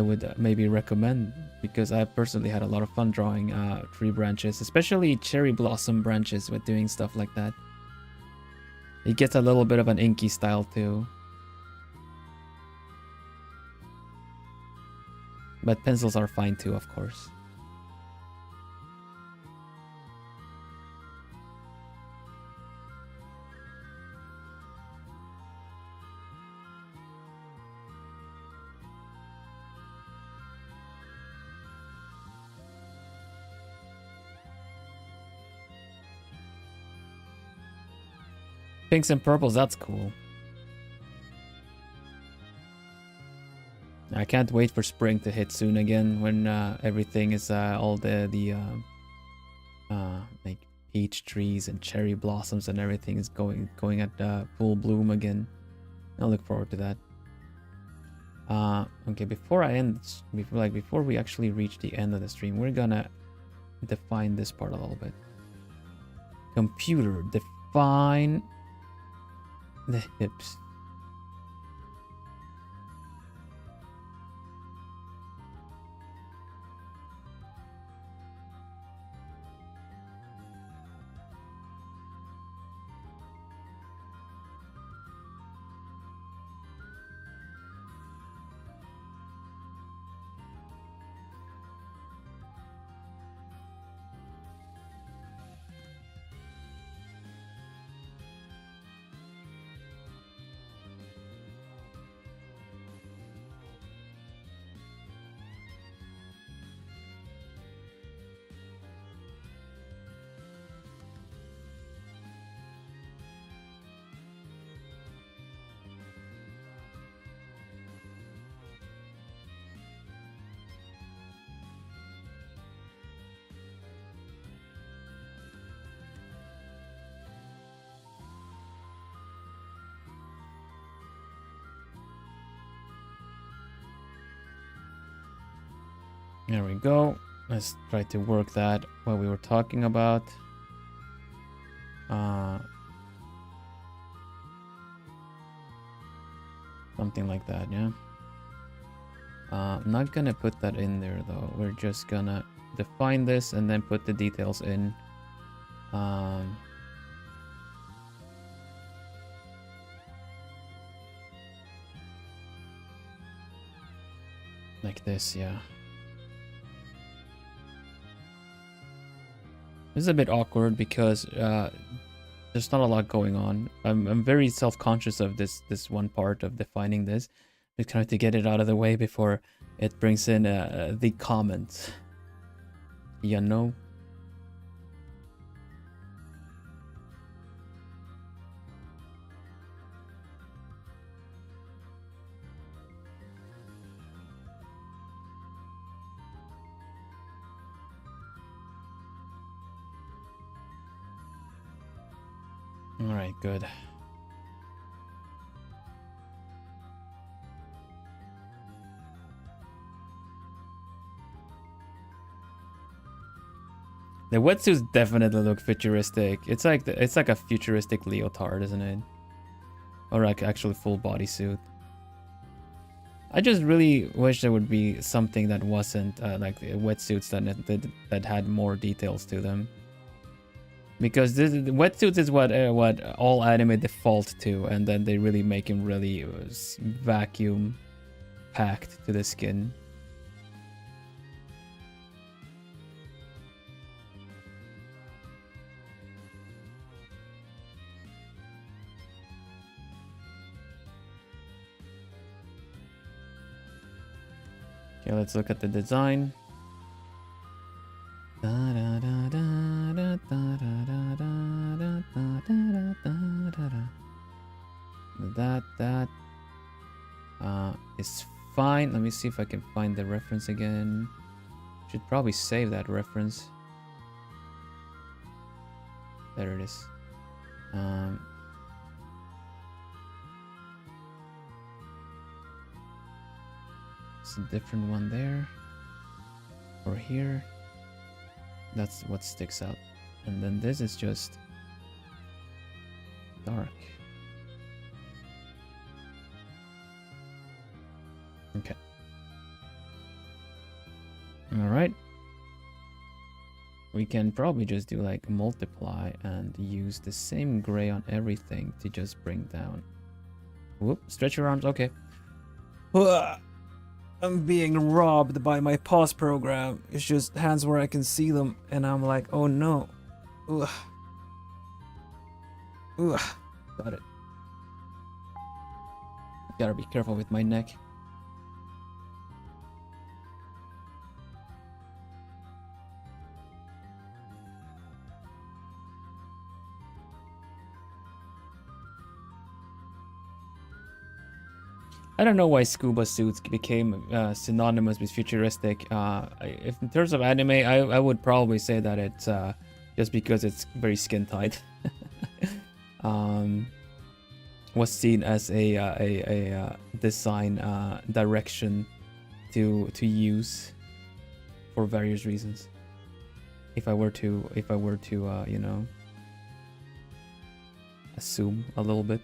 [SPEAKER 1] would maybe recommend, because I personally had a lot of fun drawing tree branches, especially cherry blossom branches, with doing stuff like that. It gets a little bit of an inky style too. But pencils are fine too, of course. Pinks and purples, that's cool. I can't wait for spring to hit soon again, when everything is all the like peach trees and cherry blossoms and everything is going at full bloom again. I look forward to that. Okay, before I end, before we actually reach the end of the stream, we're gonna define this part a little bit. Computer, define the hips. There we go. Let's try to work that what we were talking about. Something like that, yeah. I'm not gonna put that in there though. We're just gonna define this and then put the details in. Like this, yeah. This is a bit awkward because there's not a lot going on. I'm very self-conscious of this one part of defining this. Just kind of to get it out of the way before it brings in the comments. You know? Alright, good. The wetsuits definitely look futuristic. It's like a futuristic leotard, isn't it? Or like actually full bodysuit. I just really wish there would be something that wasn't like wetsuits that had more details to them. Because the wetsuits is what all anime default to, and then they really make him really vacuum packed to the skin. Okay, let's look at the design. That is fine. Let me see if I can find the reference again. Should probably save that reference. There it is. It's a different one there. Or here. That's what sticks out. And then this is just dark. Okay. Alright. We can probably just do like multiply and use the same gray on everything to just bring down. Whoop, stretch your arms, okay. I'm being robbed by my pause program. It's just hands where I can see them, and I'm like, oh no. Ugh. Ugh. Got it. Gotta be careful with my neck. I don't know why scuba suits became synonymous with futuristic. If in terms of anime, I would probably say that it's just because it's very skin tight. Was seen as a design direction to use for various reasons. If I were to you know, assume a little bit.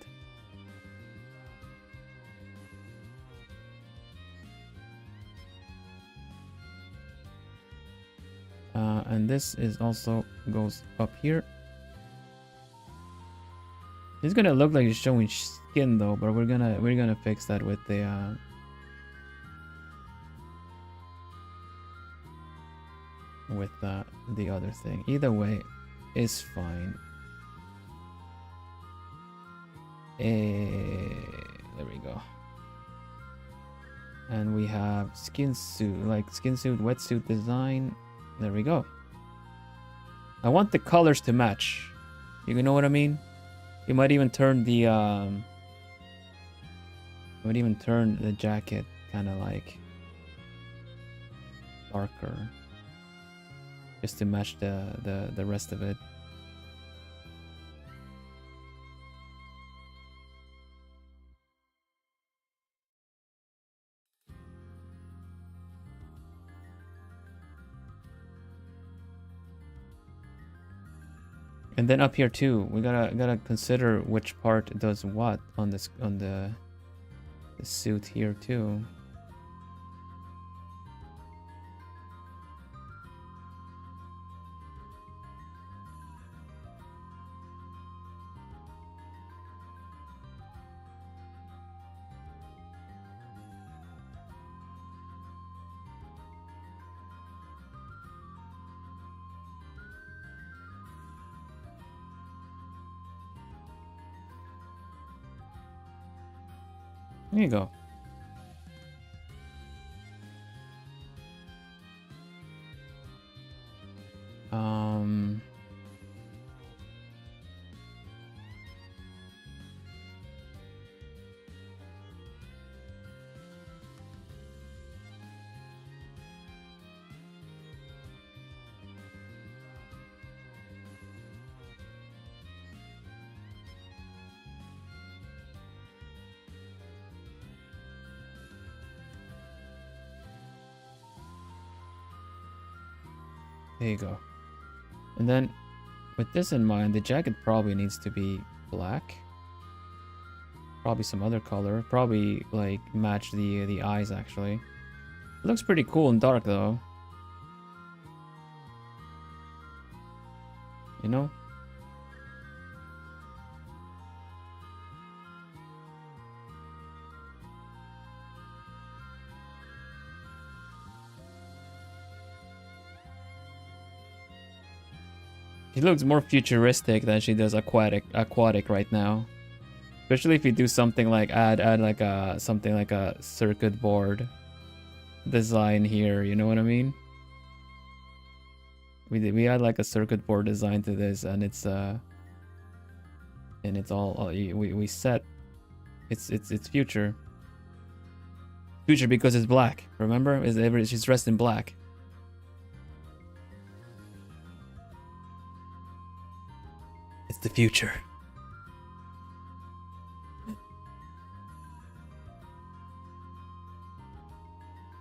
[SPEAKER 1] And this is also goes up here. It's gonna look like it's showing skin though, but we're gonna fix that with the other thing. Either way is fine. There we go. And we have skin suit, wetsuit design. There we go. I want the colors to match. You know what I mean? You might even turn the jacket kind of like darker, just to match the rest of it. And then up here too, we gotta consider which part does what on this on the suit here too. There you go. There you go. And then with this in mind, the jacket probably needs to be black. Probably some other color. Probably like match the eyes actually. It looks pretty cool in dark though. You know? She looks more futuristic than she does aquatic right now. Especially if you do something like add like a something like a circuit board design here, you know what I mean? We add like a circuit board design to this, and it's all we set it's future because it's black. Remember, she's dressed in black. It's the future.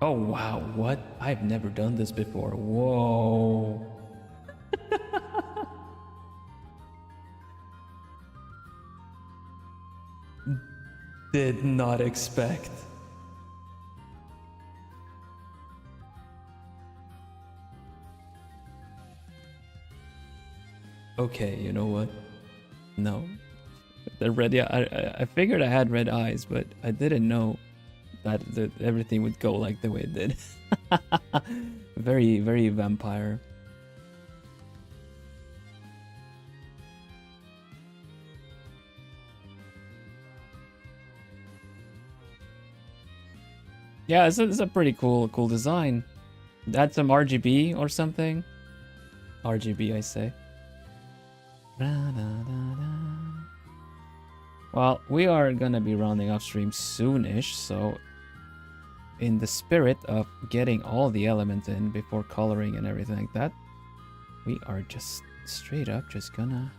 [SPEAKER 1] Oh wow, what? I've never done this before. Whoa. Did not expect. Okay, you know what? No. The red, yeah, I figured I had red eyes, but I didn't know that everything would go like the way it did. Very, very vampire. Yeah, it's a pretty cool design. Add some RGB or something. RGB, I say. Well, we are gonna be rounding off stream soonish, so in the spirit of getting all the elements in before coloring and everything like that, we are just straight up just gonna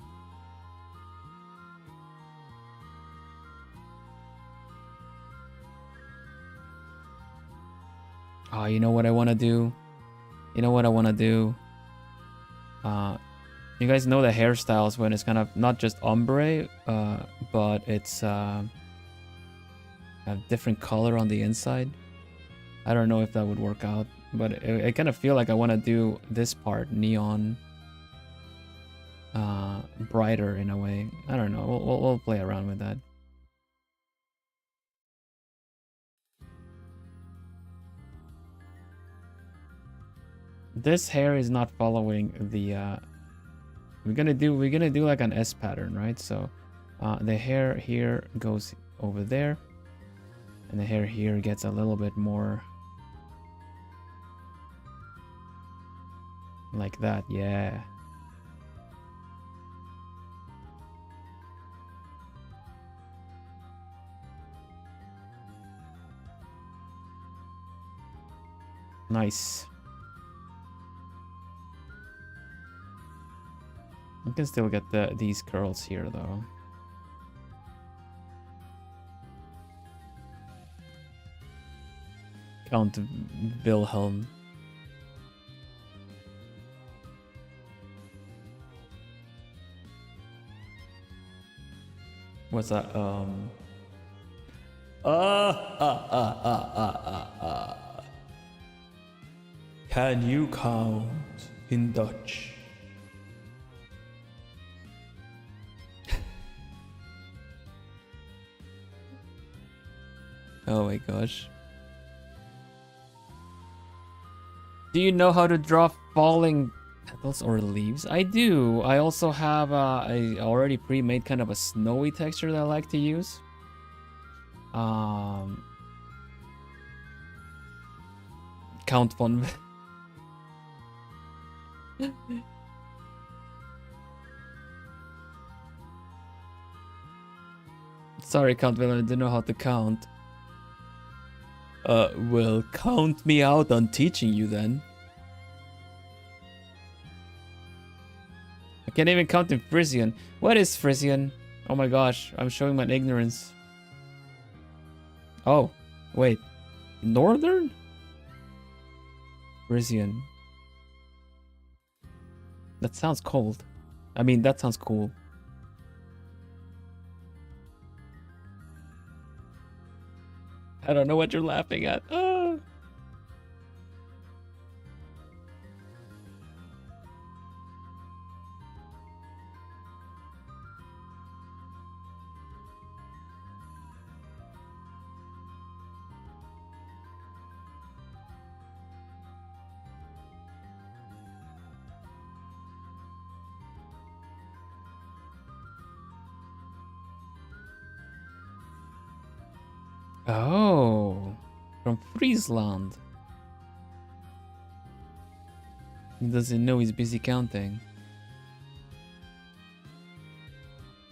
[SPEAKER 1] oh, you know what I want to do? You know what I want to do? You guys know the hairstyles when it's kind of not just ombre, but it's a different color on the inside. I don't know if that would work out, but I kind of feel like I want to do this part neon, brighter in a way. I don't know. We'll play around with that. This hair is not following the. We're gonna do like an S pattern, right? So the hair here goes over there, and the hair here gets a little bit more like that. Yeah. Nice. You can still get these curls here though. Count Vilhelm. What's that? Can you count in Dutch? Oh my gosh. Do you know how to draw falling petals or leaves? I do. I also have a already pre-made kind of a snowy texture that I like to use. Count von. Sorry, Count Vilhelm, I didn't know how to count. Well, count me out on teaching you then. I can't even count in Frisian. What is Frisian? Oh my gosh, I'm showing my ignorance. Oh, wait. Northern? Frisian. That sounds cold. I mean, that sounds cool. I don't know what you're laughing at. Oh. Oh, from Friesland. He doesn't know he's busy counting.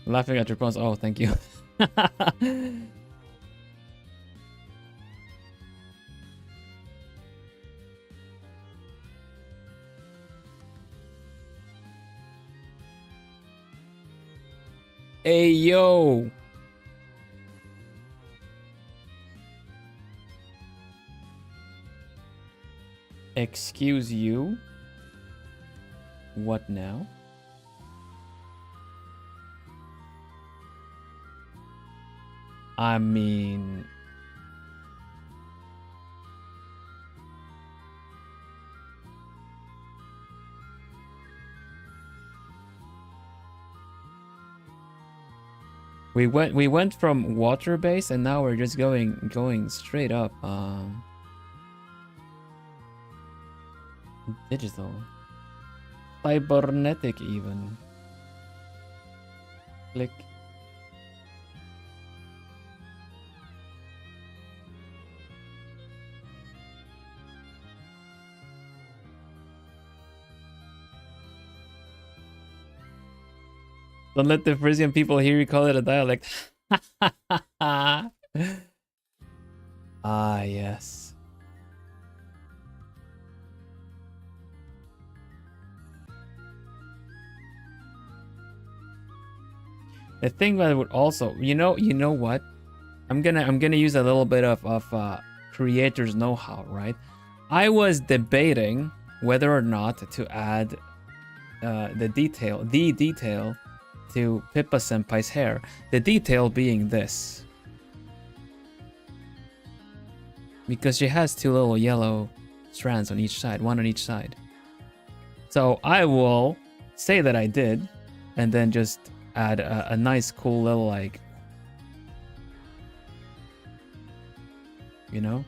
[SPEAKER 1] Laughing at your pause. Oh, thank you. Hey, yo. Excuse you? What now? I mean... We went from water base and now we're just going straight up. Digital. Cybernetic even. Click. Don't let the Frisian people hear you call it a dialect. Ah, yes. The thing that would also, you know what? I'm gonna use a little bit of creator's know-how, right? I was debating whether or not to add the detail to Pippa Senpai's hair. The detail being this. Because she has two little yellow strands on each side, one on each side. So I will say that I did, and then just add a nice cool little, like, you know?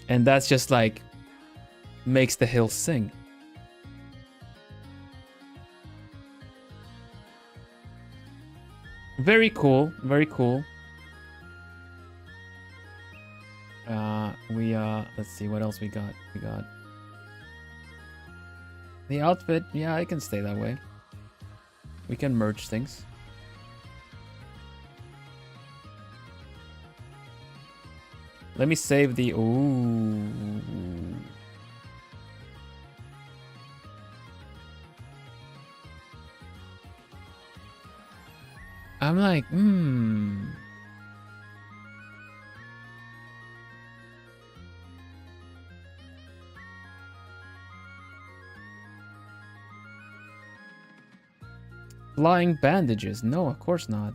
[SPEAKER 1] And that's just like makes the hill sing. Very cool, very cool. Let's see what else we got. We got the outfit. Yeah, I can stay that way. We can merge things. Let me save the... Ooh. I'm like, Flying bandages. No, of course not.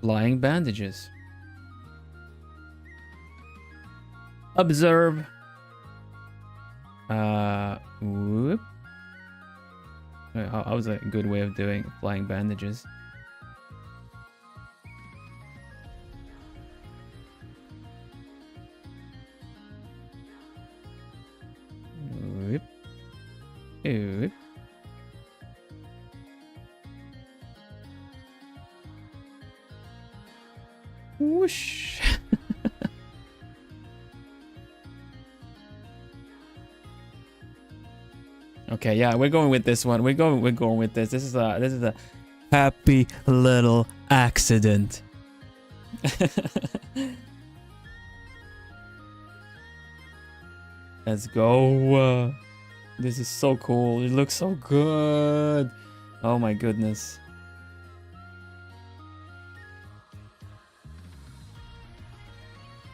[SPEAKER 1] Flying bandages. Observe. Whoop. How was a good way of doing flying bandages? Whoop. Whoop. Whoosh. Okay, yeah, we're going with this one. We're going with this. This is a happy little accident. Let's go. This is so cool. It looks so good. Oh my goodness.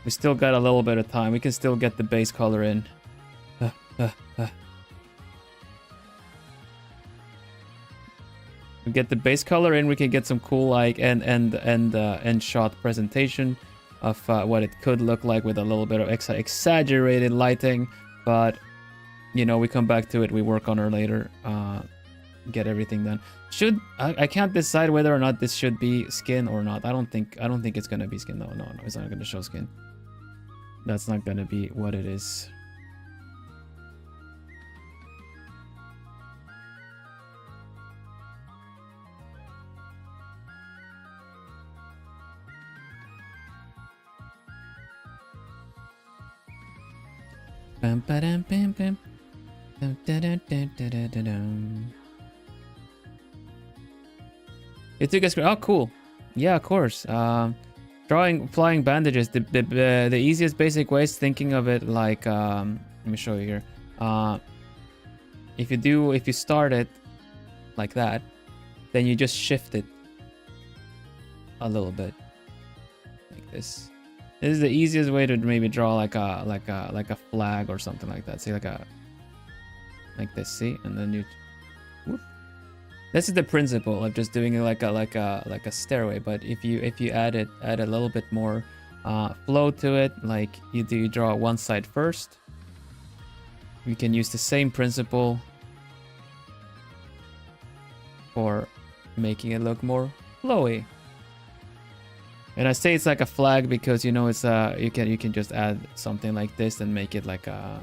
[SPEAKER 1] We still got a little bit of time. We can still get the base color in. We get the base color in. We can get some cool like end shot presentation of what it could look like with a little bit of exaggerated lighting. But you know, we come back to it. We work on it later. Get everything done. I can't decide whether or not this should be skin or not. I don't think it's gonna be skin. No, it's not gonna show skin. That's not gonna be what it is. Bam, ba-dam, bam, bam. Dum, da-dum, dum, da-da-da-dum. You took a screen. Oh, cool. Yeah, of course. Drawing flying bandages. The easiest basic way is thinking of it like let me show you here. If you start it like that, then you just shift it a little bit like this. This is the easiest way to maybe draw like a flag or something like that. See, like this. See, and then you. Whoop. This is the principle of just doing it like a stairway. But if you add a little bit more flow to it, like you draw one side first. You can use the same principle for making it look more flowy. And I say it's like a flag because you know it's you can just add something like this and make it like a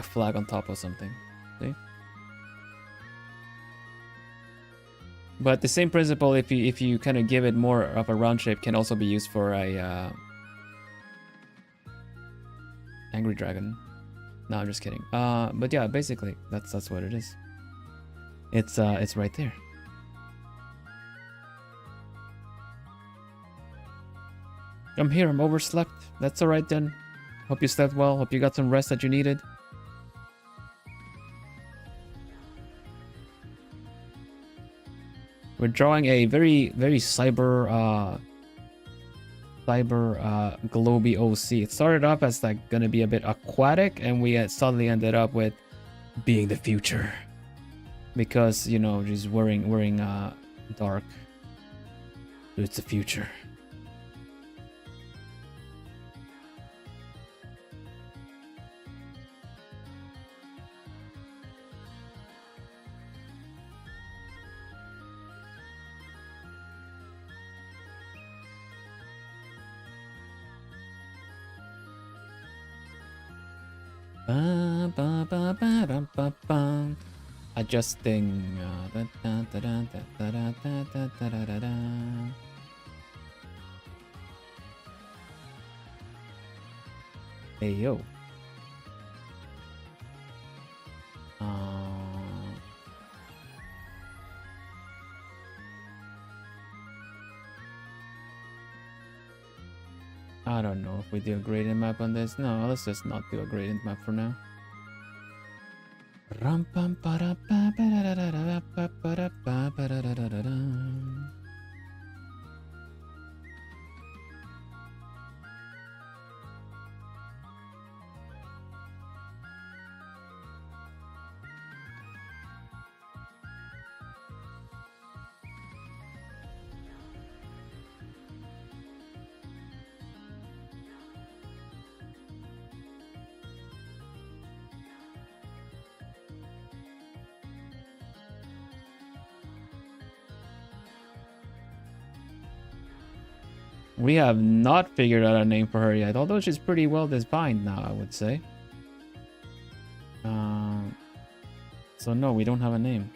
[SPEAKER 1] flag on top of something. See? But the same principle, if you kind of give it more of a round shape, can also be used for a angry dragon. No, I'm just kidding. But yeah, basically that's what it is. It's right there. I'm here. I'm overslept. That's alright then. Hope you slept well. Hope you got some rest that you needed. We're drawing a very cyber globie OC. It started off as like gonna be a bit aquatic, and we suddenly ended up with being the future because you know she's wearing dark. So it's the future. Adjusting. Hey yo. I don't know if we do a gradient map on this. No, let's just not do a gradient map for now. We have not figured out a name for her yet, although she's pretty well designed now, I would say. So no, we don't have a name.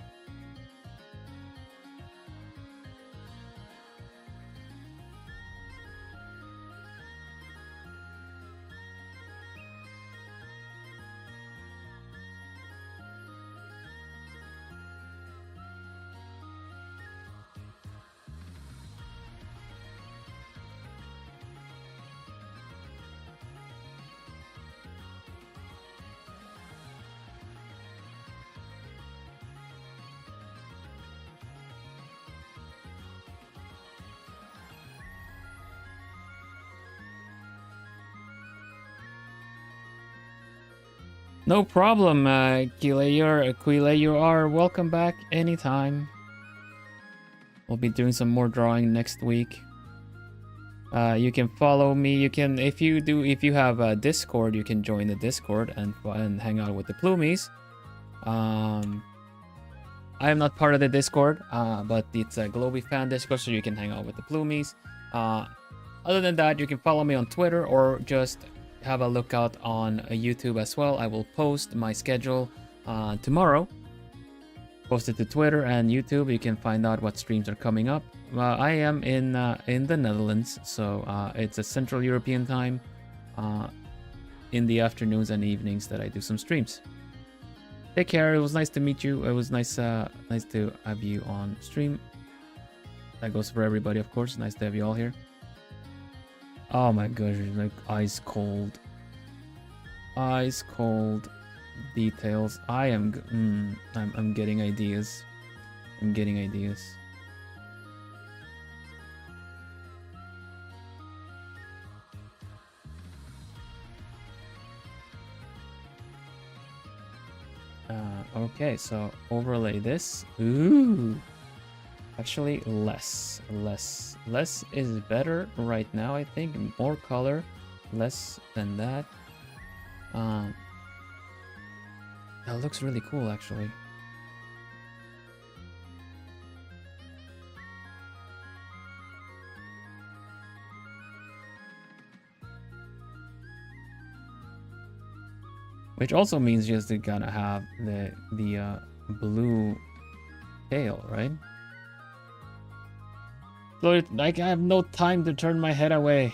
[SPEAKER 1] No problem, Quile, you are welcome back anytime. We'll be doing some more drawing next week. You can follow me. You can, if you have a Discord, you can join the Discord and hang out with the Plumies. I am not part of the Discord, but it's a Globie fan Discord, so you can hang out with the Plumies. Other than that, you can follow me on Twitter or just have a lookout on YouTube as well. I will post my schedule tomorrow. Post it to Twitter and YouTube. You can find out what streams are coming up. I am in the Netherlands, so it's a Central European time in the afternoons and evenings that I do some streams. Take care. It was nice to meet you. It was nice to have you on stream. That goes for everybody, of course. Nice to have you all here. Oh my gosh, like ice cold details. I'm getting ideas. Okay, so overlay this. Ooh. Actually, less is better right now, I think. More color, less than that. That looks really cool, actually. Which also means just to kind of have the blue tail, right? So like I have no time to turn my head away.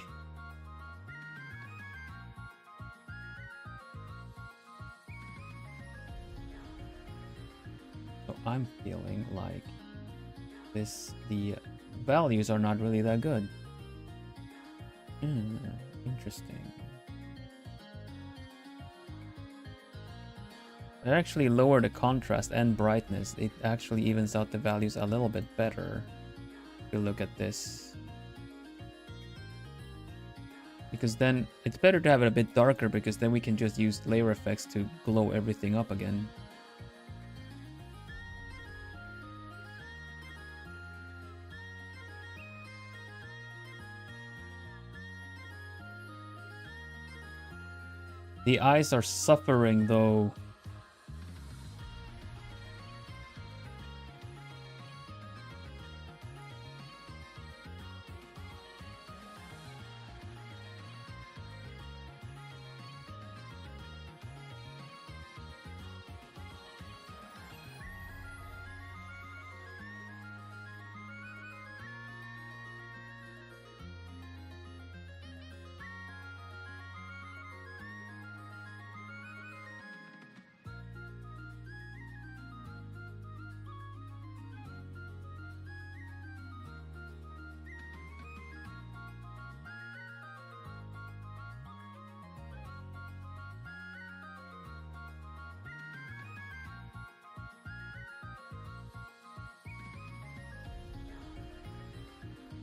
[SPEAKER 1] So I'm feeling like the values are not really that good. Interesting. I actually lower the contrast and brightness. It actually evens out the values a little bit better. If you look at this. Because then it's better to have it a bit darker, because then we can just use layer effects to glow everything up again. The eyes are suffering though.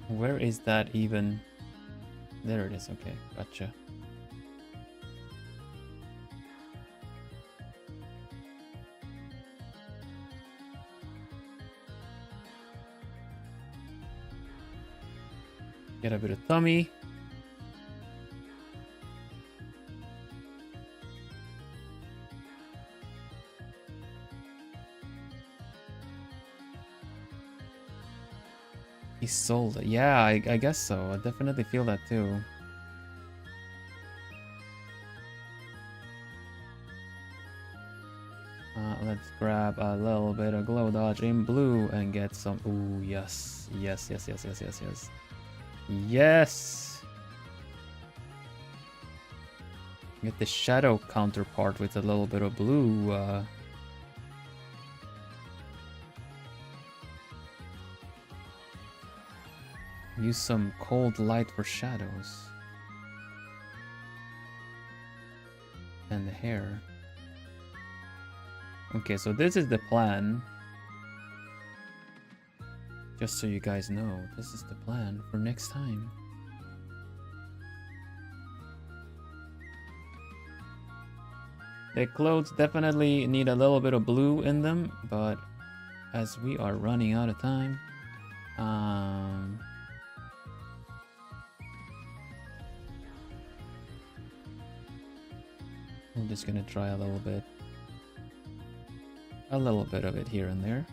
[SPEAKER 1] Where is that even? There it is. Okay, gotcha. Get a bit of tummy. He sold it. Yeah, I guess so. I definitely feel that too. Let's grab a little bit of glow dodge in blue and get some. Ooh, yes. Yes, yes, yes, yes, yes, yes. Yes! Get the shadow counterpart with a little bit of blue. Use some cold light for shadows. And the hair. Okay, so this is the plan. Just so you guys know, this is the plan for next time. The clothes definitely need a little bit of blue in them, but as we are running out of time, I'm just gonna try a little bit of it here and there.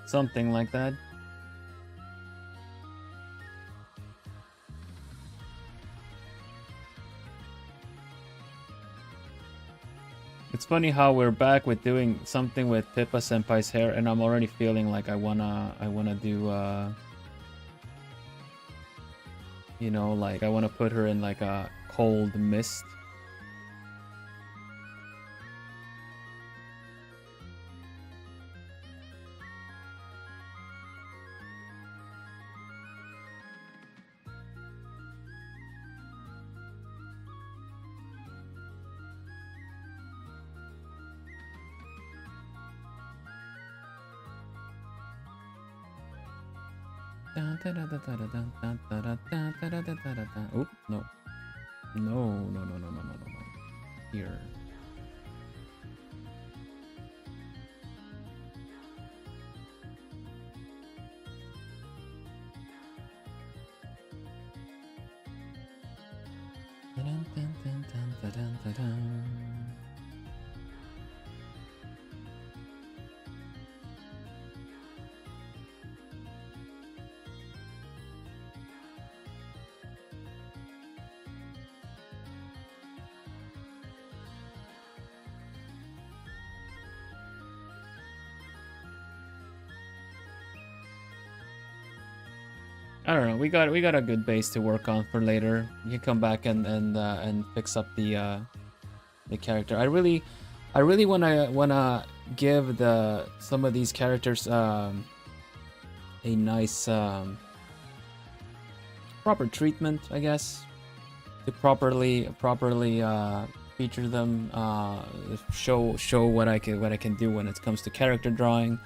[SPEAKER 1] Something like that. It's funny how we're back with doing something with Pippa Senpai's hair, and I'm already feeling like I wanna do you know, like I wanna put her in like a cold mist. Oh, no. No. Here. I don't know. We got a good base to work on for later. You can come back and fix up the character. I really wanna give some of these characters a nice proper treatment, I guess, to properly feature them, show what I can do when it comes to character drawing.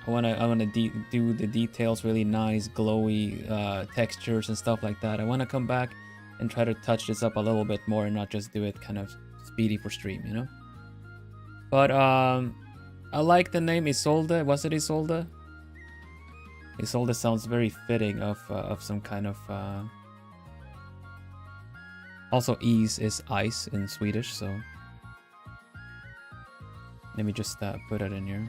[SPEAKER 1] I wanna do the details really nice, glowy textures and stuff like that. I wanna come back and try to touch this up a little bit more and not just do it kind of speedy for stream, you know. But I like the name Isolde. Was it Isolde? Isolde sounds very fitting of some kind of. Also, is ice in Swedish, so let me just put it in here.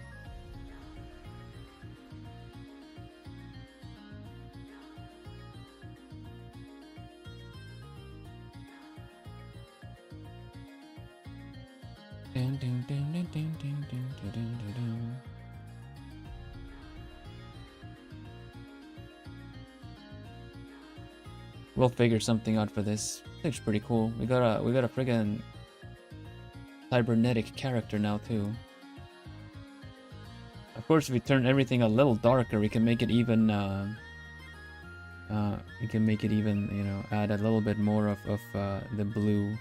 [SPEAKER 1] We'll figure something out for this. Looks pretty cool. We got a friggin' cybernetic character now too. Of course, if we turn everything a little darker, we can make it even. You know, add a little bit more of the blue.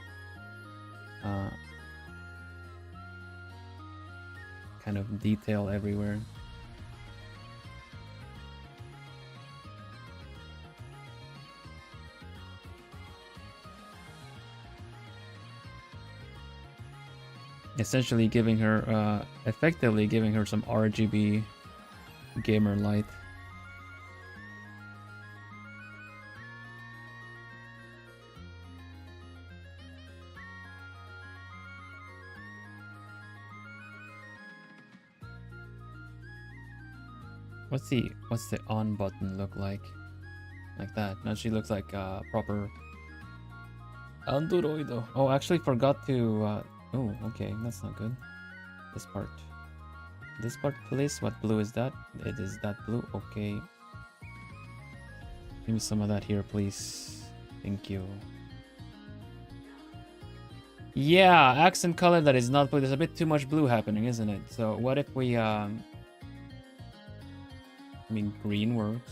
[SPEAKER 1] Kind of detail everywhere. Essentially giving her, effectively giving her some RGB gamer light. What's the on button look like? Like that. Now she looks like a proper Android. Oh, actually forgot to oh, okay, that's not good. This part. This part, please. What blue is that? It is that blue. Okay. Give me some of that here, please. Thank you. Yeah, accent color that is not blue. There's a bit too much blue happening, isn't it? So what if we I mean, green works.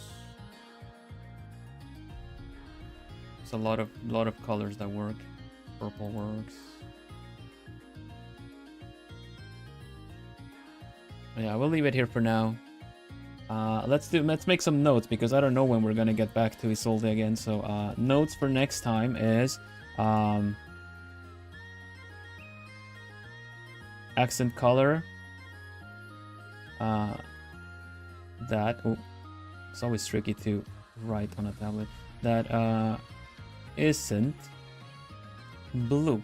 [SPEAKER 1] There's a lot of colors that work. Purple works. Yeah, we'll leave it here for now. Let's make some notes because I don't know when we're gonna get back to Isolde again. So notes for next time is accent color. That it's always tricky to write on a tablet. That isn't blue.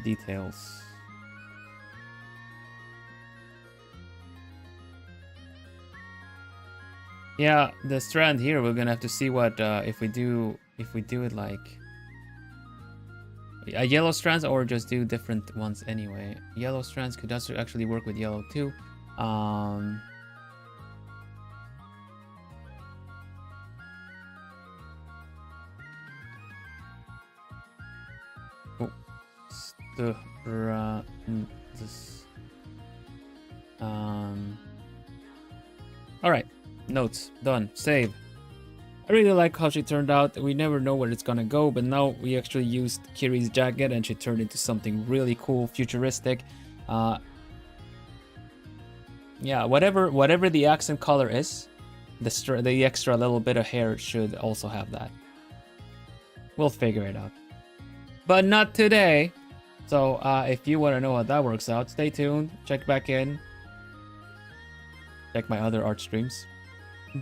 [SPEAKER 1] Details. Yeah, the strand here, we're gonna have to see what if we do it like a yellow strands or just do different ones anyway. Yellow strands could also actually work with yellow too. Oh, this. All right. Notes done. Save. I really like how she turned out. We never know where it's gonna go, but now we actually used Kiri's jacket and she turned into something really cool, futuristic. Yeah, whatever the accent color is, the extra little bit of hair should also have that. We'll figure it out, but not today. So if you want to know how that works out, stay tuned. Check back in. Check my other art streams.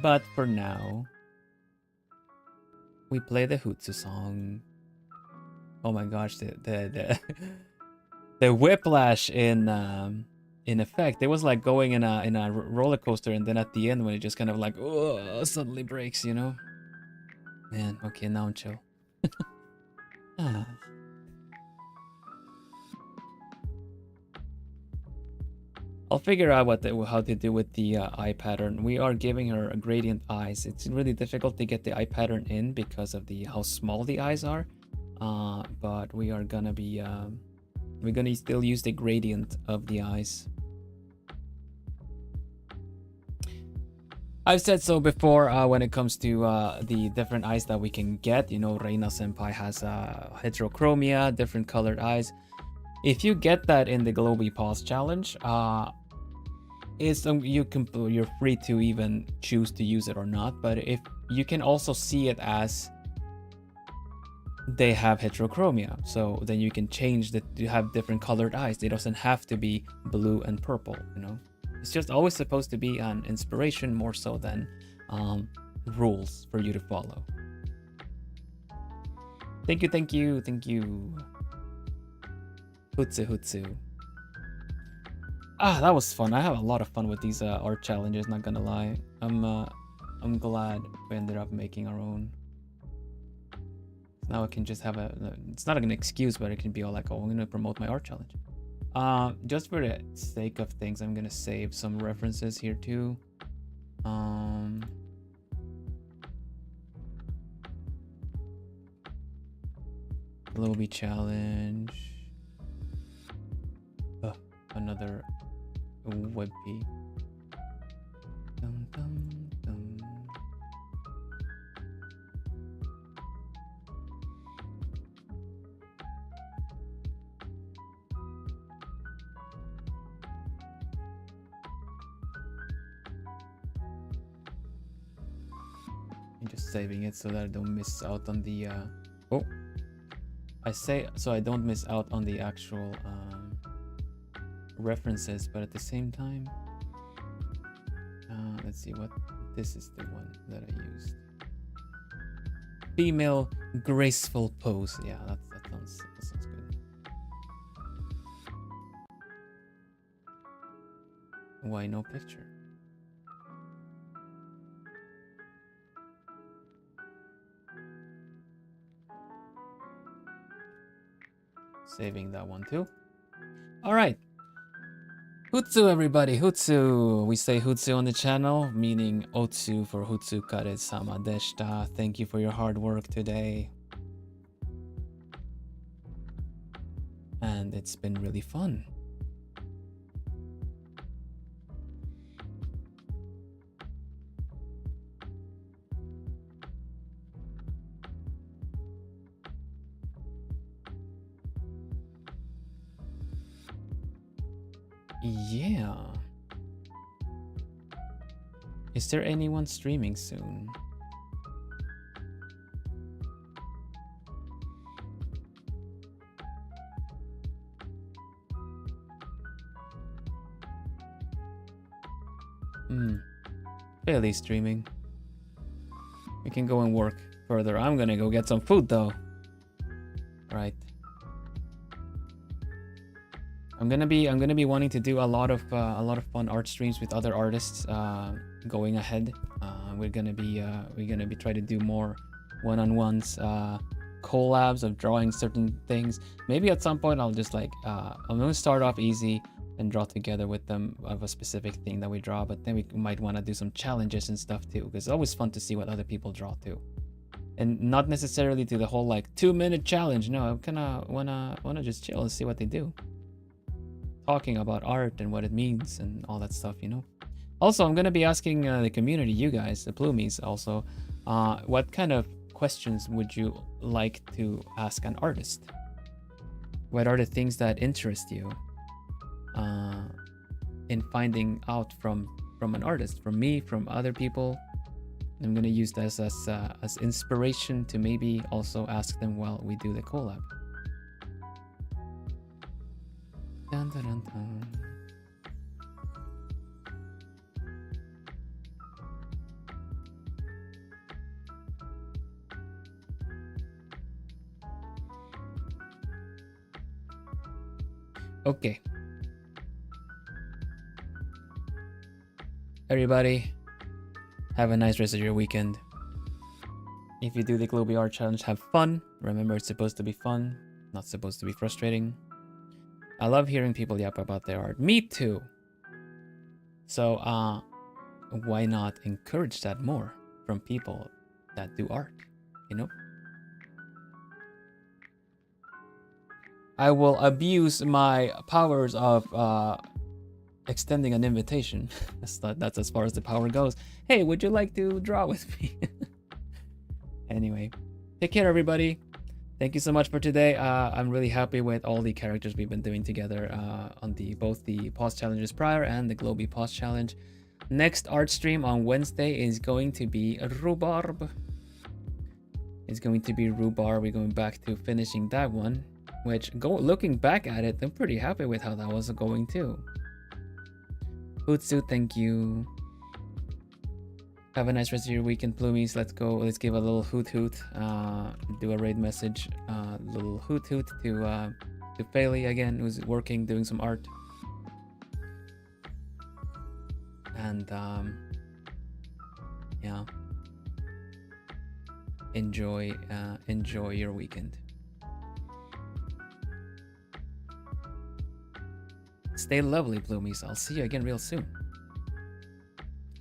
[SPEAKER 1] But for now, we play the Hutsu song. Oh my gosh, the whiplash in effect. It was like going in a roller coaster, and then at the end when it just kind of like suddenly breaks, you know. Man, okay, now I'm chill. I'll figure out how to do with the eye pattern. We are giving her a gradient eyes. It's really difficult to get the eye pattern in because of how small the eyes are. But we are gonna be we're gonna still use the gradient of the eyes. I've said so before when it comes to the different eyes that we can get. You know, Reina Senpai has heterochromia, different colored eyes. If you get that in the Globie Pause challenge, you're free to even choose to use it or not. But if you can also see it as they have heterochromia, so then you can change that you have different colored eyes. It doesn't have to be blue and purple, you know. It's just always supposed to be an inspiration more so than rules for you to follow. Thank you. Hutsu. That was fun. I have a lot of fun with these art challenges, not gonna lie. I'm glad we ended up making our own. Now I can just have it's not an excuse, but it can be all like, oh, I'm gonna promote my art challenge. Just for the sake of things, I'm gonna save some references here too. Globie challenge. Another WebP. Dum, dum, dum. I'm just saving it so that I don't miss out on the oh, I say so I don't miss out on the actual references, but at the same time, let's see what this is, the one that I used. Female graceful pose. Yeah, that sounds good. Why no picture? Saving that one too. All right. Hutsu, everybody. Hutsu. We say Hutsu on the channel, meaning Otsu for Hutsu Kare-sama deshita. Thank you for your hard work today. And it's been really fun. Yeah. Is there anyone streaming soon? Barely streaming. We can go and work further. I'm gonna go get some food though. Right. I'm gonna be wanting to do a lot of fun art streams with other artists going ahead. We're gonna be trying to do more one-on-ones, collabs of drawing certain things. Maybe at some point I'll just like I'm gonna start off easy and draw together with them of a specific thing that we draw, but then we might want to do some challenges and stuff too, because it's always fun to see what other people draw too. And not necessarily to the whole like 2-minute challenge. No, I kind of wanna just chill and see what they do. Talking about art and what it means and all that stuff, you know. Also, I'm gonna be asking the community, you guys, the Plumies, also, what kind of questions would you like to ask an artist? What are the things that interest you in finding out from an artist, from me, from other people? I'm gonna use this as inspiration to maybe also ask them while we do the collab. Dun, dun, dun, dun. Okay. Everybody, have a nice rest of your weekend. If you do the Globie Art Challenge, have fun. Remember, it's supposed to be fun, not supposed to be frustrating. I love hearing people yap about their art. Me too. So, why not encourage that more from people that do art, you know? I will abuse my powers of extending an invitation. That's as far as the power goes. Hey, would you like to draw with me? Anyway, take care, everybody. Thank you so much for today. I'm really happy with all the characters we've been doing together on both the pause challenges prior and the Globie pause challenge. Next art stream on Wednesday is going to be Rhubarb. It's going to be Rhubarb. We're going back to finishing that one, which looking back at it, I'm pretty happy with how that was going too. Hootsuit, thank you. Have a nice rest of your weekend, Plumies. Let's go. Let's give a little hoot hoot. Do a raid message. Little hoot hoot to Faley again, who's working, doing some art. And yeah, enjoy your weekend. Stay lovely, Plumies. I'll see you again real soon.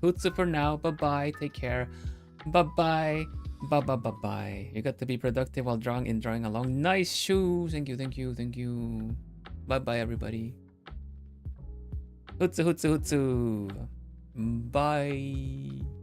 [SPEAKER 1] Hootsu for now. Bye-bye. Take care. Bye-bye. Bye-bye. You got to be productive while drawing along. Nice shoes. Thank you, thank you, thank you. Bye-bye, everybody. Hootsu, hootsu, hootsu. Bye.